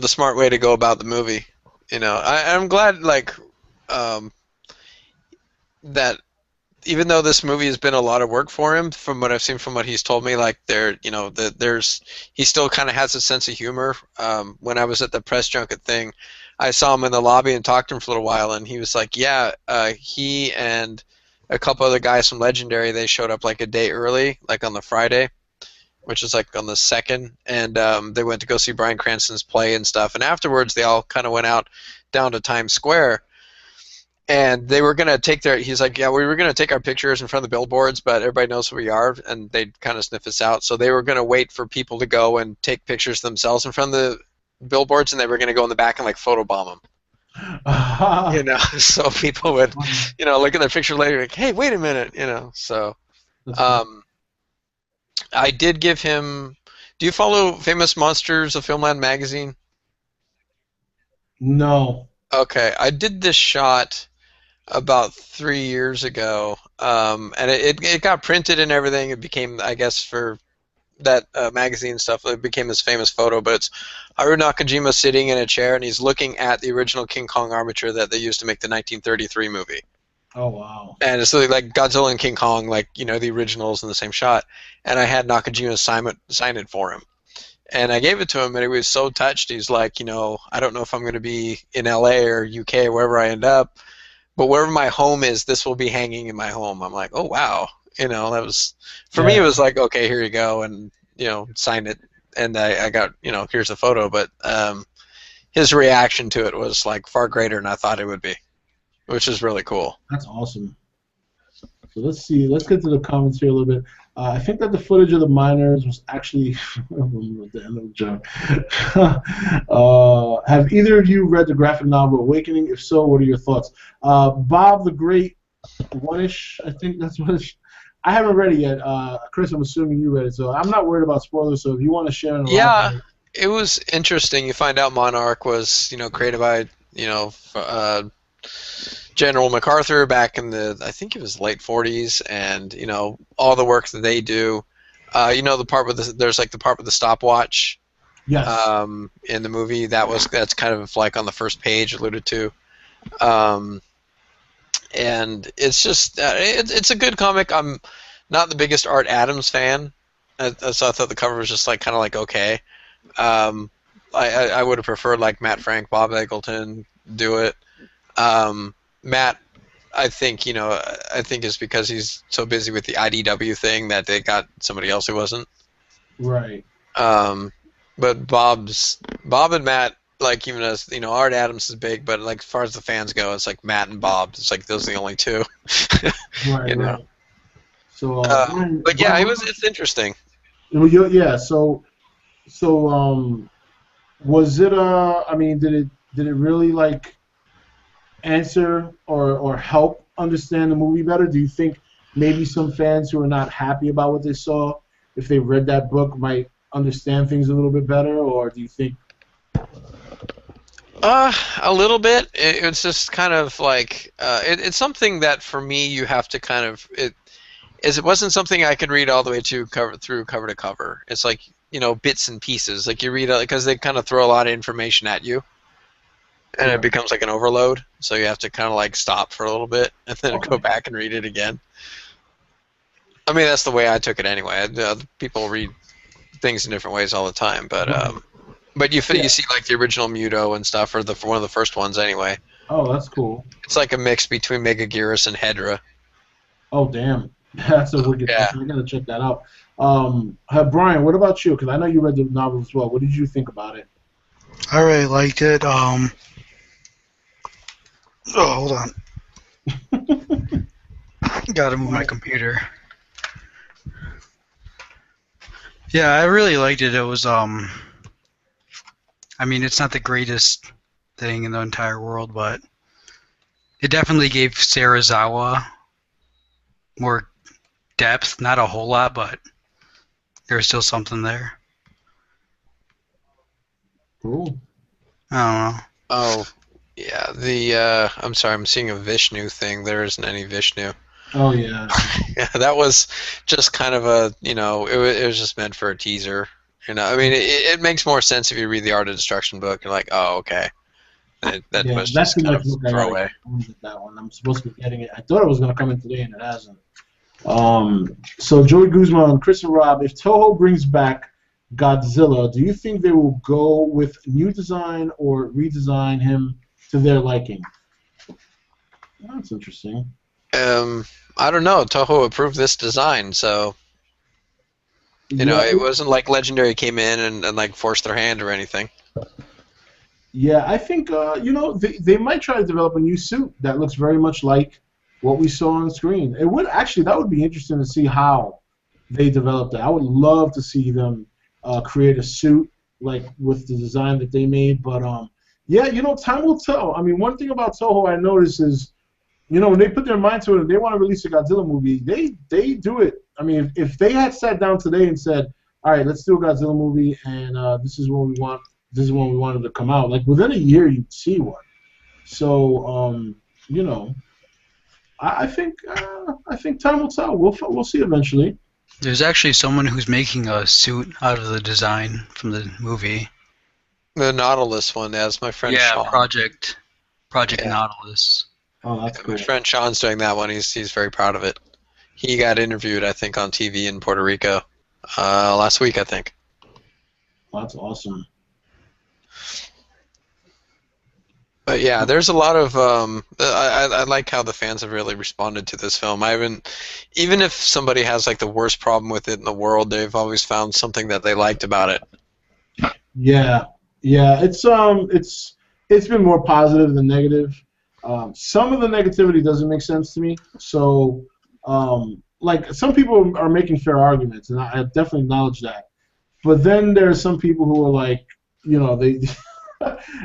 smart way to go about the movie. I'm glad that even though this movie has been a lot of work for him, from what I've seen, from what he's told me, like he still kind of has a sense of humor. When I was at the press junket thing, I saw him in the lobby and talked to him for a little while, and he was like, yeah, he and a couple other guys from Legendary, they showed up like a day early, like on the Friday, which is like on the 2nd, and they went to go see Bryan Cranston's play and stuff, and afterwards they all kind of went out down to Times Square. And they were gonna he's like, yeah, we were gonna take our pictures in front of the billboards, but everybody knows who we are, and they'd kind of sniff us out. So they were gonna wait for people to go and take pictures themselves in front of the billboards, and they were gonna go in the back and like photobomb them. So people would, look at their picture later, like, hey, wait a minute, So, I did give him. Do you follow Famous Monsters of Filmland magazine? No. Okay, I did this shot about 3 years ago, and it got printed and everything. It became, I guess, for that magazine stuff, it became this famous photo. But it's Haruo Nakajima sitting in a chair, and he's looking at the original King Kong armature that they used to make the 1933 movie. Oh wow! And it's like Godzilla and King Kong, like the originals in the same shot. And I had Nakajima sign it for him. And I gave it to him, and he was so touched. He's like, I don't know if I'm going to be in LA or UK or wherever I end up, but wherever my home is, this will be hanging in my home. I'm like, oh wow, that was, for me, it was like, okay, here you go, and sign it, and I got, here's a photo. But his reaction to it was like far greater than I thought it would be, which is really cool. That's awesome. So let's see. Let's get to the comments here a little bit. I think that the footage of the miners was actually the end of the joke. Have either of you read the graphic novel Awakening? If so, what are your thoughts? Bob the Great One-ish, I think that's what it's. I haven't read it yet. Chris, I'm assuming you read it, so I'm not worried about spoilers. So if you want to share it, yeah, it was interesting. You find out Monarch was created by General MacArthur back in I think it was late 40s, and all the work that they do. The part with there's like the part with the stopwatch Yes. in the movie that's kind of like on the first page alluded to. Um, and it's just it's a good comic. I'm not the biggest Art Adams fan, so I thought the cover was just like kind of like okay. Um, I would have preferred like Matt Frank, Bob Eggleton do it. Matt, I think is because he's so busy with the IDW thing that they got somebody else who wasn't. Right. But Bob and Matt, like even as Art Adams is big, but like as far as the fans go, it's like Matt and Bob. It's like those are the only two. Right. Right. So, but yeah, it's interesting. Yeah. So, was it? I mean, did it really like answer or help understand the movie better? Do you think maybe some fans who are not happy about what they saw, if they read that book, might understand things a little bit better, or do you think? A little bit. It's just kind of like it's something that for me you have to kind of it wasn't something I could read all the way to cover to cover. It's like bits and pieces. Like you read it because they kind of throw a lot of information at you, and it becomes like an overload. So you have to kind of like stop for a little bit and then go back and read it again. I mean that's the way I took it anyway. People read things in different ways all the time, but you see like the original Muto and stuff, or one of the first ones anyway. Oh, that's cool. It's like a mix between Megaguirus and Hedra. Oh, damn. That's a wicked. Yeah. I gotta check that out. Brian, what about you? Because I know you read the novel as well. What did you think about it? I really liked it. Hold on. Gotta move my computer. Yeah, I really liked it. It was I mean, it's not the greatest thing in the entire world, but it definitely gave Sarazawa more depth. Not a whole lot, but there's still something there. Cool. I don't know. Oh, yeah. I'm sorry, I'm seeing a Vishnu thing. There isn't any Vishnu. Oh, yeah. Yeah, that was just kind of a, it was just meant for a teaser. I mean, it makes more sense if you read the Art of Destruction book. You're like, oh, okay. That was just kind of throwaway. That one. I'm supposed to be getting it. I thought it was going to come in today, and it hasn't. So Joey Guzman, Chris and Rob, if Toho brings back Godzilla, do you think they will go with new design or redesign him to their liking? That's interesting. I don't know. Toho approved this design, so it wasn't like Legendary came in and like forced their hand or anything. Yeah, I think they might try to develop a new suit that looks very much like what we saw on screen. That would be interesting to see how they developed it. I would love to see them create a suit like with the design that they made. But time will tell. I mean, one thing about Toho I noticed is, when they put their mind to it and they want to release a Godzilla movie, they do it. I mean, if they had sat down today and said, all right, let's do a Godzilla movie, and this is what we want. This is when we wanted to come out. Like within a year, you'd see one. So, I think time will tell. We'll see eventually. There's actually someone who's making a suit out of the design from the movie. The Nautilus one, that's my friend Sean. Project Nautilus. Oh, that's cool. My friend Sean's doing that one. He's very proud of it. He got interviewed, I think, on TV in Puerto Rico last week, I think. That's awesome. But yeah, there's a lot of I like how the fans have really responded to this film. Even if somebody has like the worst problem with it in the world, they've always found something that they liked about it. Yeah, it's been more positive than negative. Some of the negativity doesn't make sense to me. So, like some people are making fair arguments, and I definitely acknowledge that. But then there are some people who are like, they.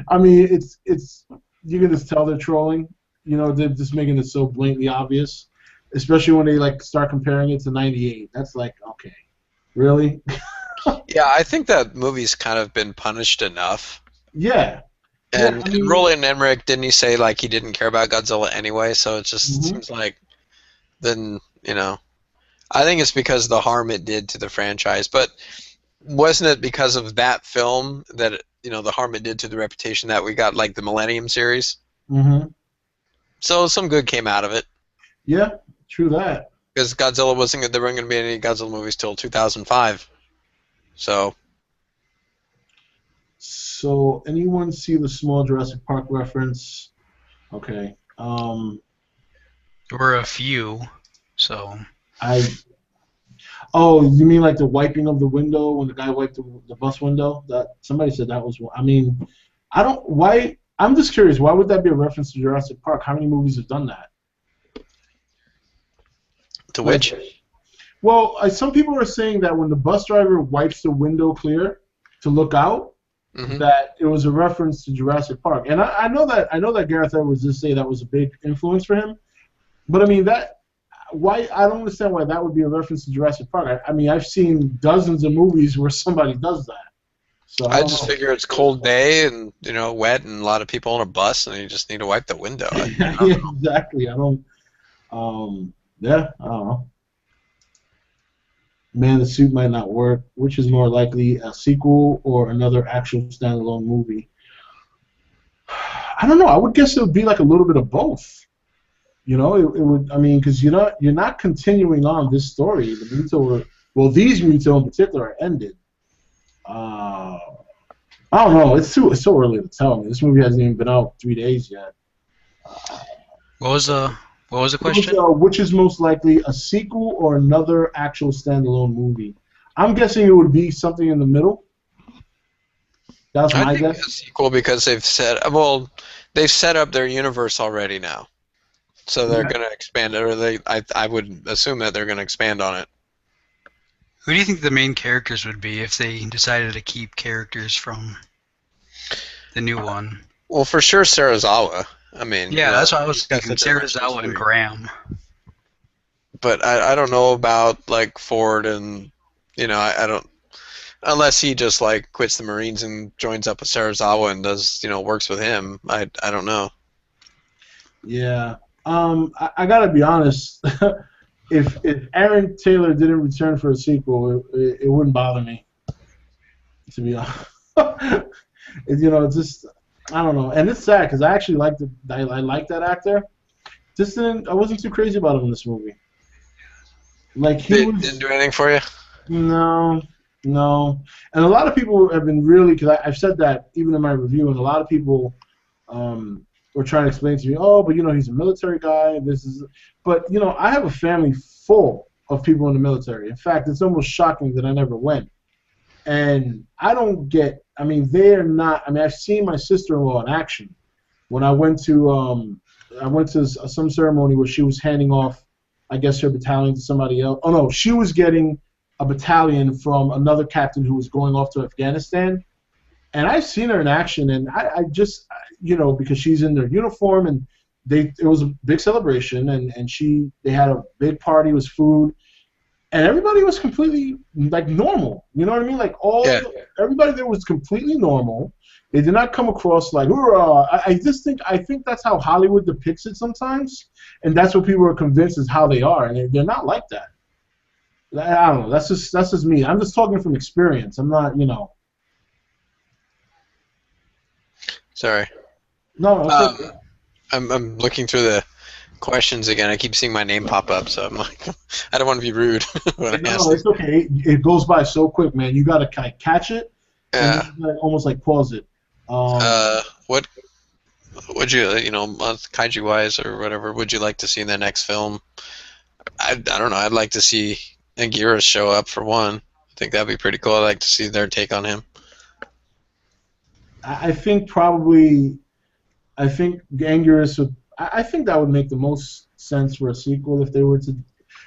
I mean, it's you can just tell they're trolling. They're just making it so blatantly obvious, especially when they like start comparing it to '98. That's like, okay, really? Yeah, I think that movie's kind of been punished enough. Yeah, Yeah, And, I and mean, Roland Emmerich, didn't he say like he didn't care about Godzilla anyway? So it just mhm. seems like then I think it's because of the harm it did to the franchise. But wasn't it because of that film that the harm it did to the reputation that we got like the Millennium series? Mhm. So some good came out of it Yeah, true that. because Godzilla wasn't there weren't going to be any Godzilla movies till 2005. So So, anyone see the small Jurassic Park reference? Okay. There were a few, so I. Oh, you mean like the wiping of the window when the guy wiped the bus window? That somebody said that was one. I mean, I don't. Why? I'm just curious. Why would that be a reference to Jurassic Park? How many movies have done that? to Like, which well, some people are saying that when the bus driver wipes the window clear to look out, hmm that it was a reference to Jurassic Park. And I know that Gareth Edwards did say that was a big influence for him. But I mean that why I don't understand why that would be a reference to Jurassic Park. I mean I've seen dozens of movies where somebody does that. So I I don't just know. figure it's cold day and wet and a lot of people on a bus and you just need to wipe the window. I Yeah, exactly. I don't. Yeah, I don't know. Man, the suit might not work. Which is more likely, a sequel or another actual standalone movie? I don't know. I would guess it would be like a little bit of both. It would. I mean, because you're not continuing on this story. The Muto, well, these Muto in particular are ended. Uh, I don't know. It's so early to tell. I mean, this movie hasn't even been out 3 days yet. what was the what was the question? Which is most likely, a sequel or another actual standalone movie? I'm guessing it would be something in the middle. That's I my think guess. a sequel because they've set up their universe already now. So they're Yeah. going to expand it, or I would assume that they're going to expand on it. Who do you think the main characters would be if they decided to keep characters from the new one? Well, for sure, Sarazawa. I mean, Yeah, that's what I was he's got thinking. such a nice Serizawa and history. Graham. But I don't know about like Ford and I don't unless he just like quits the Marines and joins up with Sarazawa and does works with him. I don't know. Yeah. I gotta be honest. If Aaron Taylor didn't return for a sequel, it wouldn't bother me. To be honest, it's just I don't know, and it's sad because I actually liked it. I like that actor. Just didn't. I wasn't too crazy about him in this movie. Like he Didn't was. do anything for you. No, no. And a lot of people have been really, because I've said that even in my review, and a lot of people were trying to explain to me, oh, but he's a military guy. This is, but I have a family full of people in the military. In fact, it's almost shocking that I never went. And I don't get. I mean, they're not. I mean, I've seen my sister-in-law in action when I went to some ceremony where she was handing off, I guess, her battalion to somebody else. Oh no, she was getting a battalion from another captain who was going off to Afghanistan. And I've seen her in action, and I just, because she's in their uniform, and it was a big celebration, and they had a big party, it was food, and everybody was completely like normal. You know what I mean? Like Yeah. everybody there was completely normal. They did not come across like hoorah. I think that's how Hollywood depicts it sometimes, and that's what people are convinced is how they are, and they're not like that. I don't know. That's just me. I'm just talking from experience. I'm not. Sorry. No, it's okay. I'm looking through the questions again. I keep seeing my name pop up, so I'm like, I don't want to be rude when I ask No, these. it's okay. It goes by so quick, man. You gotta kind of catch it, and then Yeah. you gotta almost like pause it. What would you, kaiju wise or whatever, would you like to see in the next film? I don't know. I'd like to see Anguirus show up for one. I think that'd be pretty cool. I'd like to see their take on him. I think probably. I think Anguirus would. I think that would make the most sense for a sequel if they were to.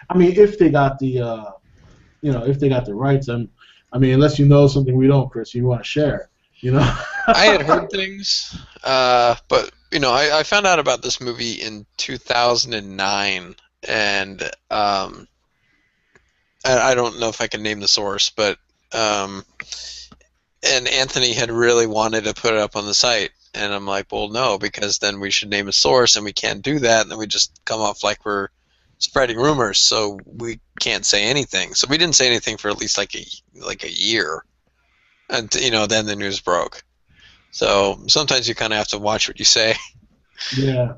I mean, if they got if they got the rights. I mean, unless you know something we don't, Chris, you want to share. You know. I had heard things, but I found out about this movie in 2009, and I don't know if I can name the source, but and Anthony had really wanted to put it up on the site, and I'm like, well, no, because then we should name a source, and we can't do that, and then we just come off like we're spreading rumors, so we can't say anything. So we didn't say anything for at least like a year, and then the news broke. So sometimes you kind of have to watch what you say. Yeah.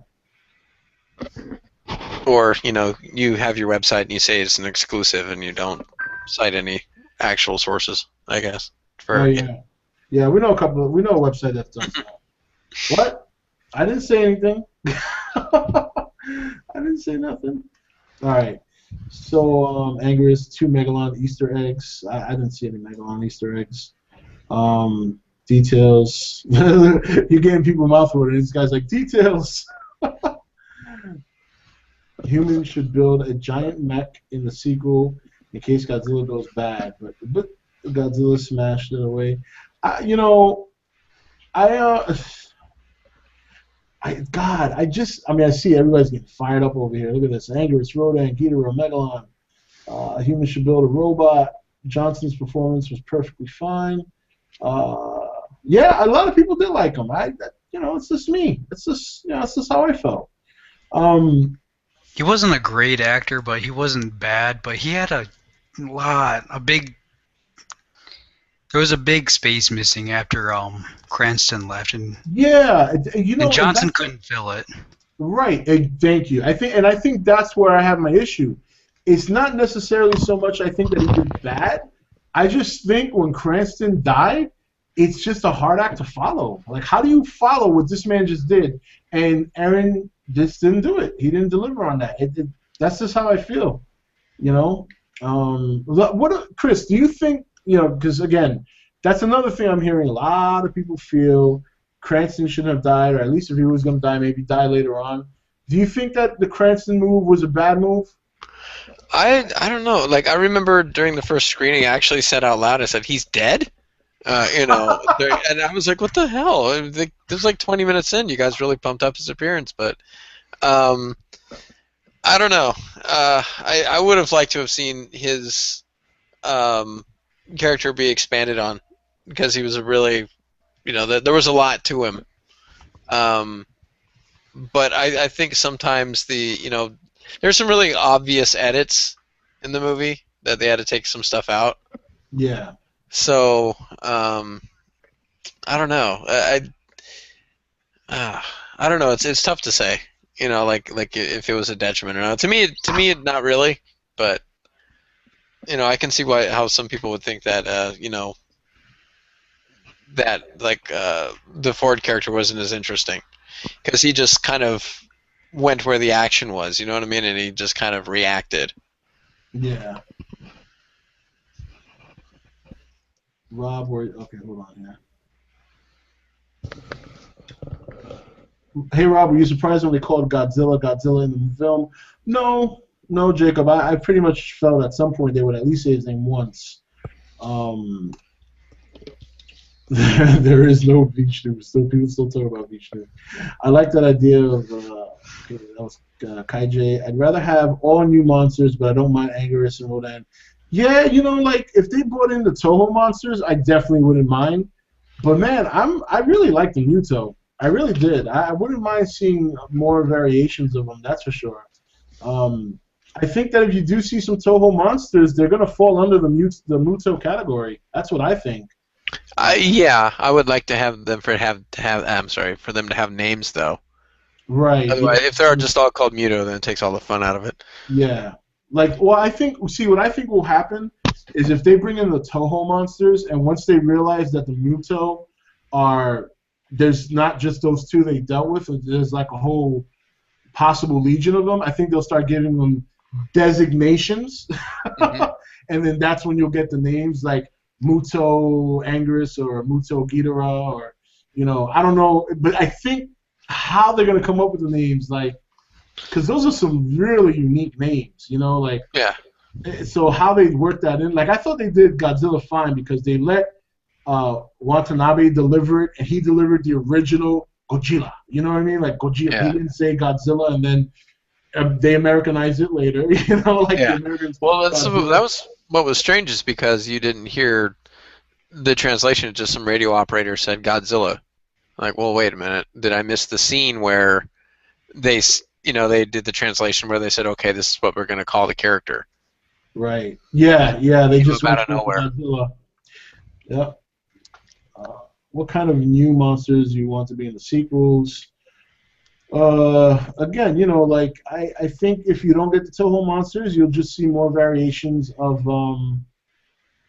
Or, you have your website and you say it's an exclusive and you don't cite any actual sources, I guess. Oh, yeah. Yeah, we know a website that's done that. What? I didn't say anything. I didn't say nothing. All right. So, Angerus, 2 Megalon Easter eggs. I didn't see any Megalon Easter eggs. Details. You're getting people mouthwater. This guy's like, details. Humans should build a giant mech in the sequel in case Godzilla goes bad, but Godzilla smashed it away. I see everybody's getting fired up over here. Look at this. Angerus, Rodan, Ghidorah, Megalon. Humans should build a robot. Johnson's performance was perfectly fine. Yeah, a lot of people did like him. It's just me. It's just how I felt. He wasn't a great actor, but he wasn't bad. But he had there was a big space missing after Cranston left, and and Johnson couldn't fill it. Right. Thank you. I think that's where I have my issue. It's not necessarily so much I think that he did bad. I just think when Cranston died, it's just a hard act to follow. Like, how do you follow what this man just did? And Aaron just didn't do it. He didn't deliver on that. That's just how I feel. Chris, do you think, because again, that's another thing I'm hearing. A lot of people feel Cranston shouldn't have died, or at least if he was going to die, maybe die later on. Do you think that the Cranston move was a bad move? I don't know. Like, I remember during the first screening, I actually said out loud, I said, he's dead? And I was like, what the hell? It was like 20 minutes in. You guys really pumped up his appearance, but I don't know. I would have liked to have seen his character be expanded on, because he was a really, there was a lot to him. But I think sometimes there's some really obvious edits in the movie that they had to take some stuff out. Yeah. So, I don't know. I don't know. It's tough to say. Like if it was a detriment or not. To me, not really. But I can see how some people would think that that the Ford character wasn't as interesting, because he just kind of went where the action was. You know what I mean? And he just kind of reacted. Yeah. Rob, okay, hold on here. Hey, Rob, were you surprised when they called Godzilla in the film? No, Jacob. I pretty much felt at some point they would at least say his name once. There is no Vishnu. People still talk about Vishnu. I like that idea of that was Kaijay. I'd rather have all new monsters, but I don't mind Angerus and Rodan. Yeah, like if they brought in the Toho monsters, I definitely wouldn't mind. But man, I really like the Muto. I really did. I wouldn't mind seeing more variations of them. That's for sure. I think that if you do see some Toho monsters, they're gonna fall under the Muto category. That's what I think. Yeah, I would like to have them for them to have names though. Right. Otherwise, if they're just all called Muto, then it takes all the fun out of it. Yeah. What I think will happen is if they bring in the Toho monsters, and once they realize that the Muto there's not just those two they dealt with, there's like a whole possible legion of them, I think they'll start giving them designations, mm-hmm. And then that's when you'll get the names like Muto Angerus or Muto Ghidorah, or I don't know, but I think how they're gonna come up with the names, because those are some really unique names, Yeah. So how they work that in, I thought they did Godzilla fine, because they let Watanabe deliver it, and he delivered the original Godzilla. You know what I mean? Godzilla. Yeah. He didn't say Godzilla, and then they Americanized it later. Yeah. The Americans. Well, that was what was strange, is because you didn't hear the translation, just some radio operator said Godzilla. Like, well, wait a minute. Did I miss the scene where they did the translation where they said, okay, this is what we're going to call the character? Right. Yeah, yeah. They Came just up out went of for nowhere. Godzilla. Yep. What kind of new monsters you want to be in the sequels? Again, like I think if you don't get the Toho monsters, you'll just see more variations of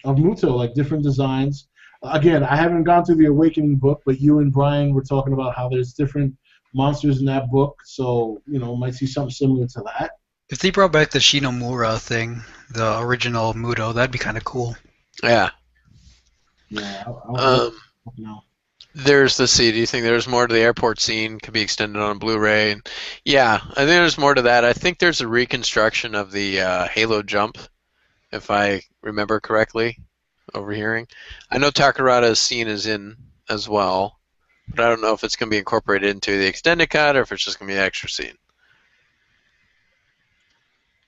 Muto, like different designs. Again, I haven't gone through the Awakening book, but you and Brian were talking about how there's different monsters in that book, so might see something similar to that. If they brought back the Shinomura thing, the original Muto, that'd be kind of cool. Yeah. Yeah. No. There's the scene. Do you think there's more to the airport scene? Could be extended on Blu-ray. And yeah, I think there's more to that. I think there's a reconstruction of the Halo jump, if I remember correctly, overhearing. I know Takarada's scene is in as well, but I don't know if it's going to be incorporated into the extended cut or if it's just going to be an extra scene.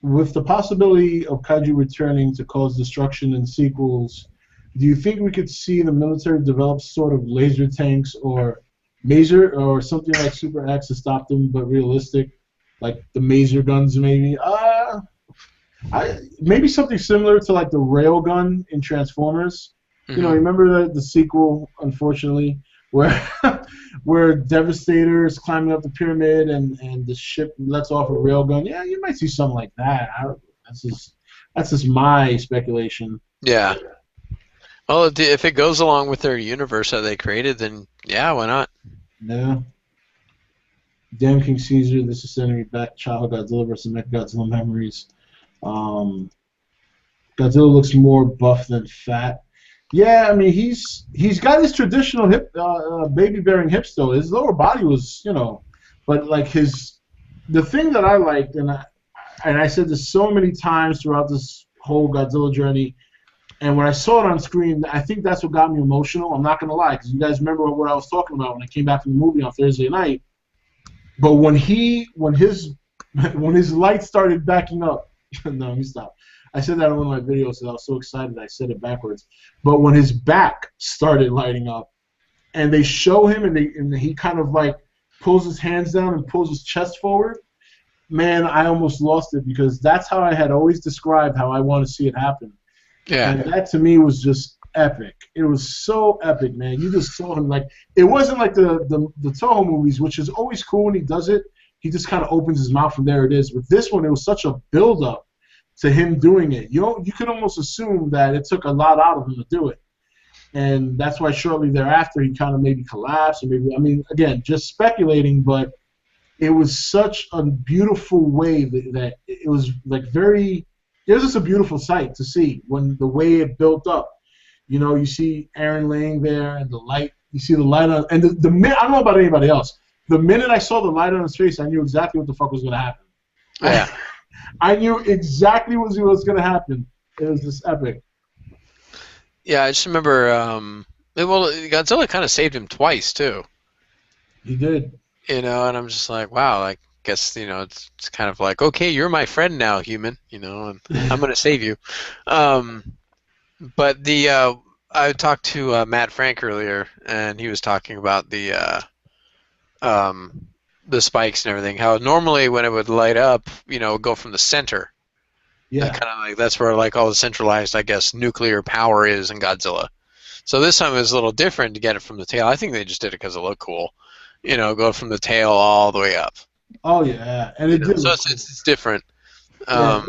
With the possibility of kaiju returning to cause destruction in sequels, do you think we could see the military develop sort of laser tanks or maser or something like Super X to stop them, but realistic, like the maser guns maybe? Maybe something similar to like the rail gun in Transformers. Mm-hmm. Remember the sequel, unfortunately, where Devastator is climbing up the pyramid and the ship lets off a railgun. Yeah, you might see something like that. That's just my speculation. Yeah. Well, if it goes along with their universe that they created, then yeah, why not? Yeah. Damn King Caesar, this is sending me back to childhood Godzilla versus Mechagodzilla memories. Godzilla looks more buff than fat. Yeah, I mean he's got his traditional hip baby bearing hips though. His lower body was but like the thing that I liked and I said this so many times throughout this whole Godzilla journey, and when I saw it on screen, I think that's what got me emotional. I'm not gonna lie, because you guys remember what I was talking about when I came back from the movie on Thursday night. But when his light started backing up, no, let me stop. I said that on one of my videos, and I was so excited I said it backwards. But when his back started lighting up, and they show him, and he kind of like pulls his hands down and pulls his chest forward, man, I almost lost it because that's how I had always described how I want to see it happen. Yeah. And that to me was just epic. It was so epic, man. You just saw him like it wasn't like the Toho movies, which is always cool when he does it. He just kind of opens his mouth and there it is. With this one, it was such a build up to him doing it. You could almost assume that it took a lot out of him to do it. And that's why shortly thereafter he kind of maybe collapsed or maybe, I mean, again, just speculating, but it was such a beautiful way that it was like it was just a beautiful sight to see when the way it built up. You see Aaron laying there and the light, you see the light on, and the minute, I don't know about anybody else, the minute I saw the light on his face, I knew exactly what the fuck was going to happen. Yeah. I knew exactly what was going to happen. It was just epic. Yeah, I just remember, Godzilla kind of saved him twice, too. He did. And I'm just like, wow, I guess, it's kind of like, okay, you're my friend now, human, and I'm going to save you. But I talked to Matt Frank earlier, and he was talking about the spikes and everything, how normally when it would light up, it would go from the center. Yeah. Kind of like that's where like all the centralized, I guess, nuclear power is in Godzilla. So this time it was a little different to get it from the tail. I think they just did it because it looked cool. Go from the tail all the way up. Oh yeah, and it did. So it's different. Yeah,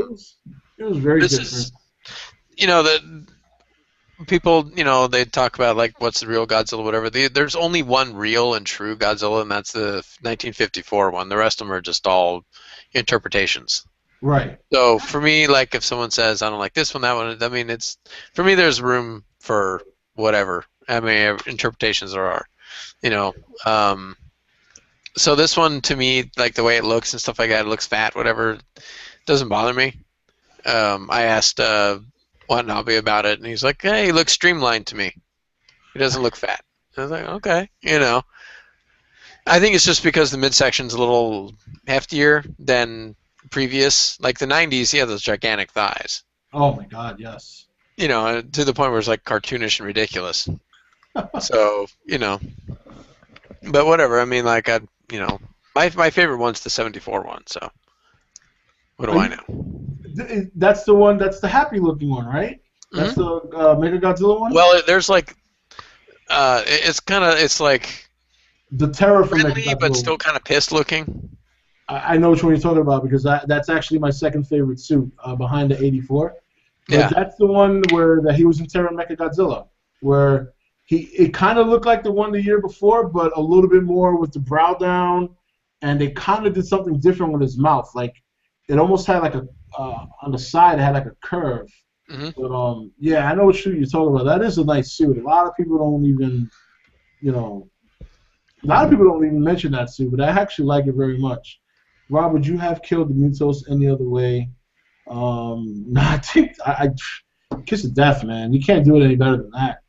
it was very different. The people, they talk about like what's the real Godzilla, whatever. There's only one real and true Godzilla, and that's the 1954 one. The rest of them are just all interpretations. Right. So for me, like if someone says I don't like this one, that one, I mean, it's for me. There's room for whatever. I mean, interpretations there are. So this one to me, like the way it looks and stuff like that, it looks fat, whatever. Doesn't bother me. I asked Watanabe about it, and he's like, "Hey, he looks streamlined to me. He doesn't look fat." I was like, "Okay, I think it's just because the midsection's a little heftier than previous. Like the '90s, he had those gigantic thighs. Oh my God, yes. you know, to the point where it's like cartoonish and ridiculous. So, you know, but whatever. I mean, like, you know, my favorite one's the 74 one. So, what do I know? That's the one. That's the happy looking one, right? That's Mhm. the Mega Godzilla one. Well, there's like, it's like The terror from Mega friendly, but Godzilla still one. kind of pissed looking. I know which one you're talking about because that's actually my second favorite suit behind the 84. But Yeah. that's the one where that he was in Terror Mecha Godzilla, where it kind of looked like the one the year before, but a little bit more with the brow down, and they kind of did something different with his mouth. Like it almost had like a on the side it had like a curve. Hmm. But yeah, I know what suit you're talking about. That is a nice suit. A lot of people don't even, you know, a lot of people don't even mention that suit, but I actually like it very much. Rob, would you have killed the Mutos any other way? No, I think I kiss of death, man. You can't do it any better than that.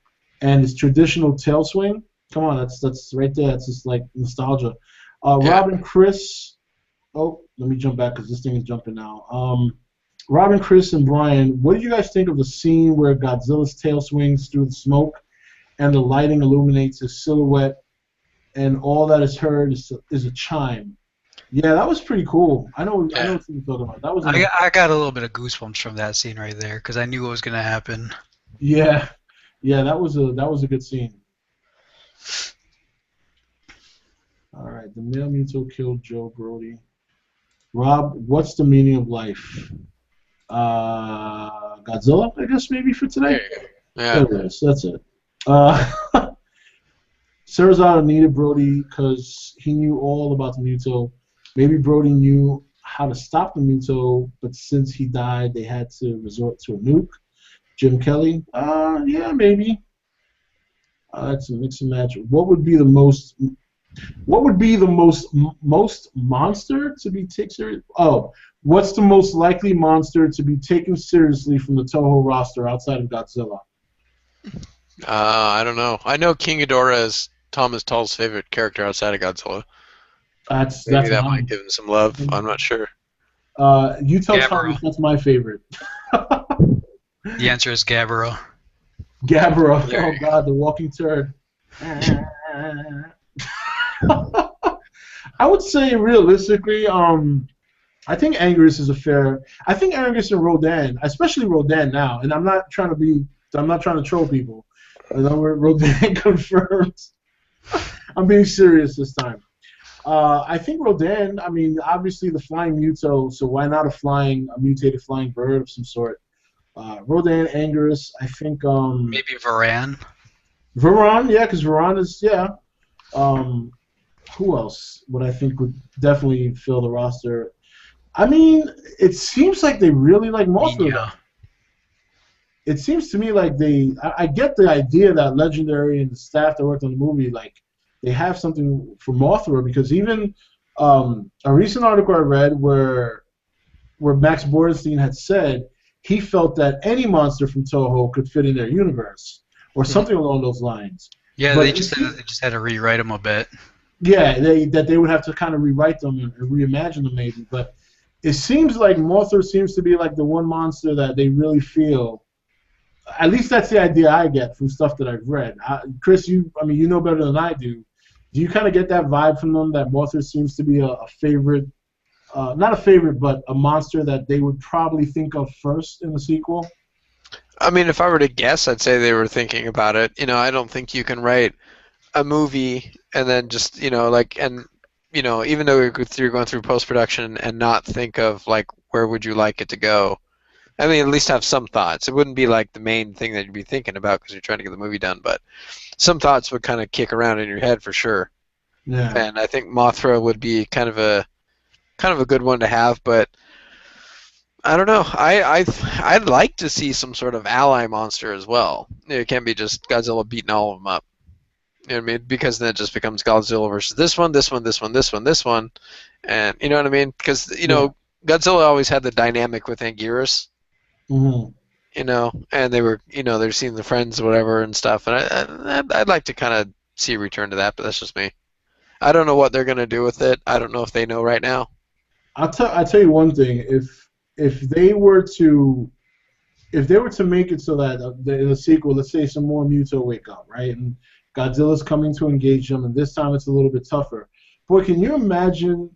And his traditional tail swing. Come on, that's right there. That's just like nostalgia. Yeah. Rob and Chris. Oh, let me jump back because this thing is jumping now. Robin, Chris, and Brian, what do you guys think of the scene where Godzilla's tail swings through the smoke and the lighting illuminates his silhouette and all that is heard is a chime? Yeah, that was pretty cool. I know Yeah. what you're talking about. That was I got a little bit of goosebumps from that scene right there because I knew what was gonna happen. yeah, yeah. That was a good scene. All right, the male Muto killed Joe Brody. Rob, what's the meaning of life? Godzilla, I guess maybe for There today. you go. Yeah. There it is. That's it. Uh, Sarazado needed Brody because he knew all about the Muto. Maybe Brody knew how to stop the Muto, but since he died, they had to resort to a nuke. Jim Kelly, yeah, maybe. That's a mix and match. What would be the most? What would be the most monster to be taken serious? Oh, what's the most likely monster to be taken seriously from the Toho roster outside of Godzilla? I don't know. I know King Ghidorah is Thomas Tull's favorite character outside of Godzilla. That's Maybe that might mine. give him some love. I'm not sure. You tell Gabbro. Thomas that's my favorite. The answer is Gabbro. Gabbro. There Oh you God, the walking turd. I would say realistically, I think Angus is a fair. I think Angus and Rodan, especially Rodan now, and I'm not trying to troll people. I know Rodan confirmed. I'm being serious this time. I think Rodan. I mean, obviously the flying Muto, so why not a mutated flying bird of some sort? Rodan, Angus. I think Maybe Varan. Varan, yeah, because Varan is yeah. Um, who else would I think would definitely fill the roster? I mean, it seems like they really like Mothra. Nina. It seems to me like I get the idea that Legendary and the staff that worked on the movie, like, they have something for Mothra because even a recent article I read where Max Borenstein had said he felt that any monster from Toho could fit in their universe or something along those lines. Yeah, But they just had to rewrite them a bit. yeah, they would have to kind of rewrite them and reimagine them maybe. But it seems like Mothra seems to be like the one monster that they really feel. At least that's the idea I get from stuff that I've read. Chris, I mean, you know better than I do. Do you kind of get that vibe from them that Mothra seems to be a favorite, not a favorite, but a monster that they would probably think of first in the sequel? I mean, if I were to guess, I'd say they were thinking about it. You know, I don't think you can write a movie and then just, you know, like, and, you know, even though you're going through post-production and not think of, like, where would you like it to go. I mean, at least have some thoughts. It wouldn't be, like, the main thing that you'd be thinking about because you're trying to get the movie done, but some thoughts would kind of kick around in your head for sure. Yeah. And I think Mothra would be kind of a good one to have, but I don't know. I'd like to see some sort of ally monster as well. It can't be just Godzilla beating all of them up. You know what I mean? Because then it just becomes Godzilla versus this one, this one, this one, this one, this one, and you know what I mean? Because you know Godzilla always had the dynamic with Anguirus. Mm-hmm. You know, and they were, you know, they're seeing the friends or whatever and stuff, and I'd like to kind of see a return to that, but that's just me. I don't know what they're gonna do with it. I don't know if they know right now. I'll tell you one thing. If they were to if they were to make it so that in the sequel, let's say some more Muto wake up, right, and Godzilla's coming to engage them, and this time it's a little bit tougher. Boy, can you imagine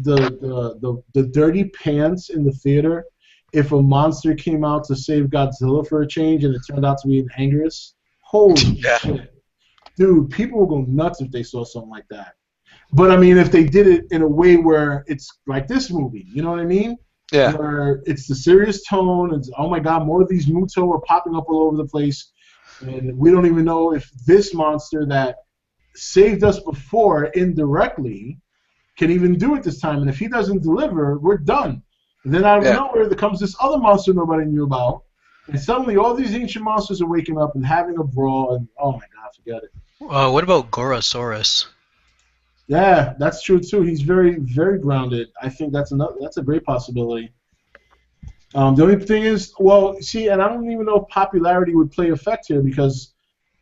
the dirty pants in the theater if a monster came out to save Godzilla for a change and it turned out to be an Anguirus? Holy Yeah. shit. Dude, people would go nuts if they saw something like that. But I mean, if they did it in a way where it's like this movie, you know what I mean? Yeah. Where it's the serious tone, it's, oh my god, more of these Muto are popping up all over the place, and we don't even know if this monster that saved us before indirectly can even do it this time. And if he doesn't deliver, we're done. And then out of nowhere, there comes this other monster nobody knew about, and suddenly all these ancient monsters are waking up and having a brawl, and oh my god, forget it. What about Gorosaurus? Yeah, that's true too. He's very, very grounded. I think that's a great possibility. The only thing is, well, see, and I don't even know if popularity would play effect here because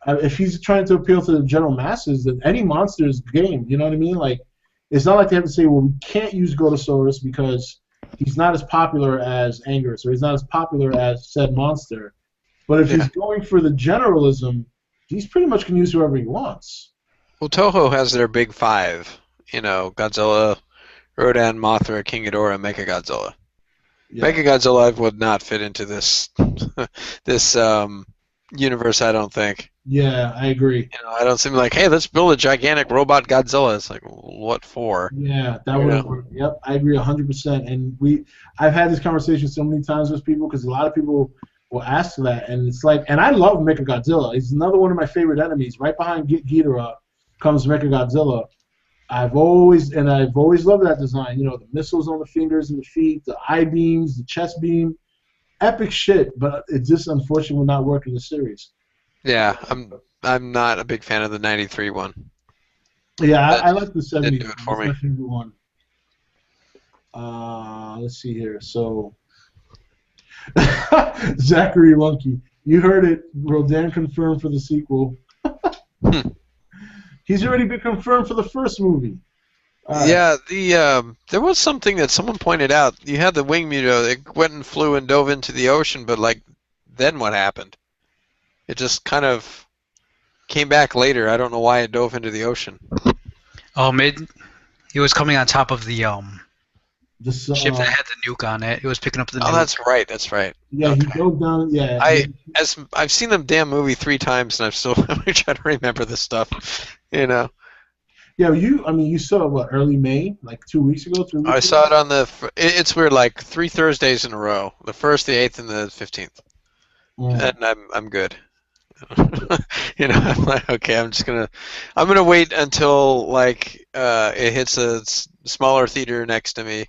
if he's trying to appeal to the general masses, that any monster is game. You know what I mean? Like, it's not like they have to say, well, we can't use Gotosaurus because he's not as popular as Anguirus, or he's not as popular as said monster. But if he's going for the generalism, he's pretty much can use whoever he wants. Well, Toho has their big five. You know, Godzilla, Rodan, Mothra, King Ghidorah, Mechagodzilla. Yeah. Mechagodzilla would not fit into this this universe, I don't think. Yeah, I agree. You know, I don't seem like, hey, let's build a gigantic robot Godzilla. It's like, what for? Yeah, that would work. Yep, I agree 100%. And I've had this conversation so many times with people because a lot of people will ask that, and it's like, and I love Mechagodzilla. He's another one of my favorite enemies. Right behind Ghidorah comes Mechagodzilla. I've always loved that design. You know, the missiles on the fingers and the feet, the eye beams, the chest beam, epic shit. But it just unfortunately will not work in the series. Yeah, I'm not a big fan of the '93 one. Yeah, I like the 70s. Didn't do it for me. That's my favorite one. Let's see here. So, Zachary Lunky, you heard it. Rodan confirmed for the sequel. He's already been confirmed for the first movie. Yeah, there was something that someone pointed out. You had the wing Muto. It went and flew and dove into the ocean, but like, then what happened? It just kind of came back later. I don't know why it dove into the ocean. He was coming on top of the ship that Uh, had the nuke on it. It was picking up the nuke. Oh, that's right. That's right. yeah, Okay. he dove down. Yeah, I've seen the damn movie 3 times, and I'm still trying to remember this stuff. You know. yeah. You saw it what, early May, like 2 weeks ago, 3 weeks ago? I saw it on it's weird, like 3 Thursdays in a row. The 1st, the 8th, and the 15th. And I'm good. You know, I'm like, okay, I'm gonna wait until like it hits a smaller theater next to me.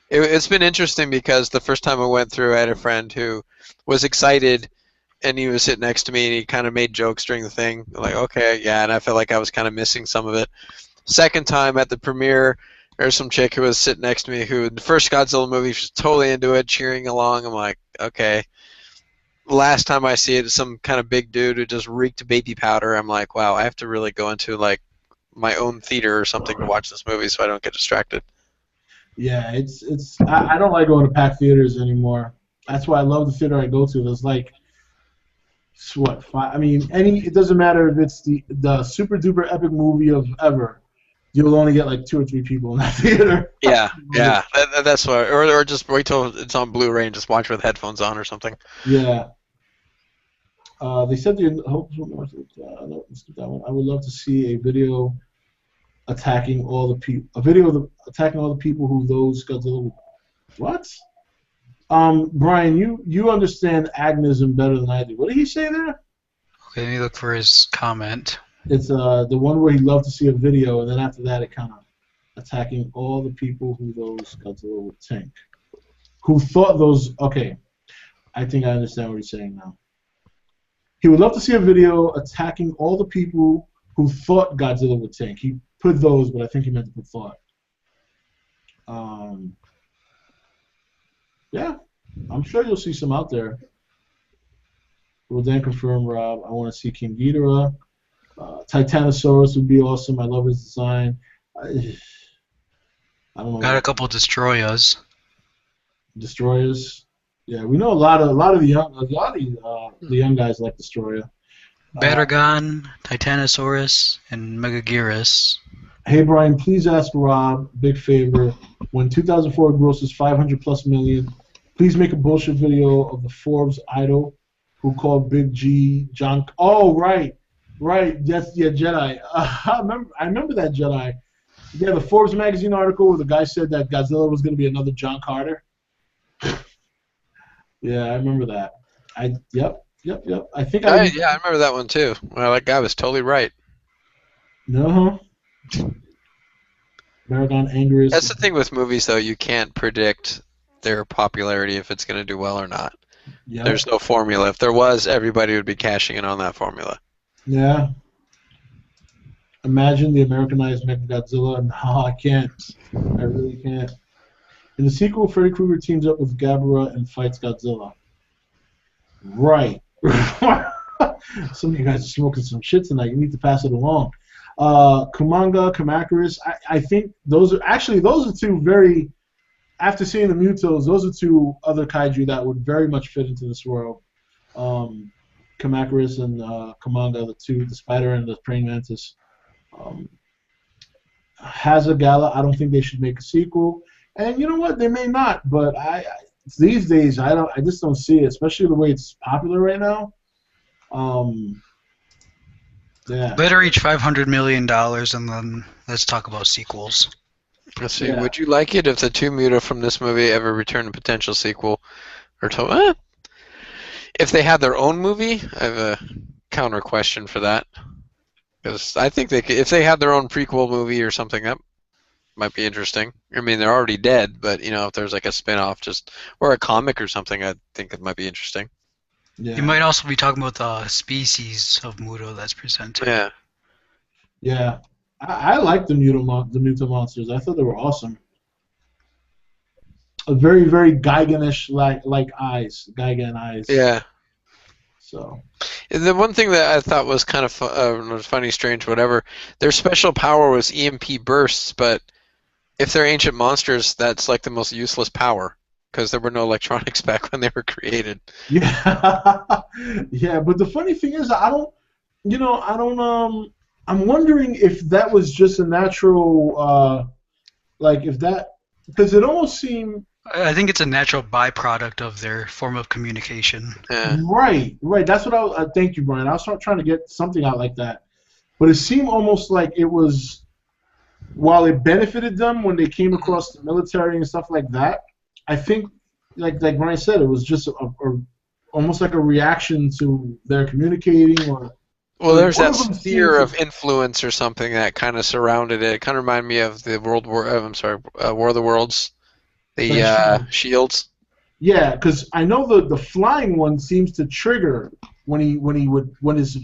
It's been interesting because the first time I went through, I had a friend who was excited, and he was sitting next to me, and he kind of made jokes during the thing, like, okay, yeah, and I felt like I was kind of missing some of it. Second time at the premiere, there's some chick who was sitting next to me who, the first Godzilla movie, she was totally into it, cheering along. I'm like, okay. Last time I see it, it's some kind of big dude who just reeked baby powder. I'm like, wow, I have to really go into like my own theater or something to watch this movie so I don't get distracted. Yeah, I don't like going to packed theaters anymore. That's why I love the theater I go to. There's like, what, five, I mean, it doesn't matter if it's the super duper epic movie of ever. You'll only get like 2 or 3 people in that theater. Yeah, that's why. Or just wait till it's on Blu-ray and just watch with headphones on or something. Yeah. They said the hopes that one. I would love to see a video attacking all the people. A video of attacking all the people who those Godzilla. What? Brian, you understand agnism better than I do. What did he say there? Okay, let me look for his comment. It's the one where he'd love to see a video, and then after that, it kind of attacking all the people who those Godzilla would tank. Who thought those? Okay, I think I understand what he's saying now. He would love to see a video attacking all the people who thought Godzilla would tank. He put those, but I think he meant to put thought. Yeah, I'm sure you'll see some out there. We'll then confirm, Rob. I want to see King Ghidorah. Titanosaurus would be awesome. I love his design. I don't know. Got a couple destroyers. Destroyers. Yeah, we know a lot of the young guys like Destroyer. Batagon, Titanosaurus, and Megaguirus. Hey Brian, please ask Rob, big favor, when 2004 grosses 500 plus million, please make a bullshit video of the Forbes idol who called Big G John. Oh right, yes, yeah, Jedi. I remember that Jedi. Yeah, the Forbes magazine article where the guy said that Godzilla was going to be another John Carter. Yeah, I remember that. Yep. I think I Yeah, I remember that one too. Well, that guy was totally right. no. Maragon Angerus. That's the thing with movies, though. You can't predict their popularity if it's going to do well or not. Yep. There's no formula. If there was, everybody would be cashing in on that formula. Yeah. Imagine the Americanized Mechagodzilla. No, I can't. I really can't. In the sequel, Freddy Krueger teams up with Gabara and fights Godzilla. Right. Some of you guys are smoking some shit tonight. You need to pass it along. Kumanga, Kamakuris. I think those are two very. After seeing the Mutos, those are two other kaiju that would very much fit into this world. Kamakuris and Kumanga, the spider and the praying mantis. Hazagala, I don't think they should make a sequel. And you know what? They may not, but these days I just don't see it, especially the way it's popular right now. Yeah. Better reach $500 million, and then let's talk about sequels. Let's see. Yeah. Would you like it if the two Muto from this movie ever returned a potential sequel? If they had their own movie, I have a counter question for that. Because I think if they had their own prequel movie or something, that might be interesting. I mean, they're already dead, but if there's like a spin-off or a comic or something, I think it might be interesting. Yeah. You might also be talking about the species of Muto that's presented. Yeah. Yeah. I like the Muto monsters. I thought they were awesome. A very, very Gigan-ish like eyes, Gigan eyes. Yeah. So. The one thing that I thought was kind of funny, strange, whatever, their special power was EMP bursts, but if they're ancient monsters, that's like the most useless power because there were no electronics back when they were created. Yeah. Yeah, but the funny thing is, I'm wondering if that was just a natural, because it almost seemed. I think it's a natural byproduct of their form of communication. Yeah. Right. That's what I was. Thank you, Brian. I was trying to get something out like that, but it seemed almost like it was, while it benefited them when they came across the military and stuff like that. I think, like Brian said, it was just almost like a reaction to their communicating or. Well, there's that sphere of influence or something that kind of surrounded it. It kind of reminded me of the War of the Worlds, the shields. Yeah, because I know the flying one seems to trigger when his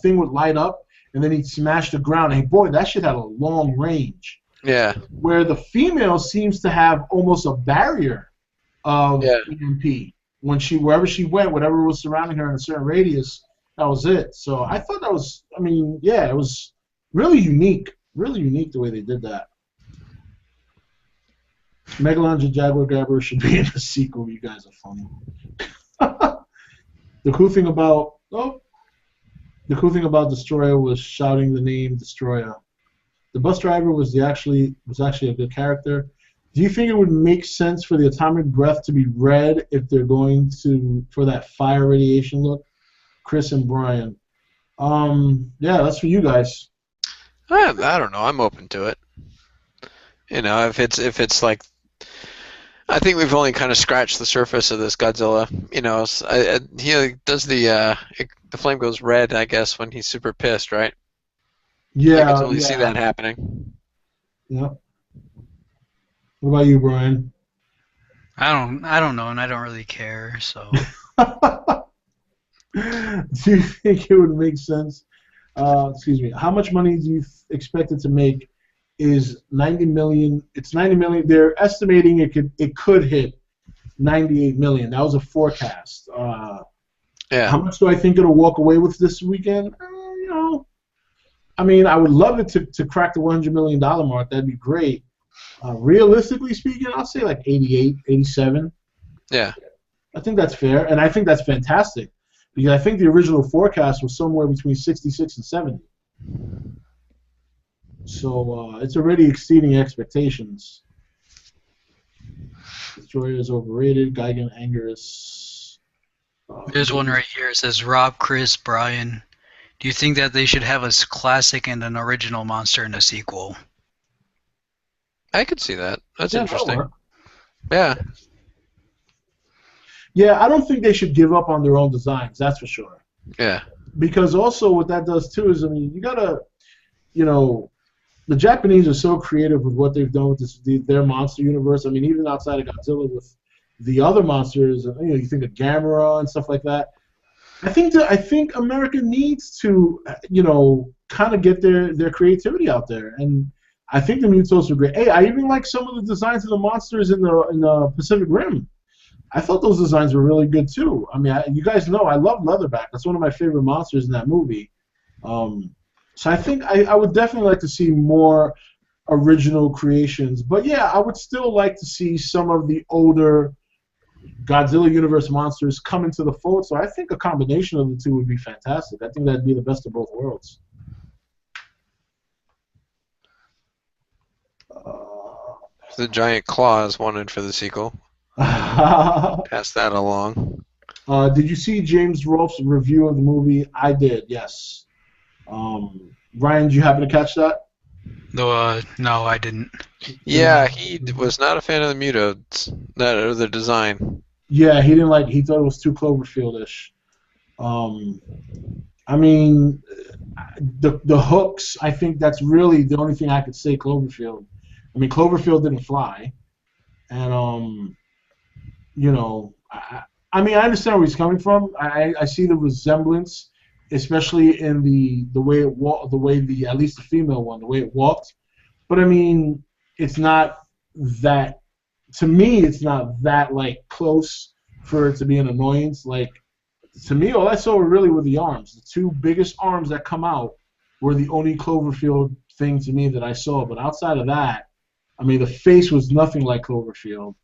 thing would light up and then he'd smash the ground. And boy, that shit had a long range. Yeah. Where the female seems to have almost a barrier of EMP. Wherever she went, whatever was surrounding her in a certain radius. That was it. So I thought that was, it was really unique the way they did that. Megalon and Jaguar Grabber should be in the sequel. You guys are funny. The cool thing about Destroyer was shouting the name Destroyer. The bus driver was actually a good character. Do you think it would make sense for the atomic breath to be red if they're going for that fire radiation look? Chris and Brian. Yeah, that's for you guys. I don't know. I'm open to it. If it's like, I think we've only kind of scratched the surface of this Godzilla. He does the flame goes red, I guess, when he's super pissed, right? Yeah, I can totally see that happening. Yeah. What about you, Brian? I don't know, and I don't really care. So. Do you think it would make sense? Excuse me. How much money do you expect it to make? Is 90 million? It's 90 million. They're estimating it could hit 98 million. That was a forecast. Yeah. How much do I think it'll walk away with this weekend? I would love it to crack the $100 million mark. That'd be great. Realistically speaking, I'll say like 88, 87. Yeah. I think that's fair, and I think that's fantastic because I think the original forecast was somewhere between 66 and 70. So it's already exceeding expectations. Destroyer is overrated. Gigan Angerus. There's one right here. It says Rob, Chris, Brian. Do you think that they should have a classic and an original monster in a sequel? I could see that. That's Yeah, interesting. that'll work. Yeah. Yeah, I don't think they should give up on their own designs. That's for sure. Yeah. Because also what that does too is, I mean, you gotta, you know, the Japanese are so creative with what they've done with their monster universe. I mean, even outside of Godzilla, with the other monsters, you know, you think of Gamera and stuff like that. I think America needs to, you know, kind of get their creativity out there, and I think the Mutos are great. Hey, I even like some of the designs of the monsters in the Pacific Rim. I thought those designs were really good too. I mean, you guys know I love Leatherback. That's one of my favorite monsters in that movie. So I think I would definitely like to see more original creations. But yeah, I would still like to see some of the older Godzilla universe monsters come into the fold. So I think a combination of the two would be fantastic. I think that'd be the best of both worlds. The giant claws wanted for the sequel. Pass that along. Did you see James Rolfe's review of the movie? I did, yes. Ryan, did you happen to catch that? No, I didn't. Yeah, he was not a fan of the Mutos, or the design. Yeah, he didn't like. He thought it was too Cloverfield-ish. I mean, the hooks. I think that's really the only thing I could say Cloverfield. I mean, Cloverfield didn't fly, and you know, I mean, I understand where he's coming from. I see the resemblance, especially in the way it walked, at least the female one, the way it walked. But I mean, it's not that. To me, it's not that like close for it to be an annoyance. Like to me, all I saw really were the arms. The two biggest arms that come out were the only Cloverfield thing to me that I saw. But outside of that, I mean, the face was nothing like Cloverfield.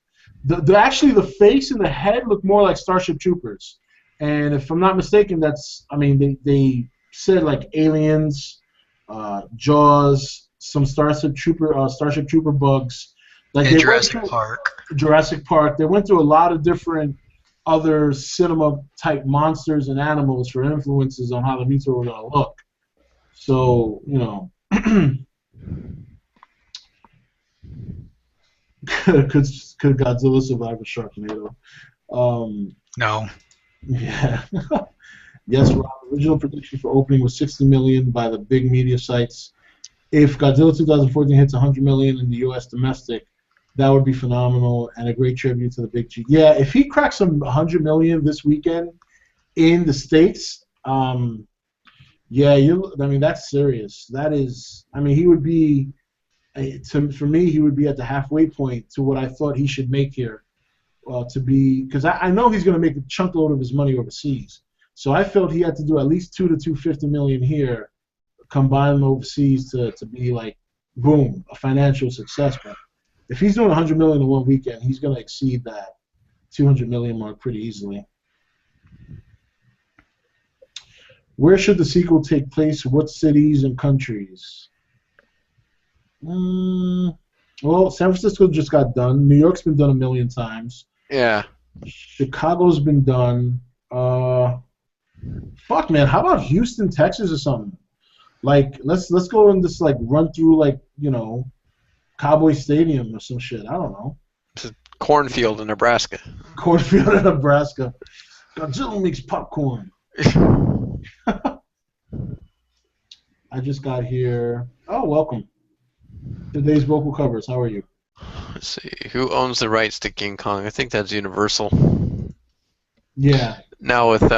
Actually, the face and the head look more like Starship Troopers. And if I'm not mistaken, that's, I mean, they said like Aliens, Jaws, some Starship Trooper bugs. Like and Jurassic Park. Jurassic Park. They went through a lot of different other cinema-type monsters and animals for influences on how the Muto were going to look. So, you know, could Godzilla survive a Sharknado? No. Yeah. Yes, Rob. Original prediction for opening was 60 million by the big media sites. If Godzilla 2014 hits 100 million in the U.S. domestic, that would be phenomenal and a great tribute to the Big G. Yeah, if he cracks some 100 million this weekend in the States, yeah, I mean, that's serious. That is, I mean, he would be, for me, he would be at the halfway point to what I thought he should make here. To be, because I know he's going to make a chunk load of his money overseas. So I felt he had to do at least 2 to 250 million here, combine overseas to be like, boom, a financial success. But if he's doing 100 million in one weekend, he's going to exceed that 200 million mark pretty easily. Where should the sequel take place? What cities and countries? Well, San Francisco just got done. New York's been done 1 million times. Yeah. Chicago's been done. Fuck, man. How about Houston, Texas, or something? Like, let's go and just like run through like, you know, Cowboy Stadium or some shit. I don't know. It's a cornfield in Nebraska. Cornfield in Nebraska. Godzilla makes popcorn. I just got here. Oh, welcome. Today's vocal covers. How are you? Let's see. Who owns the rights to King Kong? I think that's Universal. Yeah. Now with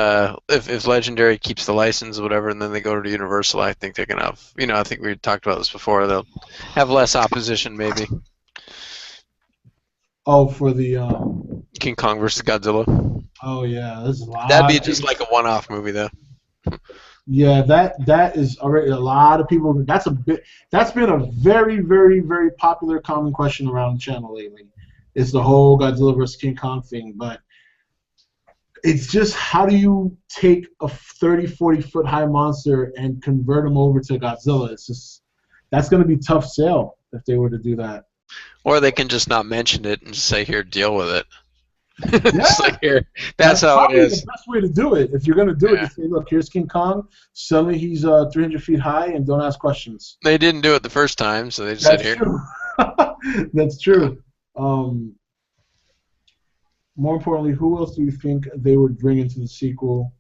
if Legendary keeps the license or whatever, and then they go to Universal, I think they're gonna have. You know, I think we talked about this before. They'll have less opposition, maybe. Oh, for the King Kong versus Godzilla. Oh yeah, there's a lot. That'd be just like a one-off movie, though. Yeah, that is already a lot of people. That's been a very, very, very popular common question around the channel lately. It's the whole Godzilla vs. King Kong thing. But It's just how do you take a 30, 40-foot high monster and convert him over to Godzilla? It's just that's going to be tough sell if they were to do that. Or they can just not mention it and just say, "Here, deal with it." Yeah, Just like here, that's how it probably is. the best way to do it. If you're going to do it, Yeah. just say, look, here's King Kong. Suddenly he's 300 feet high, and don't ask questions. They didn't do it the first time, so they just said, "Here." True. That's true. More importantly, who else do you think they would bring into the sequel?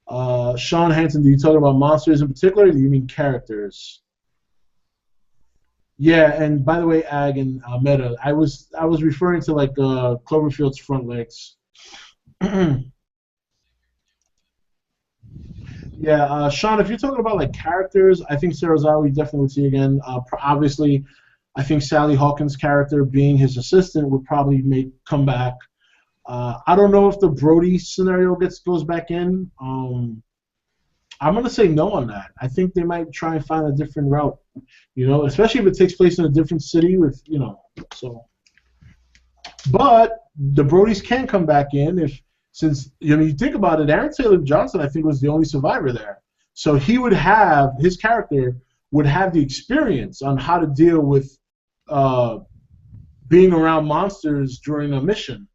Sean Hansen, do you talk about monsters in particular, or do you mean characters? Yeah, and by the way, Ag and Meta, I was referring to like Cloverfield's front legs. Yeah, Sean, if you're talking about like characters, I think Sarazawa definitely would see again. Obviously, I think Sally Hawkins' character, being his assistant, would probably come back. I don't know if the Brody scenario goes back in. I'm gonna say no on that. I think they might try and find a different route. You know, especially if it takes place in a different city with so. But the Brodies can come back in since you think about it. Aaron Taylor Johnson, I think, was the only survivor there, so his character would have the experience on how to deal with being around monsters during a mission.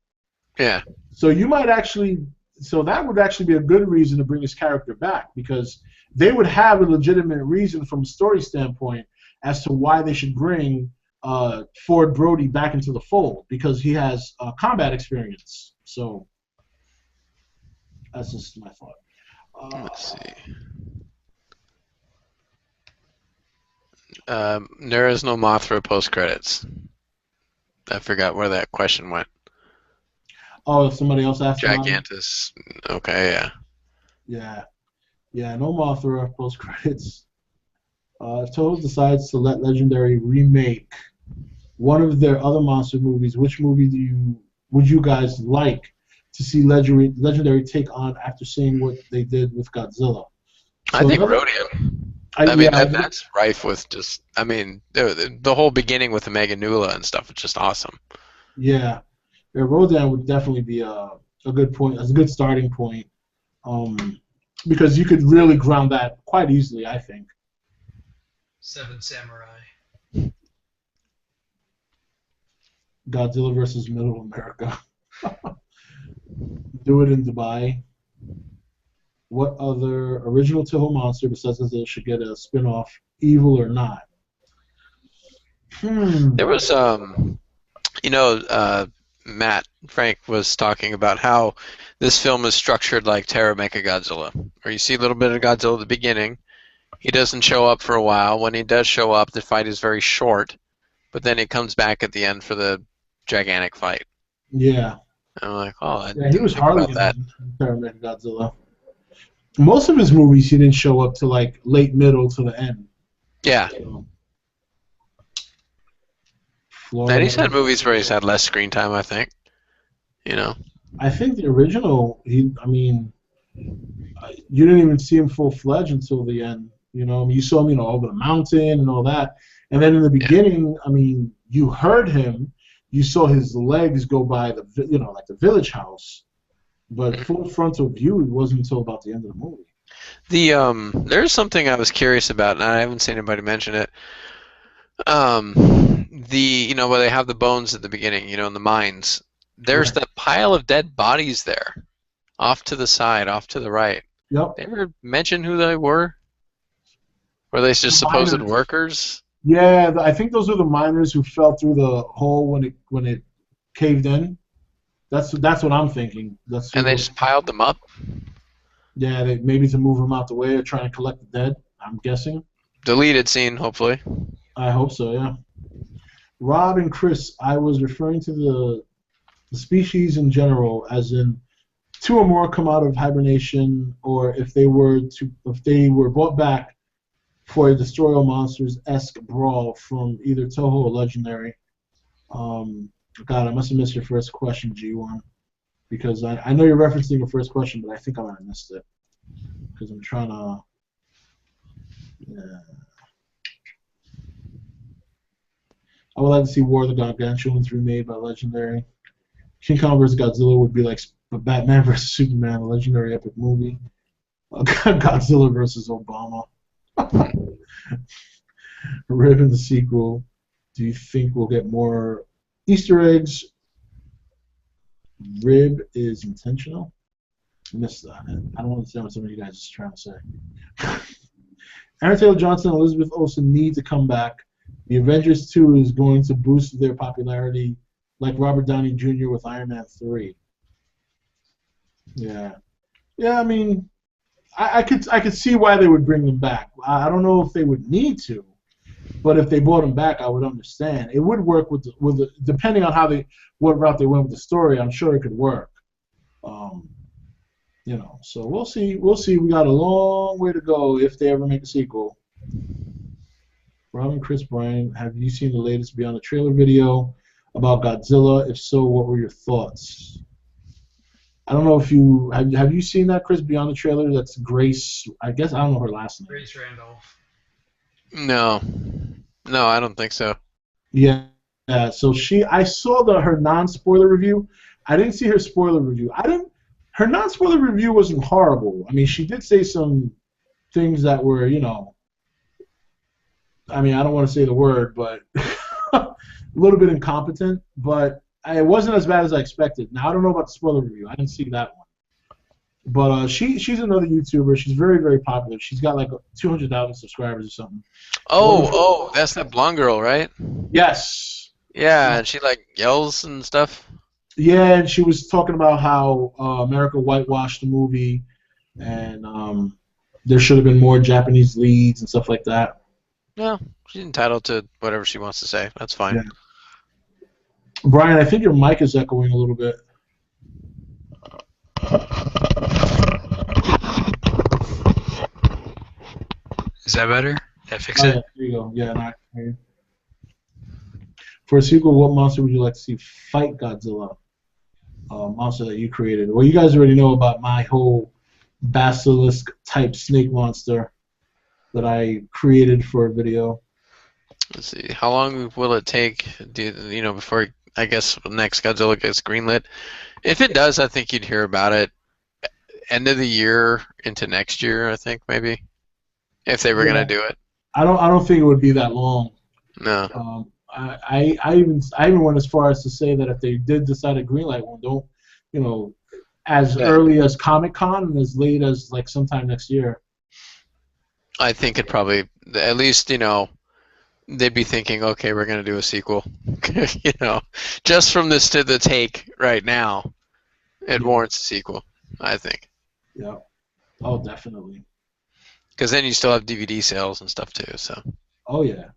Yeah. So that would actually be a good reason to bring his character back, because they would have a legitimate reason from a story standpoint as to why they should bring Ford Brody back into the fold, because he has combat experience. So that's just my thought. Let's see. There is no Mothra post credits. I forgot where that question went. Oh, somebody else asked about it? Gigantus. Okay, yeah. Yeah, no Mothra post credits. If Toho decides to let Legendary remake one of their other monster movies, which movie would you guys like to see Legendary take on after seeing what they did with Godzilla? I think Rodian. That's rife with just. I mean, the whole beginning with the Mega Nula and stuff is just awesome. Yeah, Rodan would definitely be a good point. That's a good starting point, because you could really ground that quite easily, I think. Seven Samurai. Godzilla versus Middle America. Do it in Dubai. What other original Toho monster besides Godzilla should get a spin-off, evil or not? There was, Matt Frank was talking about how this film is structured like Terra Mechagodzilla, where you see a little bit of Godzilla at the beginning. He doesn't show up for a while. When he does show up, the fight is very short, but then he comes back at the end for the gigantic fight. Yeah. And I'm like, oh, he was hardly in Terra Mechagodzilla. Most of his movies, he didn't show up to like late middle to the end. Yeah. And he's had movies where he's had less screen time, I think. I think the original, you didn't even see him full-fledged until the end. You saw him, over the mountain and all that. And then in the beginning, you heard him. You saw his legs go by like the village house. But full frontal view, it wasn't until about the end of the movie. There's something I was curious about, and I haven't seen anybody mention it. Where they have the bones at the beginning, in the mines. There's that pile of dead bodies there, off to the side, off to the right. Yep. They ever mention who they were? Were they just supposed workers? Yeah, I think those were the miners who fell through the hole when it caved in. That's what I'm thinking. And they just piled them up? Yeah, maybe to move them out the way or try and collect the dead, I'm guessing. Deleted scene, hopefully. I hope so, yeah. Rob and Chris, I was referring to the species in general, as in two or more come out of hibernation, or if they were brought back for a Destroy All Monsters-esque brawl from either Toho or Legendary. God, I must have missed your first question, G1, because I know you're referencing your first question, but I think I might have missed it because I'm trying to. Yeah. I would like to see War of the Gargantuans remade by Legendary. King Kong vs. Godzilla would be like But Batman vs Superman, a legendary epic movie. Godzilla versus Obama. Ribbon the sequel. Do you think we'll get more Easter eggs? Rib is intentional. I missed that. I don't understand what some of you guys are trying to say. Aaron Taylor Johnson and Elizabeth Olsen need to come back. The Avengers 2 is going to boost their popularity like Robert Downey Jr. with Iron Man 3. Yeah. Yeah, I mean, I could see why they would bring them back. I don't know if they would need to, but if they brought them back, I would understand. It would work with depending on what route they went with the story. I'm sure it could work. So we'll see. We'll see. We got a long way to go if they ever make a sequel. Robin, Chris, Brian, have you seen the latest Beyond the Trailer video about Godzilla? If so, what were your thoughts? I don't know if you have you seen that, Chris, Beyond the Trailer? That's Grace. I guess I don't know her last name. Grace Randolph. No, I don't think so. Yeah. So I saw her non-spoiler review. I didn't see her spoiler review. Her non-spoiler review wasn't horrible. I mean, she did say some things that were, I mean, I don't want to say the word, but a little bit incompetent. But it wasn't as bad as I expected. Now, I don't know about the spoiler review. I didn't see that one. But she's another YouTuber. She's very, very popular. She's got like 200,000 subscribers or something. Oh, that's that blonde girl, right? Yes. Yeah, and she like yells and stuff. Yeah, and she was talking about how America whitewashed the movie, and there should have been more Japanese leads and stuff like that. No, she's entitled to whatever she wants to say. That's fine. Yeah. Brian, I think your mic is echoing a little bit. Is that better? That fix Oh, it? yeah, there you go. Yeah, I can hear you. For a sequel, what monster would you like to see fight Godzilla? Monster that you created. Well, you guys already know about my whole basilisk-type snake monster that I created for a video. Let's see. How long will it take, before I guess next Godzilla gets greenlit? If it does, I think you'd hear about it end of the year into next year. I think maybe if they were gonna do it. I don't think it would be that long. No. I even went as far as to say that if they did decide to greenlight one, don't as early as Comic-Con and as late as like sometime next year. I think it probably at least they'd be thinking, okay, we're gonna do a sequel. Just from this to the take right now, it warrants a sequel. I think. Yeah. Oh, definitely. Because then you still have DVD sales and stuff too. So. Oh yeah.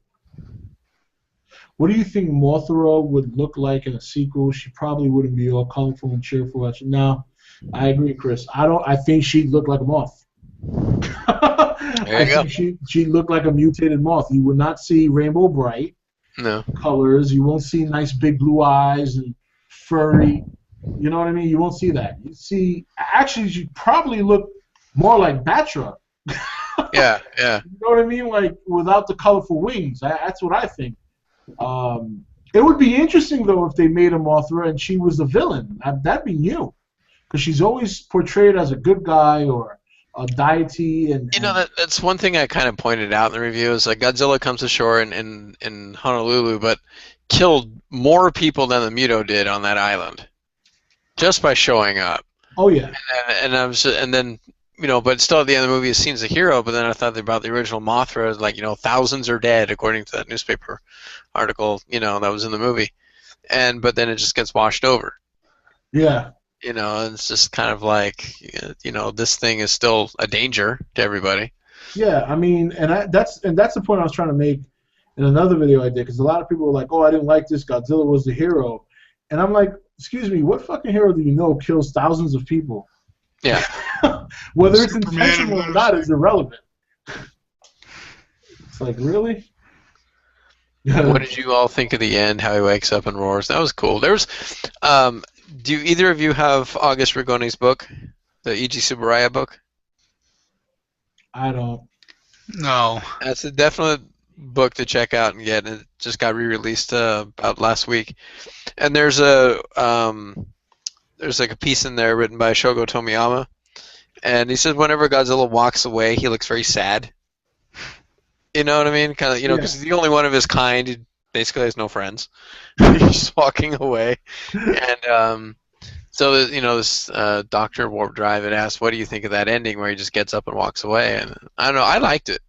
What do you think Mothra would look like in a sequel? She probably wouldn't be all colorful and cheerful. No, I agree, Chris. I think she'd look like a moth. There you go. She'd look like a mutated moth. You would not see Rainbow Bright colors. You won't see nice big blue eyes and furry. You know what I mean? You won't see that. You see, actually, she'd probably look more like Batra. Yeah. You know what I mean? Like without the colorful wings. That's what I think. It would be interesting though if they made a Mothra and she was the villain. That'd be new, because she's always portrayed as a good guy or a deity. And that's one thing I kind of pointed out in the review is like Godzilla comes ashore in Honolulu, but killed more people than the Muto did on that island, just by showing up. Oh yeah. And then. But still at the end of the movie, he seems a hero. But then I thought about the original Mothra, like thousands are dead, according to that newspaper article, that was in the movie, but then it just gets washed over. Yeah. And it's just kind of like, this thing is still a danger to everybody. Yeah, I mean, that's the point I was trying to make in another video I did, because a lot of people were like, "Oh, I didn't like this. Godzilla was the hero," and I'm like, "Excuse me, what fucking hero do you know kills thousands of people?" Yeah. Whether it's intentional or not is irrelevant. It's like, really? What did you all think of the end? How he wakes up and roars? That was cool. There was. Do either of you have August Rigoni's book, the E.G. Tsuburaya book? I don't. No. That's a definite book to check out and get. It just got re-released about last week, and there's a there's like a piece in there written by Shogo Tomiyama, and he says whenever Godzilla walks away, he looks very sad. You know what I mean? Kind of, because he's the only one of his kind. He basically has no friends. He's just walking away, and so this Doctor Warp Drive had asked, "What do you think of that ending where he just gets up and walks away?" And I don't know, I liked it.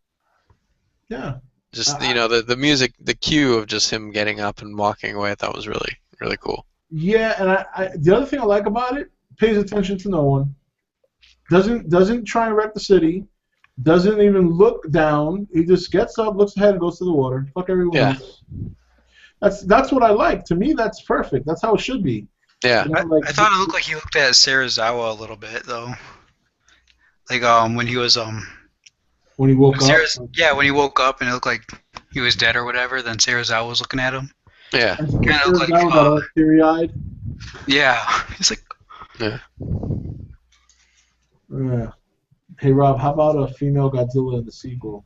Yeah. Just the music, the cue of just him getting up and walking away, I thought was really really cool. Yeah, and the other thing I like about it, pays attention to no one. Doesn't try and wreck the city. Doesn't even look down. He just gets up, looks ahead, and goes to the water. Fuck everyone else. That's what I like. To me, that's perfect. That's how it should be. Yeah. I thought it looked like he looked at Serizawa a little bit though. Like when he was when he woke up. Yeah, when he woke up and it looked like he was dead or whatever, then Serizawa was looking at him. Yeah. Kind of looked like all teary-eyed. Yeah. He's like. Yeah. Yeah. Hey Rob, how about a female Godzilla in the sequel?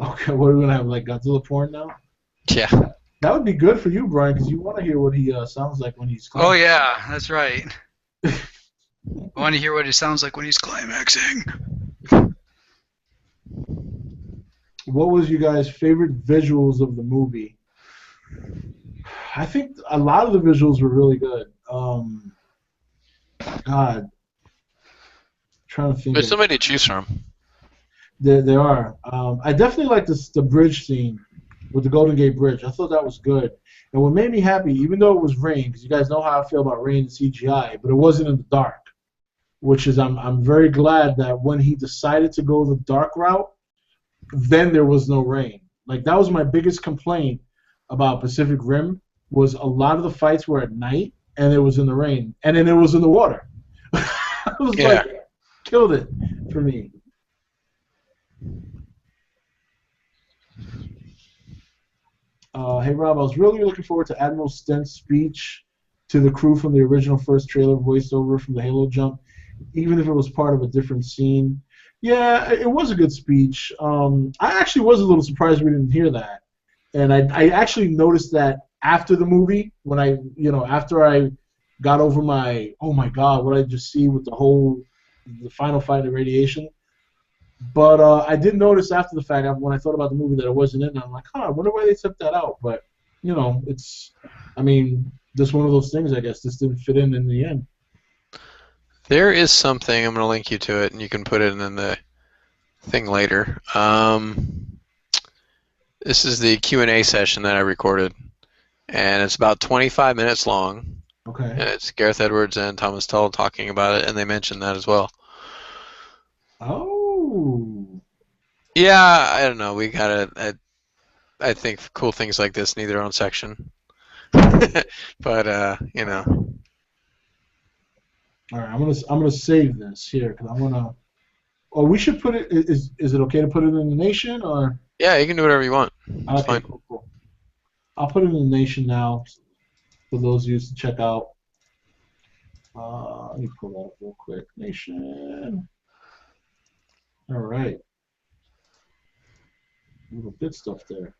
Okay, what are we gonna have, like Godzilla porn now? Yeah. That would be good for you, Brian, because you want to hear what he sounds like when he's climaxing. Oh yeah, that's right. I want to hear what it sounds like when he's climaxing. What was you guys' favorite visuals of the movie? I think a lot of the visuals were really good. God. Trying to think. There's so many to choose from. There are. I definitely like the bridge scene with the Golden Gate Bridge. I thought that was good. And what made me happy, even though it was rain, because you guys know how I feel about rain and CGI, but it wasn't in the dark. Which is, I'm very glad that when he decided to go the dark route, then there was no rain. Like, that was my biggest complaint about Pacific Rim, was a lot of the fights were at night, and it was in the rain. And then it was in the water. It was like, killed it for me. Hey Rob, I was really looking forward to Admiral Stent's speech to the crew from the original first trailer voiceover from the Halo jump, even if it was part of a different scene. Yeah, it was a good speech. I actually was a little surprised we didn't hear that, and I actually noticed that after the movie, when after I got over my, oh my god, what I just see with the final fight of radiation. But I did notice after the fact, when I thought about the movie, that it wasn't in. I'm like, I wonder why they took that out. But it's, just one of those things. I guess this didn't fit in the end. There is something, I'm going to link you to it, and you can put it in the thing later. This is the Q&A session that I recorded, and it's about 25 minutes long. Okay. And it's Gareth Edwards and Thomas Tull talking about it, and they mentioned that as well. Oh. Yeah, I don't know. We gotta. I think cool things like this need their own section. But All right, I'm gonna save this here because I wanna. Oh, we should put it. Is it okay to put it in the Nation or? Yeah, you can do whatever you want. It's fine. Cool. I'll put it in the Nation now for those of you to check out. Let me pull that up real quick. Nation. All right. Little bit stuff there.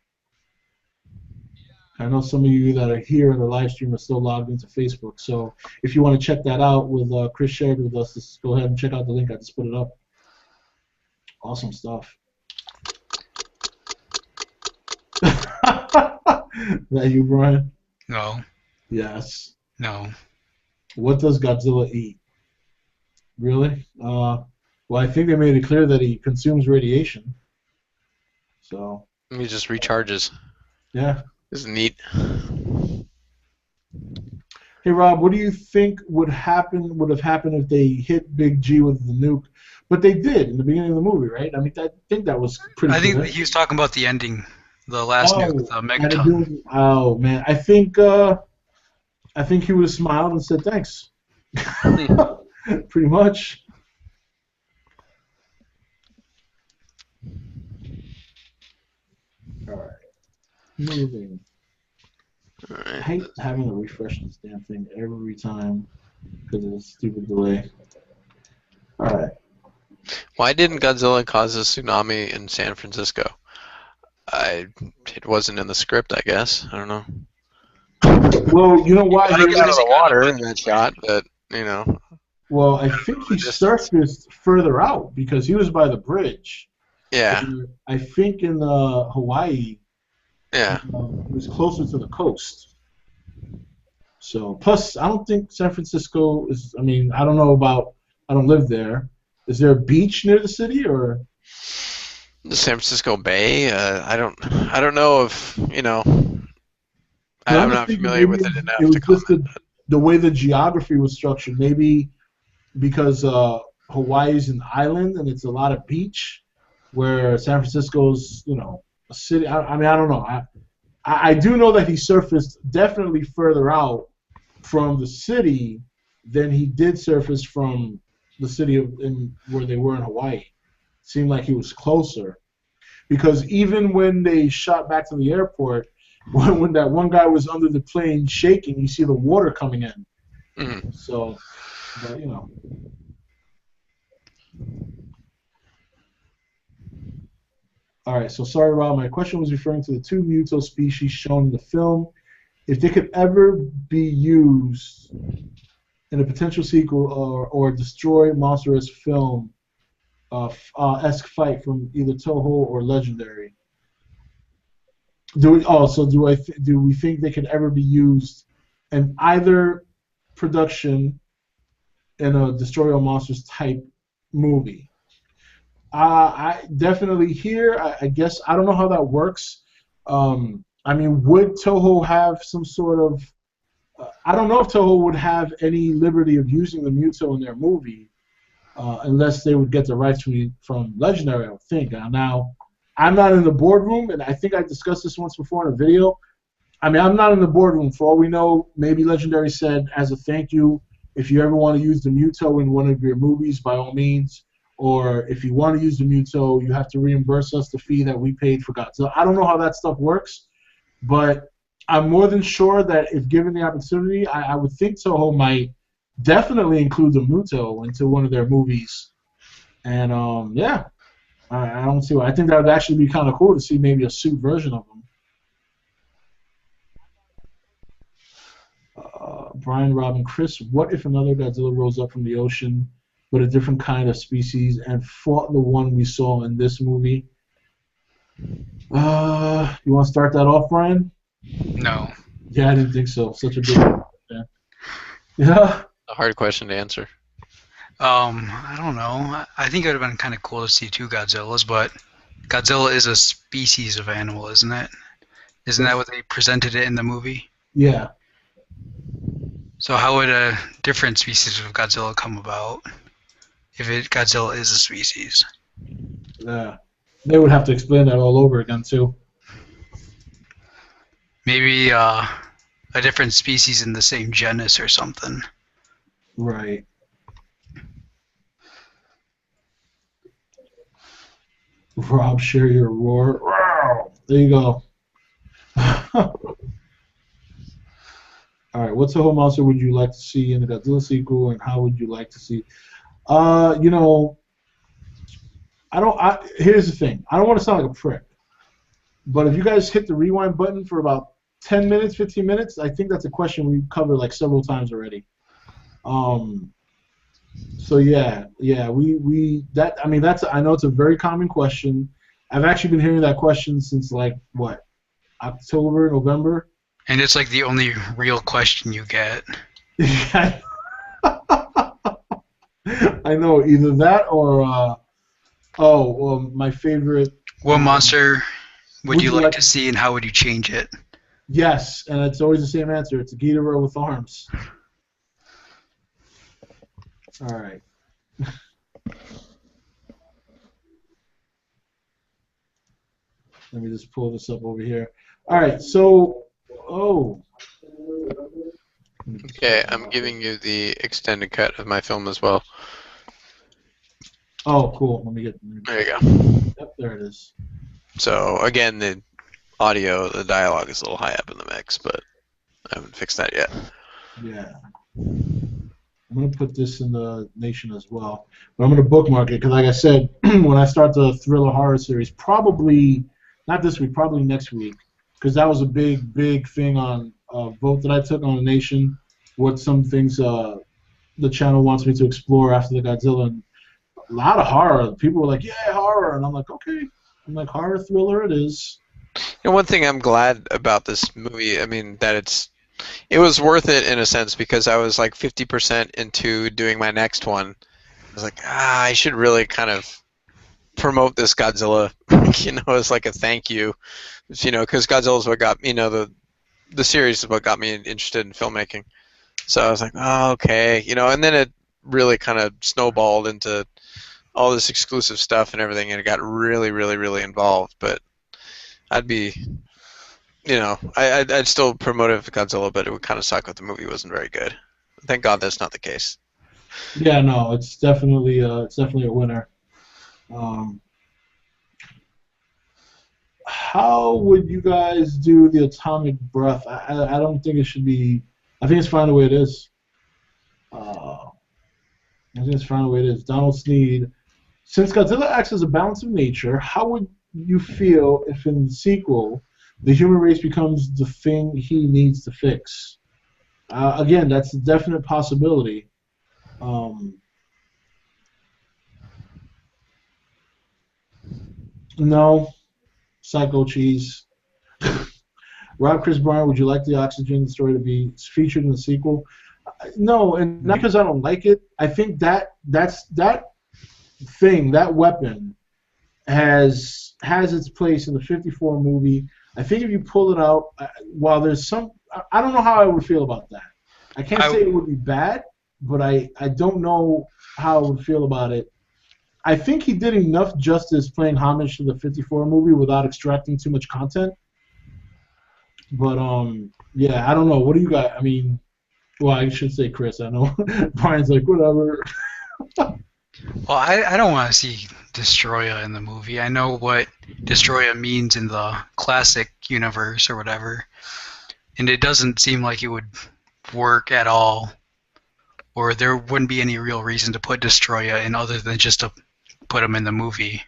I know some of you that are here in the live stream are still logged into Facebook, so if you want to check that out with Chris shared with us, just go ahead and check out the link. I just put it up. Awesome stuff. That you, Brian? No. Yes. No. What does Godzilla eat? Really? Well, I think they made it clear that he consumes radiation. So. He just recharges. Yeah. This is neat. Hey Rob, what do you think would have happened if they hit Big G with the nuke? But they did in the beginning of the movie, right? I think that was pretty. I think he was talking about the ending, the last nuke, the megaton. Oh man, I think he would have smiled and said thanks. Pretty much. All right. Moving. Right. I hate having to refresh this damn thing every time because of the stupid delay. Alright. Why didn't Godzilla cause a tsunami in San Francisco? It wasn't in the script, I guess. I don't know. Well, you know why? He got out of the water in that shot, but You know. Well, I think he Distance. surfaced further out because he was by the bridge. Yeah. Where I think in Hawaii, Yeah. he was closer to the coast. So, plus, I don't think San Francisco is. I mean, I don't know about. I don't live there. Is there a beach near the city, or The San Francisco Bay. I don't know if you know. because I'm I'm just not thinking familiar maybe with it it enough to was just comment. the way the geography was structured. Maybe because Hawaii's an island and it's a lot of beach, where San Francisco's a city. I mean, I don't know. I do know that he surfaced definitely further out from the city than he did surface from the city where they were in Hawaii. Seemed like he was closer because even when they shot back to the airport, when that one guy was under the plane shaking, you see the water coming in. Mhm. So, but All right. So sorry, Rob. My question was referring to the two Muto species shown in the film. If they could ever be used in a potential sequel or destroy monstrous film esque fight from either Toho or Legendary. Do we think they could ever be used in either production in a Destroy All Monsters type movie? I definitely here. I guess I don't know how that works. I mean, would Toho have some sort of? I don't know if Toho would have any liberty of using the Muto in their movie unless they would get the rights from Legendary, I would think. Now, I'm not in the boardroom, and I think I discussed this once before in a video. I mean, I'm not in the boardroom. For all we know, maybe Legendary said, as a thank you, if you ever want to use the Muto in one of your movies, by all means. Or if you want to use the Muto, you have to reimburse us the fee that we paid for Godzilla. I don't know how that stuff works, but I'm more than sure that if given the opportunity, I would think Toho might definitely include the Muto into one of their movies. And yeah, I don't see why. I think that would actually be kind of cool to see maybe a suit version of them. Brian, Robin, Chris, what if another Godzilla rose up from the ocean, but a different kind of species, and fought the one we saw in this movie? You want to start that off, Brian? No. Yeah, I didn't think so. Such a big fan. Yeah. A hard question to answer. I don't know. I think it would have been kind of cool to see two Godzillas, but Godzilla is a species of animal, isn't it? Isn't that what they presented it in the movie? Yeah. So how would a different species of Godzilla come about if Godzilla is a species? Yeah. They would have to explain that all over again too. Maybe a different species in the same genus or something. Right. Rob, share your roar. Wow. There you go. All right. What Toho monster would you like to see in the Godzilla sequel, and how would you like to see? You know, I don't. Here's the thing. I don't want to sound like a prick, but if you guys hit the rewind button for about 10 minutes, 15 minutes, I think that's a question we covered like several times already. So yeah, we that I mean that's I know it's a very common question. I've actually been hearing that question since like what October, November. And it's like the only real question you get. I know either that or my favorite. What monster would you like like to see, and how would you change it? Yes, and it's always the same answer. It's a Ghidorah with arms. All right. Let me just pull this up over here. All right, so Okay, I'm giving you the extended cut of my film as well. Oh, cool. There you go. Yep, there it is. So again, the audio, the dialogue is a little high up in the mix, but I haven't fixed that yet. Yeah. I'm going to put this in the Nation as well. But I'm going to bookmark it because, like I said, when I start the Thriller Horror series, probably not this week, probably next week, because that was a big thing on a vote that I took on the Nation. What some things the channel wants me to explore after the Godzilla. And a lot of horror. People were like, "Yeah, horror," and I'm like, "Okay." I'm like, "Horror thriller, it is." And one thing I'm glad about this movie, I mean, that it was worth it in a sense because I was like 50% into doing my next one. I was like, I should really kind of promote this Godzilla, as like a thank you, because Godzilla is what got the series is what got me interested in filmmaking. So I was like, oh, okay, and then it really kind of snowballed into all this exclusive stuff and everything, and it got really, really, really involved. But I'd be, I'd still promote it for Godzilla, but it would kind of suck if the movie wasn't very good. Thank God that's not the case. Yeah, no, it's definitely a winner. How would you guys do the atomic breath? I don't think it should be. I think it's fine the way it is. I think it's fine the way it is. Donald Sneed. Since Godzilla acts as a balance of nature, how would you feel if in the sequel the human race becomes the thing he needs to fix? Again, that's a definite possibility. No, Psycho Cheese. Rob Chris Bryant, would you like the Oxygen story to be featured in the sequel? No, and not because I don't like it. I think that weapon has its place in the '54 movie. I think if you pull it out, while there's some, I don't know how I would feel about that. I can't say it would be bad, but I don't know how I would feel about it. I think he did enough justice playing homage to the '54 movie without extracting too much content. But yeah, I don't know. What do you got? I mean, well, I should say Chris. I know Brian's like whatever. Well, I don't want to see Destroyer in the movie. I know what Destroyer means in the classic universe or whatever, and it doesn't seem like it would work at all, or there wouldn't be any real reason to put Destroyer in other than just to put him in the movie.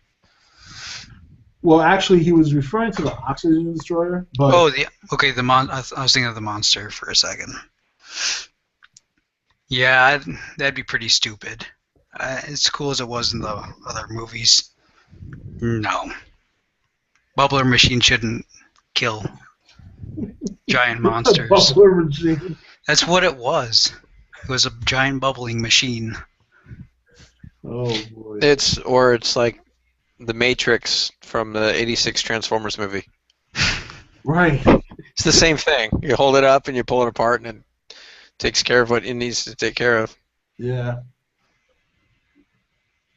Well, actually, he was referring to the Oxygen Destroyer. But I was thinking of the monster for a second. Yeah, that'd be pretty stupid. As cool as it was in the other movies, no. Bubbler machine shouldn't kill giant monsters. Bubbler machine. That's what it was. It was a giant bubbling machine. Oh boy. It's like the Matrix from the '86 Transformers movie. Right. It's the same thing. You hold it up and you pull it apart, and it takes care of what it needs to take care of. Yeah.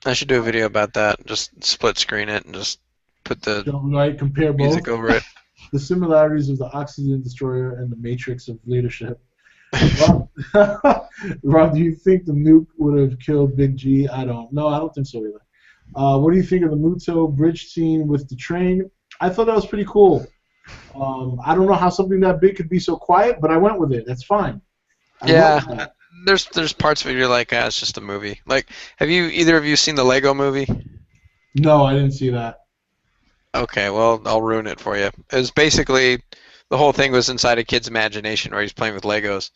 I should do a video about that. Just split screen it and just put the compare music both. over it. The similarities of the Oxygen Destroyer and the Matrix of leadership. Rob, do you think the nuke would have killed Big G? I don't think so either. What do you think of the Muto bridge scene with the train? I thought that was pretty cool. I don't know how something that big could be so quiet, but I went with it. That's fine. Yeah, there's parts of it you're like, it's just a movie. Like, have either of you seen the Lego movie? No, I didn't see that. Okay, well, I'll ruin it for you. It was basically, the whole thing was inside a kid's imagination where he's playing with Legos.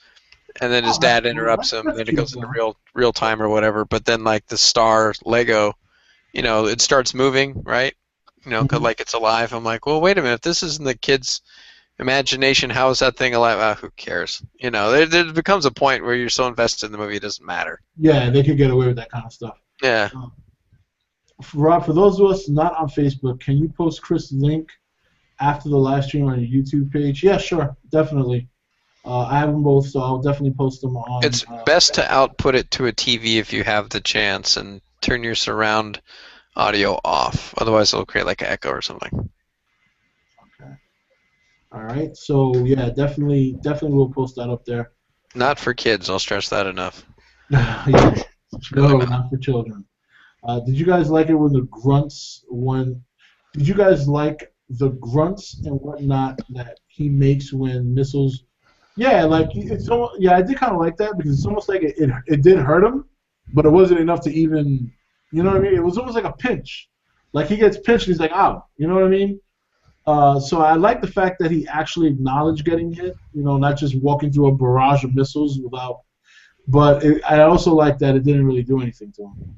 And then his dad interrupts him, and then it goes into real time or whatever. But then, like, the star Lego, it starts moving, right? 'Cause, like, it's alive. I'm like, well, wait a minute. If this isn't the kid's imagination, how is that thing alive? Who cares? There becomes a point where you're so invested in the movie, it doesn't matter. Yeah, they could get away with that kind of stuff. Yeah. Rob, for those of us not on Facebook, can you post Chris' link after the live stream on your YouTube page? Yeah, sure, definitely. I have them both, so I'll definitely post them on. It's best to output it to a TV if you have the chance, and turn your surround audio off. Otherwise, it'll create like an echo or something. Okay. All right. So yeah, definitely we'll post that up there. Not for kids. I'll stress that enough. Yeah. No, not for children. Did you guys like it when the grunts Did you guys like the grunts and whatnot that he makes when missiles? Yeah, like it's almost, yeah, I did kind of like that because it's almost like it did hurt him, but it wasn't enough to even, you know what I mean? It was almost like a pinch. Like he gets pinched and he's like, ow, you know what I mean? So I like the fact that he actually acknowledged getting hit, not just walking through a barrage of missiles without but I also like that it didn't really do anything to him.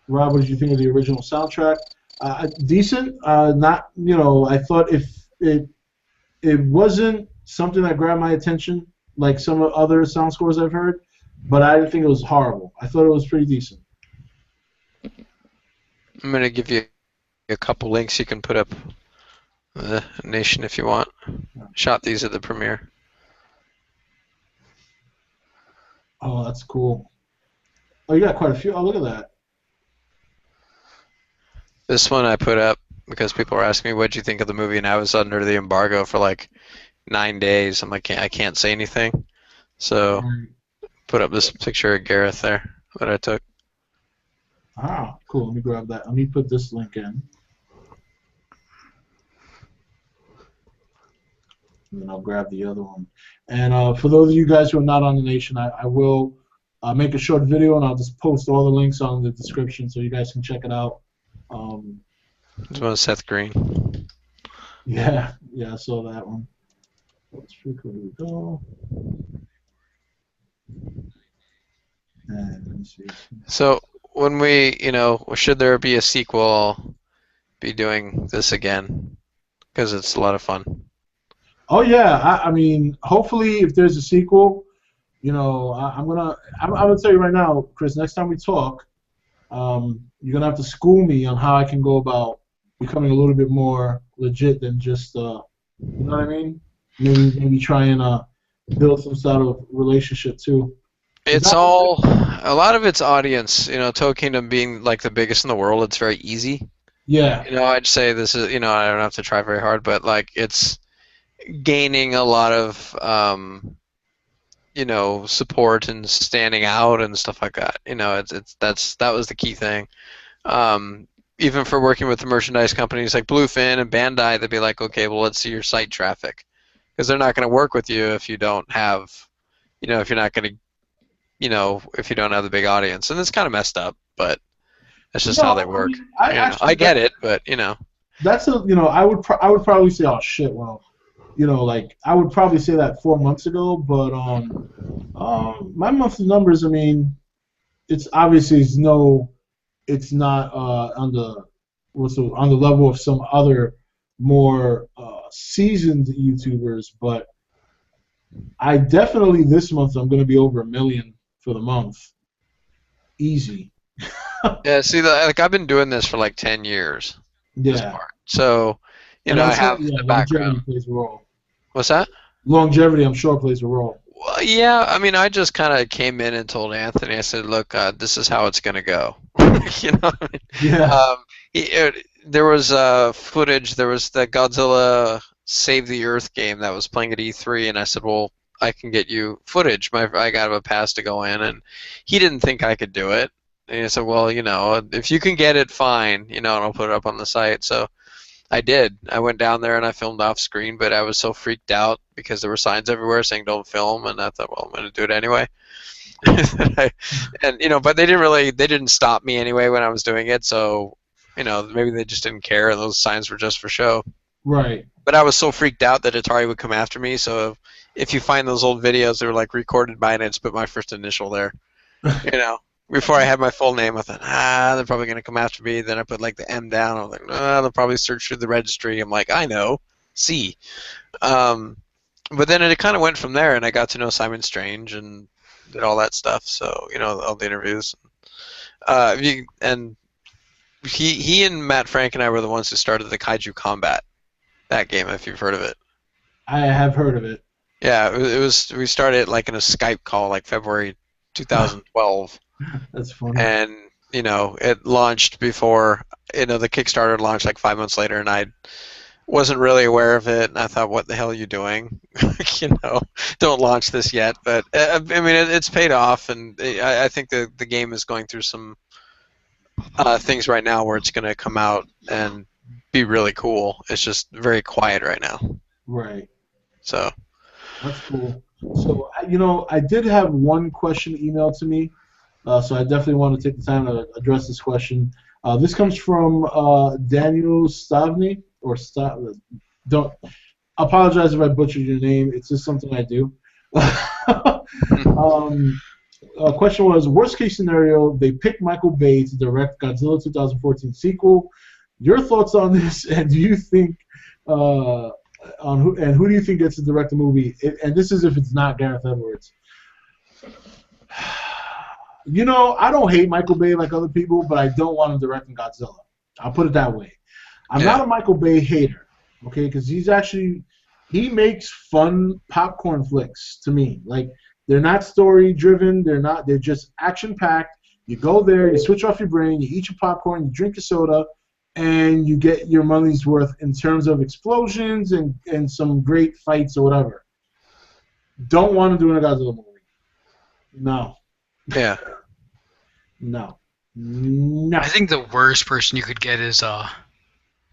Rob, what did you think of the original soundtrack? Decent. Not, I thought if it wasn't something that grabbed my attention like some other sound scores I've heard, but I didn't think it was horrible. I thought it was pretty decent. I'm gonna give you a couple links you can put up the nation if you want. Shot these at the premiere. Oh, that's cool. Oh, you got quite a few. Oh, look at that. This one I put up because people were asking me what'd you think of the movie, and I was under the embargo for like 9 days. I'm like, I can't say anything. So put up this picture of Gareth there that I took. Ah, cool. Let me grab that. Let me put this link in. And then I'll grab the other one. And for those of you guys who are not on the nation, I will make a short video, and I'll just post all the links on the description so you guys can check it out. This one's Seth Green. Yeah, I saw that one. Let's see, where we go. And let me see. So when we, should there be a sequel, be doing this again? Because it's a lot of fun. Oh yeah, I mean, hopefully, if there's a sequel, I'm gonna tell you right now, Chris. Next time we talk, you're gonna have to school me on how I can go about becoming a little bit more legit than just, you know what I mean? Maybe try and build some sort of relationship too. It's all a lot of its audience. Toe Kingdom being like the biggest in the world, it's very easy. Yeah. I'd say this is, I don't have to try very hard, but like it's gaining a lot of, support and standing out and stuff like that. That was the key thing. Even for working with the merchandise companies like Bluefin and Bandai, they'd be like, okay, well, let's see your site traffic, because they're not going to work with you if you don't have, if you're not going to, if you don't have the big audience. And it's kind of messed up, but that's just how they work. I get it, but That's I would probably say, oh shit, well, like I would probably say that 4 months ago, but my monthly numbers, I mean, it's obviously it's not on the level of some other more seasoned YouTubers, but I definitely this month I'm going to be over 1 million for the month, easy. Yeah, see, like I've been doing this for like 10 years. Yeah. So, I have the background. Longevity plays a role. What's that? Longevity, I'm sure, plays a role. Well, yeah, I mean, I just kind of came in and told Anthony, I said, look, this is how it's going to go. What I mean? Yeah. There was footage, there was the Godzilla Save the Earth game that was playing at E3, and I said, well, I can get you footage. I got a pass to go in, and he didn't think I could do it. And he said, well, if you can get it, fine, and I'll put it up on the site. So I did. I went down there and I filmed off screen, but I was so freaked out because there were signs everywhere saying don't film, and I thought, well, I'm going to do it anyway. But they didn't stop me anyway when I was doing it, so, maybe they just didn't care, and those signs were just for show. Right. But I was so freaked out that Atari would come after me, so if you find those old videos, they were like recorded by, and I just put my first initial there, Before I had my full name, I thought, they're probably going to come after me. Then I put like the M down. I was like, they'll probably search through the registry. I'm like, I know, C. But then it kind of went from there, and I got to know Simon Strange and did all that stuff. So, all the interviews. And he and Matt Frank and I were the ones who started the Kaiju Combat, that game, if you've heard of it. I have heard of it. Yeah, we started like in a Skype call like February 2012. That's funny. And it launched before the Kickstarter launched like 5 months later, and I wasn't really aware of it, and I thought, what the hell are you doing? Don't launch this yet. But I mean, it's paid off, and I think the game is going through some things right now where it's going to come out and be really cool. It's just very quiet right now. Right. So that's cool. So I did have one question emailed to me. So I definitely want to take the time to address this question. This comes from Daniel Stavny, or apologize if I butchered your name. It's just something I do. Question was, worst case scenario, they pick Michael Bay to direct Godzilla 2014 sequel. Your thoughts on this, and do you think who do you think gets to direct the movie? And this is if it's not Gareth Edwards. You know, I don't hate Michael Bay like other people, but I don't want him directing Godzilla. I'll put it that way. I'm not a Michael Bay hater, okay? Because he makes fun popcorn flicks to me. Like, they're not story driven. They're just action packed. You go there, you switch off your brain, you eat your popcorn, you drink your soda, and you get your money's worth in terms of explosions and some great fights or whatever. Don't want to do a Godzilla movie. No. Yeah. No. I think the worst person you could get is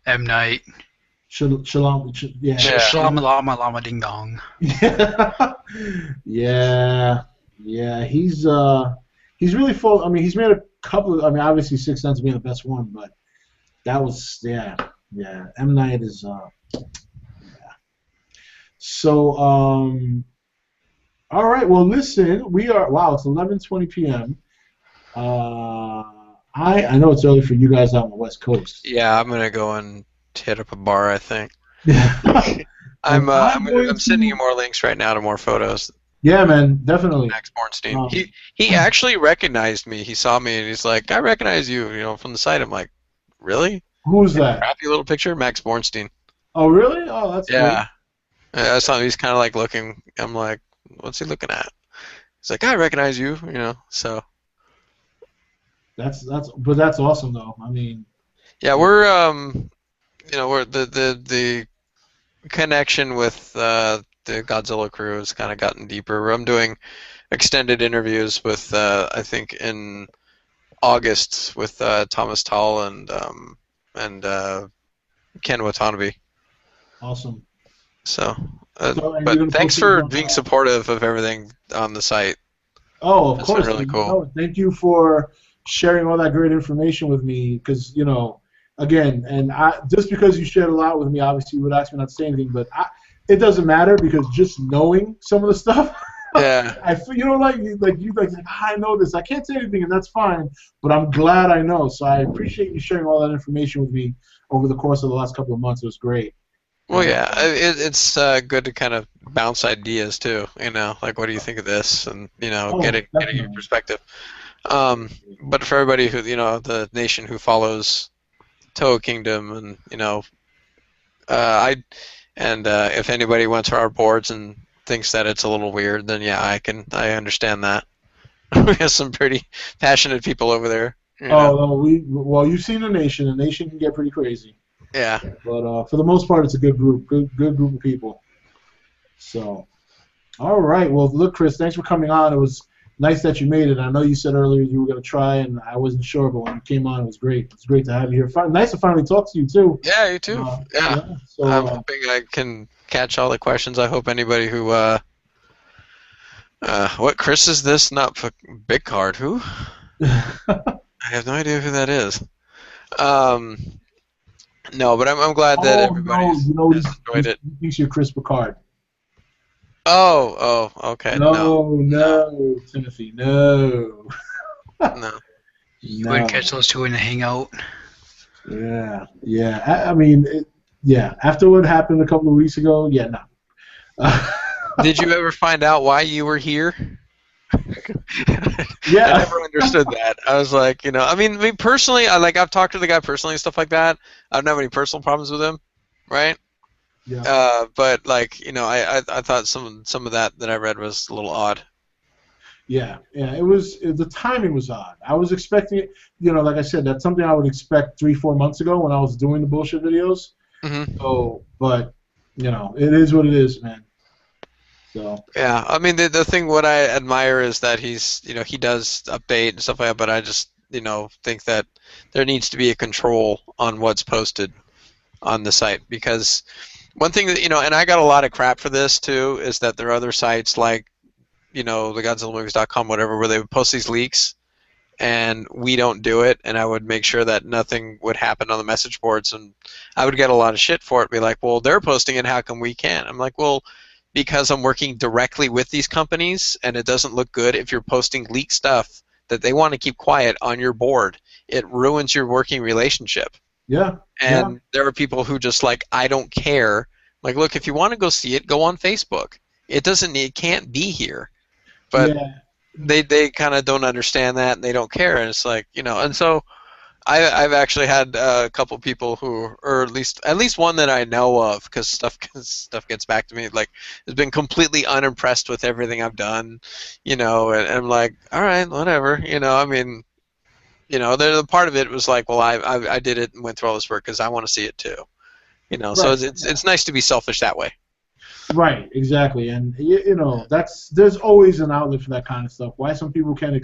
M. Night. Shalom. Yeah. Shalom Lama Lama Ding Dong. Yeah. He's really full. I mean, he's made a couple. I mean, obviously, Sixth Sense being the best one, but that was yeah. M. Night is yeah. So all right. Well, listen, we are. Wow, it's 11:20 p.m. I know it's early for you guys out on the West Coast. Yeah, I'm gonna go and hit up a bar, I think. Yeah. I'm sending you more links right now to more photos. Yeah, man, definitely. Max Bornstein. He actually recognized me. He saw me and he's like, "I recognize you, from the site." I'm like, "Really?" Who's that? Crappy little picture, Max Bornstein. Oh, really? Oh, that's yeah. I saw him. He's kind of like looking. I'm like, "What's he looking at?" He's like, "I recognize you," So. That's awesome though. I mean. Yeah, we're we're the connection with the Godzilla crew has kind of gotten deeper. I'm doing extended interviews with I think in August with Thomas Tall and Ken Watanabe. Awesome. So, but thanks for being supportive of everything on the site. Oh, of That's course. been really cool. Thank you for sharing all that great information with me, because again, and just because you shared a lot with me, obviously you would ask me not to say anything, but it doesn't matter, because just knowing some of the stuff, yeah, I know this. I can't say anything, and that's fine, but I'm glad I know. So I appreciate you sharing all that information with me over the course of the last couple of months. It was great. Well, yeah, it's good to kind of bounce ideas too. Like, what do you think of this, and getting your perspective. But for everybody who the nation who follows Toho Kingdom, and if anybody went to our boards and thinks that it's a little weird, then yeah, I understand that. We have some pretty passionate people over there. You've seen the nation. The nation can get pretty crazy. Yeah. But for the most part, it's a good group, good group of people. So, all right. Well, look, Chris, thanks for coming on. It was nice that you made it. I know you said earlier you were going to try, and I wasn't sure, but when you came on, it was great. It's great to have you here. Nice to finally talk to you, too. Yeah, you too. So, I'm hoping I can catch all the questions. I hope anybody who, what, Chris is this? Not Big Card. Who? I have no idea who that is. No, but I'm glad that everybody's enjoyed it. He thinks you're Chris Picard. Oh, okay. No, Timothy, no. No. You wouldn't catch those two in a hangout. Yeah. I mean, after what happened a couple of weeks ago, no. Did you ever find out why you were here? Yeah. I never understood that. I was like, I mean, me personally, I've talked to the guy personally and stuff like that. I don't have any personal problems with him, right? Yeah. But I thought some of that I read was a little odd. Yeah. The timing was odd. I was expecting it. Like I said, that's something I would expect 3-4 months ago when I was doing the bullshit videos. Mm-hmm. So, but it is what it is, man. So. Yeah, I mean the thing what I admire is that he's he does update and stuff like that, but I just think that there needs to be a control on what's posted on the site, because one thing that and I got a lot of crap for this too, is that there are other sites like the GodzillaMovies.com whatever, where they would post these leaks and we don't do it, and I would make sure that nothing would happen on the message boards, and I would get a lot of shit for it. Be like, well, they're posting it, how come we can't? I'm like, well, because I'm working directly with these companies, and it doesn't look good if you're posting leaked stuff that they want to keep quiet on your board. It ruins your working relationship. Yeah. And there are people who just like, I don't care. Like, look, if you want to go see it, go on Facebook. It can't be here. But Yeah. they kind of don't understand that, and they don't care, and it's like, and so I've actually had a couple people who, or at least one that I know of, because stuff gets back to me, like, has been completely unimpressed with everything I've done, and I'm like, all right, whatever, I mean, the part of it was like, well, I did it and went through all this work because I want to see it too, so Right. it's nice to be selfish that way. Right, exactly, and there's always an outlet for that kind of stuff. Why some people can't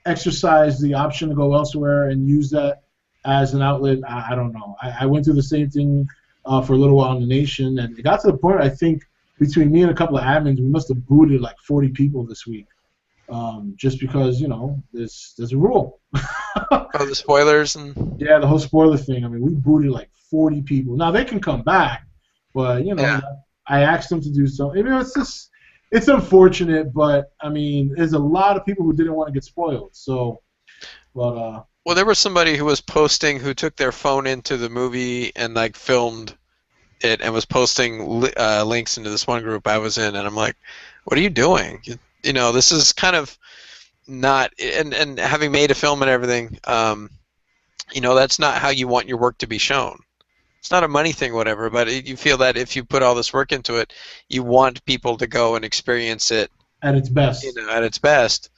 exercise the option to go elsewhere and use that as an outlet, I don't know. I went through the same thing for a little while in the nation, and it got to the point, I think, between me and a couple of admins, we must have booted like 40 people this week, just because there's a rule. Oh, the spoilers and Yeah, the whole spoiler thing. I mean, we booted like 40 people. Now they can come back, but Yeah. I asked them to do something. It's unfortunate, but I mean, there's a lot of people who didn't want to get spoiled. So, but Well, there was somebody who was posting, who took their phone into the movie and like filmed it and was posting links into this one group I was in, and I'm like, what are you doing? This is kind of not, and having made a film and everything, that's not how you want your work to be shown. It's not a money thing, whatever, but you feel that if you put all this work into it, you want people to go and experience it at its best. at its best.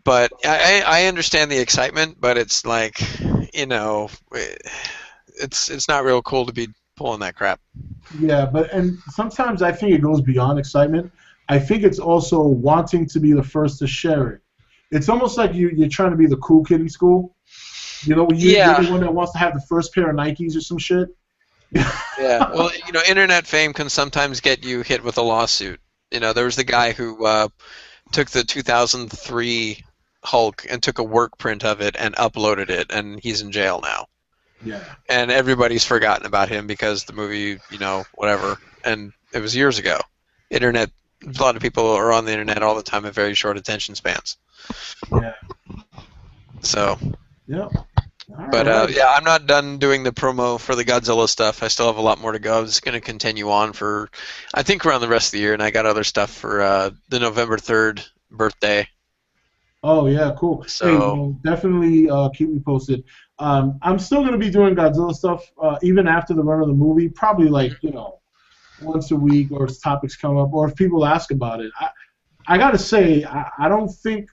But I understand the excitement, but it's like, it's not real cool to be pulling that crap. Yeah, and sometimes I think it goes beyond excitement. I think it's also wanting to be the first to share it. It's almost like you're trying to be the cool kid in school. You're the one that wants to have the first pair of Nikes or some shit. Yeah. Well, internet fame can sometimes get you hit with a lawsuit. There was the guy who took the 2003 Hulk and took a work print of it and uploaded it, and he's in jail now. Yeah. And everybody's forgotten about him because the movie, whatever. And it was years ago. A lot of people are on the internet all the time at very short attention spans. Yeah. So. Yeah. But I'm not done doing the promo for the Godzilla stuff. I still have a lot more to go. I'm just going to continue on for, I think, around the rest of the year, and I got other stuff for the November 3rd birthday. Oh yeah, cool. So definitely keep me posted. I'm still going to be doing Godzilla stuff even after the run of the movie. Probably like once a week, or as topics come up, or if people ask about it. I got to say, I don't think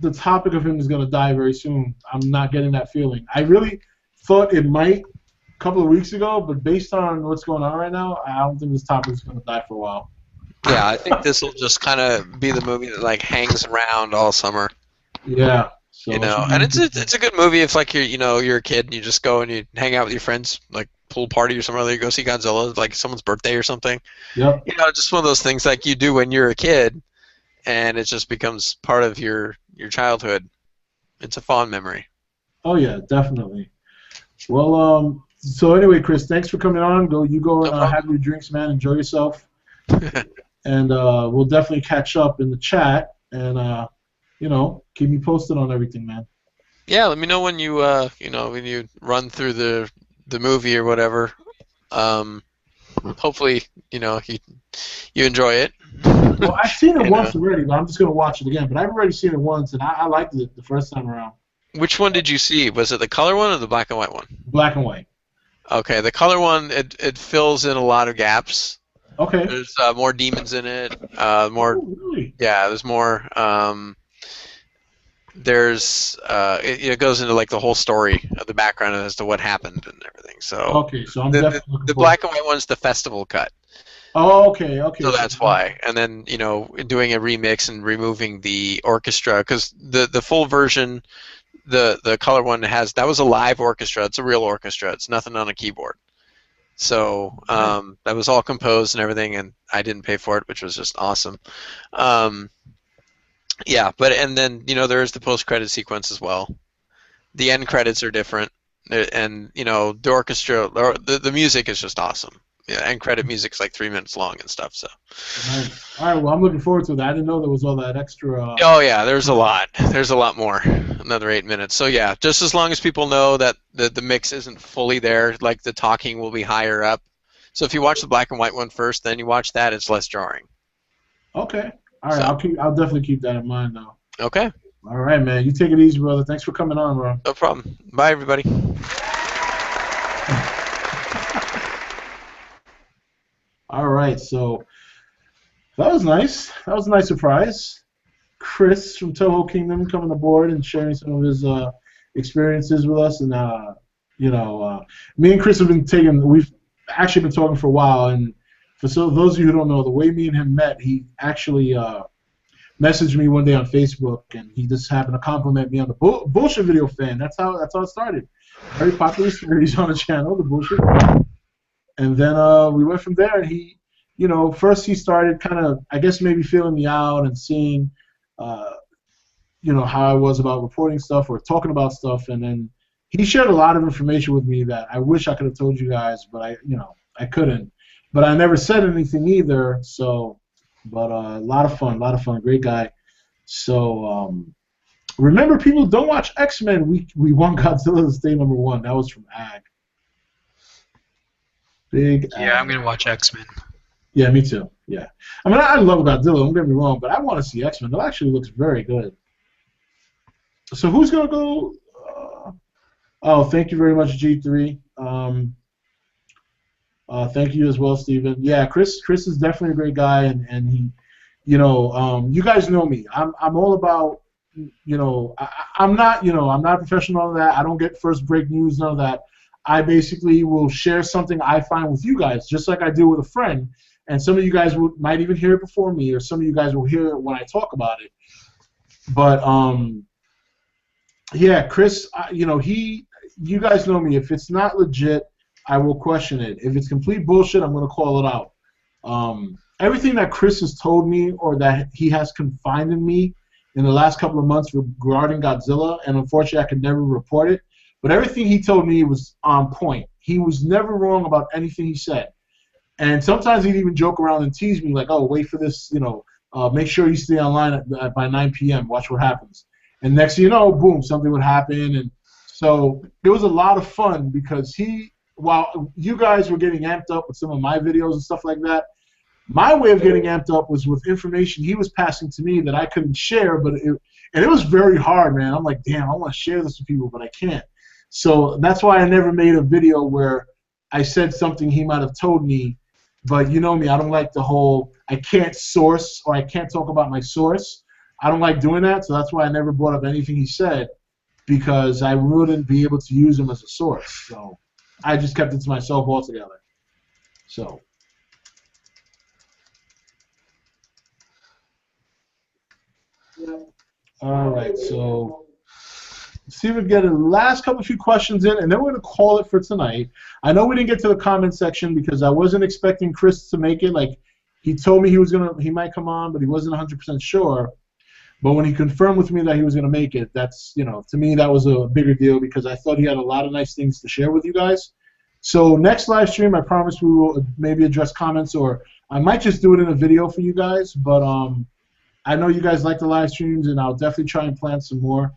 the topic of him is going to die very soon. I'm not getting that feeling. I really thought it might a couple of weeks ago, but based on what's going on right now, I don't think this topic is going to die for a while. Yeah, I think this will just kind of be the movie that like hangs around all summer. Yeah. So and it's a good movie if like you're a kid and you just go and you hang out with your friends, like pool party or somewhere, you go see Godzilla, like someone's birthday or something. Yep. Just one of those things like you do when you're a kid, and it just becomes part of your childhood. It's a fond memory. Oh yeah, definitely. Well, so anyway, Chris, thanks for coming on. Go and have your drinks, man. Enjoy yourself. And we'll definitely catch up in the chat, and keep me posted on everything, man. Yeah, let me know when you when you run through the movie or whatever. Hopefully, you enjoy it. Well, I've seen it once already, but I'm just gonna watch it again. But I've already seen it once, and I liked it the first time around. Which one did you see? Was it the color one or the black and white one? Black and white. Okay, the color one it fills in a lot of gaps. Okay. There's more demons in it. More. Oh, really? Yeah, there's more. There's it goes into like the whole story of the background as to what happened and everything. So. Okay, so I'm definitely looking the forward. black and white one's the festival cut. Oh, okay. So that's why. And then, doing a remix and removing the orchestra, because the full version, the color one that was a live orchestra. It's a real orchestra. It's nothing on a keyboard. So that was all composed and everything, and I didn't pay for it, which was just awesome. Yeah, but and then there is the post-credit sequence as well. The end credits are different, and the orchestra or the music is just awesome. Yeah, end credit music's like 3 minutes long and stuff. So. Nice. All right. Well, I'm looking forward to that. I didn't know there was all that extra. Oh yeah, there's a lot. There's a lot more. Another 8 minutes. So yeah, just as long as people know that the mix isn't fully there, like the talking will be higher up. So if you watch the black and white one first, then you watch that, it's less jarring. Okay. All right. So. I'll definitely keep that in mind though. Okay. All right, man. You take it easy, brother. Thanks for coming on, bro. No problem. Bye, everybody. All right. So that was nice. That was a nice surprise. Chris from Toho Kingdom coming aboard and sharing some of his experiences with us, and me and Chris we've actually been talking for a while, and for those of you who don't know, the way me and him met, he actually messaged me one day on Facebook, and he just happened to compliment me on the bullshit video fan. That's how it started. Very popular series on the channel, the bullshit. And then we went from there, and he, first he started kind of, I guess, maybe feeling me out and seeing, how I was about reporting stuff or talking about stuff, and then he shared a lot of information with me that I wish I could have told you guys, but I couldn't. But I never said anything either, so, but a lot of fun, great guy. So, remember, people, don't watch X-Men. We won Godzilla to stay #1. That was from Ag. Big Ag. Yeah, I'm gonna watch X-Men. Yeah, me too. Yeah, I mean, I love Godzilla. Don't get me wrong, but I want to see X-Men. That actually looks very good. So who's gonna go? Oh, thank you very much, G3. Thank you as well, Steven. Yeah, Chris is definitely a great guy, and he, you guys know me. I'm all about, I'm not a professional on that. I don't get first break news, none of that. I basically will share something I find with you guys, just like I do with a friend. And some of you guys might even hear it before me, or some of you guys will hear it when I talk about it. But yeah, Chris, you guys know me. If it's not legit, I will question it. If it's complete bullshit, I'm going to call it out. Everything that Chris has told me or that he has confided in me in the last couple of months regarding Godzilla, and unfortunately I could never report it, but everything he told me was on point. He was never wrong about anything he said. And sometimes he'd even joke around and tease me like, oh, wait for this, make sure you stay online by 9 p.m., watch what happens. And next thing you know, boom, something would happen. And so it was a lot of fun because while you guys were getting amped up with some of my videos and stuff like that, my way of getting amped up was with information he was passing to me that I couldn't share, and it was very hard, man. I'm like, damn, I want to share this with people, but I can't. So that's why I never made a video where I said something he might have told me, but you know me, I don't like the whole I can't source or I can't talk about my source. I don't like doing that, so that's why I never brought up anything he said, because I wouldn't be able to use him as a source. So I just kept it to myself altogether. So. All right, so see if we can get the last few questions in, and then we're going to call it for tonight. I know we didn't get to the comment section because I wasn't expecting Chris to make it. Like, he told me he might come on, but he wasn't 100% sure. But when he confirmed with me that he was going to make it, that's, to me that was a bigger deal because I thought he had a lot of nice things to share with you guys. So next live stream, I promise we will maybe address comments, or I might just do it in a video for you guys. But I know you guys like the live streams, and I'll definitely try and plan some more.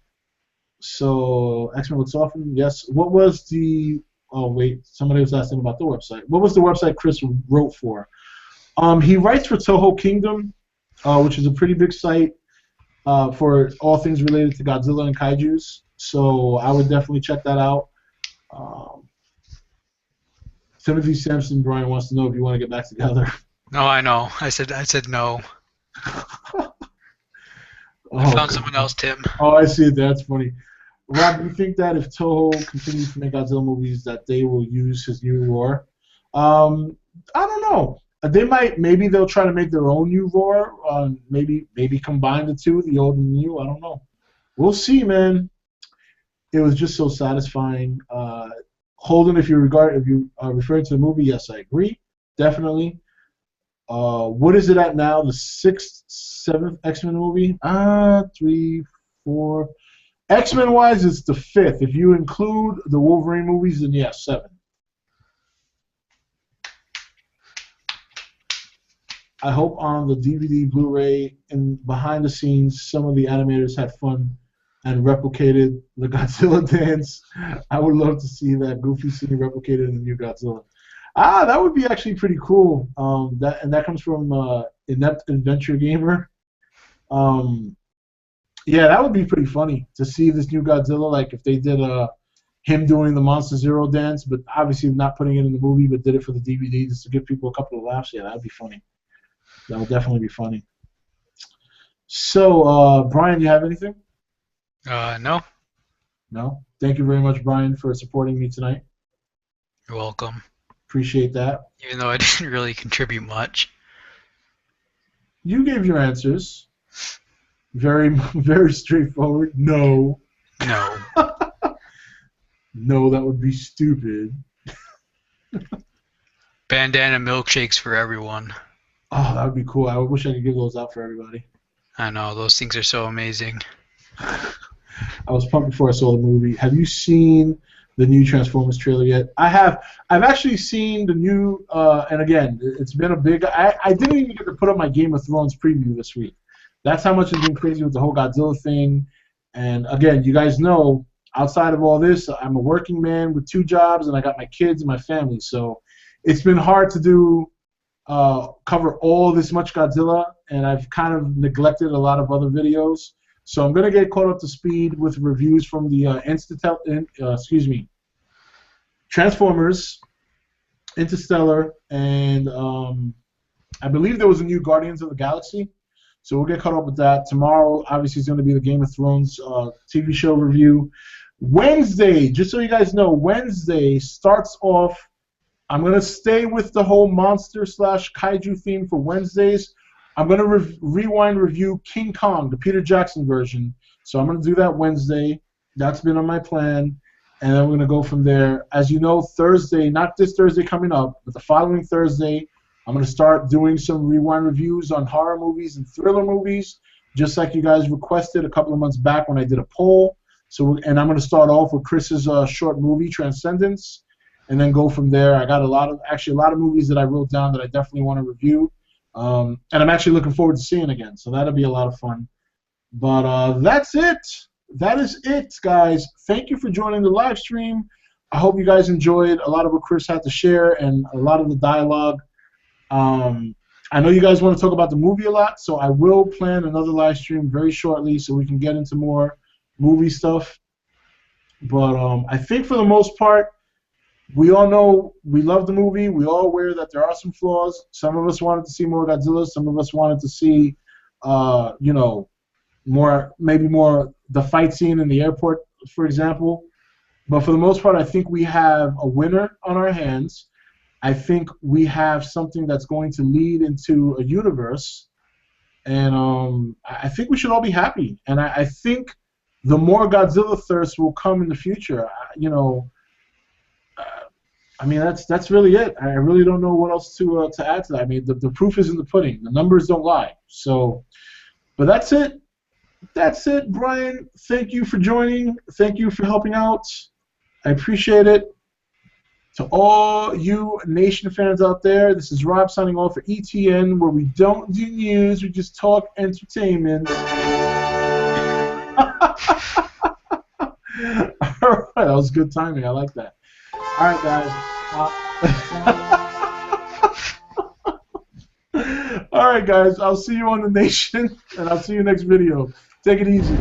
So X-Men looks often. Yes. What was the? Oh wait, somebody was asking about the website. What was the website Chris wrote for? He writes for Toho Kingdom, which is a pretty big site for all things related to Godzilla and Kaijus. So I would definitely check that out. Timothy Sampson Brian wants to know if you want to get back together. No, I know. I said no. I found someone else, Tim. Oh, I see it. That's funny. Rob, do you think that if Toho continues to make Godzilla movies, that they will use his new roar? I don't know. Maybe they'll try to make their own new roar. Maybe combine the two, the old and the new. I don't know. We'll see, man. It was just so satisfying. Holden, if you are referring to the movie, yes, I agree, definitely. What is it at now? The sixth, seventh X-Men movie? 3, 4. X-Men wise, it's the fifth. If you include the Wolverine movies, then yes, 7. I hope on the DVD, Blu-ray, and behind the scenes, some of the animators had fun and replicated the Godzilla dance. I would love to see that goofy scene replicated in the new Godzilla. That would be actually pretty cool. That comes from Inept Adventure Gamer. Yeah, that would be pretty funny to see this new Godzilla. Like if they did him doing the Monster Zero dance, but obviously not putting it in the movie, but did it for the DVD just to give people a couple of laughs. Yeah, that'd be funny. That would definitely be funny. So, Brian, you have anything? No. No? Thank you very much, Brian, for supporting me tonight. You're welcome. Appreciate that. Even though I didn't really contribute much. You gave your answers. Very, very straightforward. No. No. No, that would be stupid. Bandana milkshakes for everyone. Oh, that would be cool. I wish I could give those out for everybody. I know, those things are so amazing. I was pumped before I saw the movie. Have you seen the new Transformers trailer yet? I have. I've actually seen the new, and again, it's been a big... I didn't even get to put up my Game of Thrones preview this week. That's how much it's been crazy with the whole Godzilla thing. And again, you guys know, outside of all this, I'm a working man with 2 jobs, and I got my kids and my family. So it's been hard to do... cover all this much Godzilla, and I've kind of neglected a lot of other videos. So I'm gonna get caught up to speed with reviews from the Transformers, Interstellar, and I believe there was a new Guardians of the Galaxy. So we'll get caught up with that. Tomorrow, obviously, is going to be the Game of Thrones TV show review. Wednesday, just so you guys know, Wednesday starts off. I'm going to stay with the whole monster / kaiju theme for Wednesdays. I'm going to rewind review King Kong, the Peter Jackson version. So I'm going to do that Wednesday. That's been on my plan. And then we're going to go from there. As you know, Thursday, not this Thursday coming up, but the following Thursday, I'm going to start doing some rewind reviews on horror movies and thriller movies, just like you guys requested a couple of months back when I did a poll. And I'm going to start off with Chris's short movie, Transcendence, and then go from there. I got a lot of movies that I wrote down that I definitely want to review, and I'm actually looking forward to seeing again. So that'll be a lot of fun. But that's it. That is it, guys. Thank you for joining the live stream. I hope you guys enjoyed a lot of what Chris had to share and a lot of the dialogue. I know you guys want to talk about the movie a lot, so I will plan another live stream very shortly so we can get into more movie stuff. But I think for the most part, we all know we love the movie. We all aware that there are some flaws. Some of us wanted to see more Godzilla. Some of us wanted to see, maybe more the fight scene in the airport, for example. But for the most part, I think we have a winner on our hands. I think we have something that's going to lead into a universe. And I think we should all be happy. And I think the more Godzilla thirst will come in the future. That's really it. I really don't know what else to add to that. I mean, the proof is in the pudding. The numbers don't lie. So, but that's it. That's it, Brian. Thank you for joining. Thank you for helping out. I appreciate it. To all you Nation fans out there, this is Rob signing off for E.T.N, where we don't do news, we just talk entertainment. All right, that was good timing. I like that. All right, guys. All right, guys. I'll see you on the Nation, and I'll see you next video. Take it easy.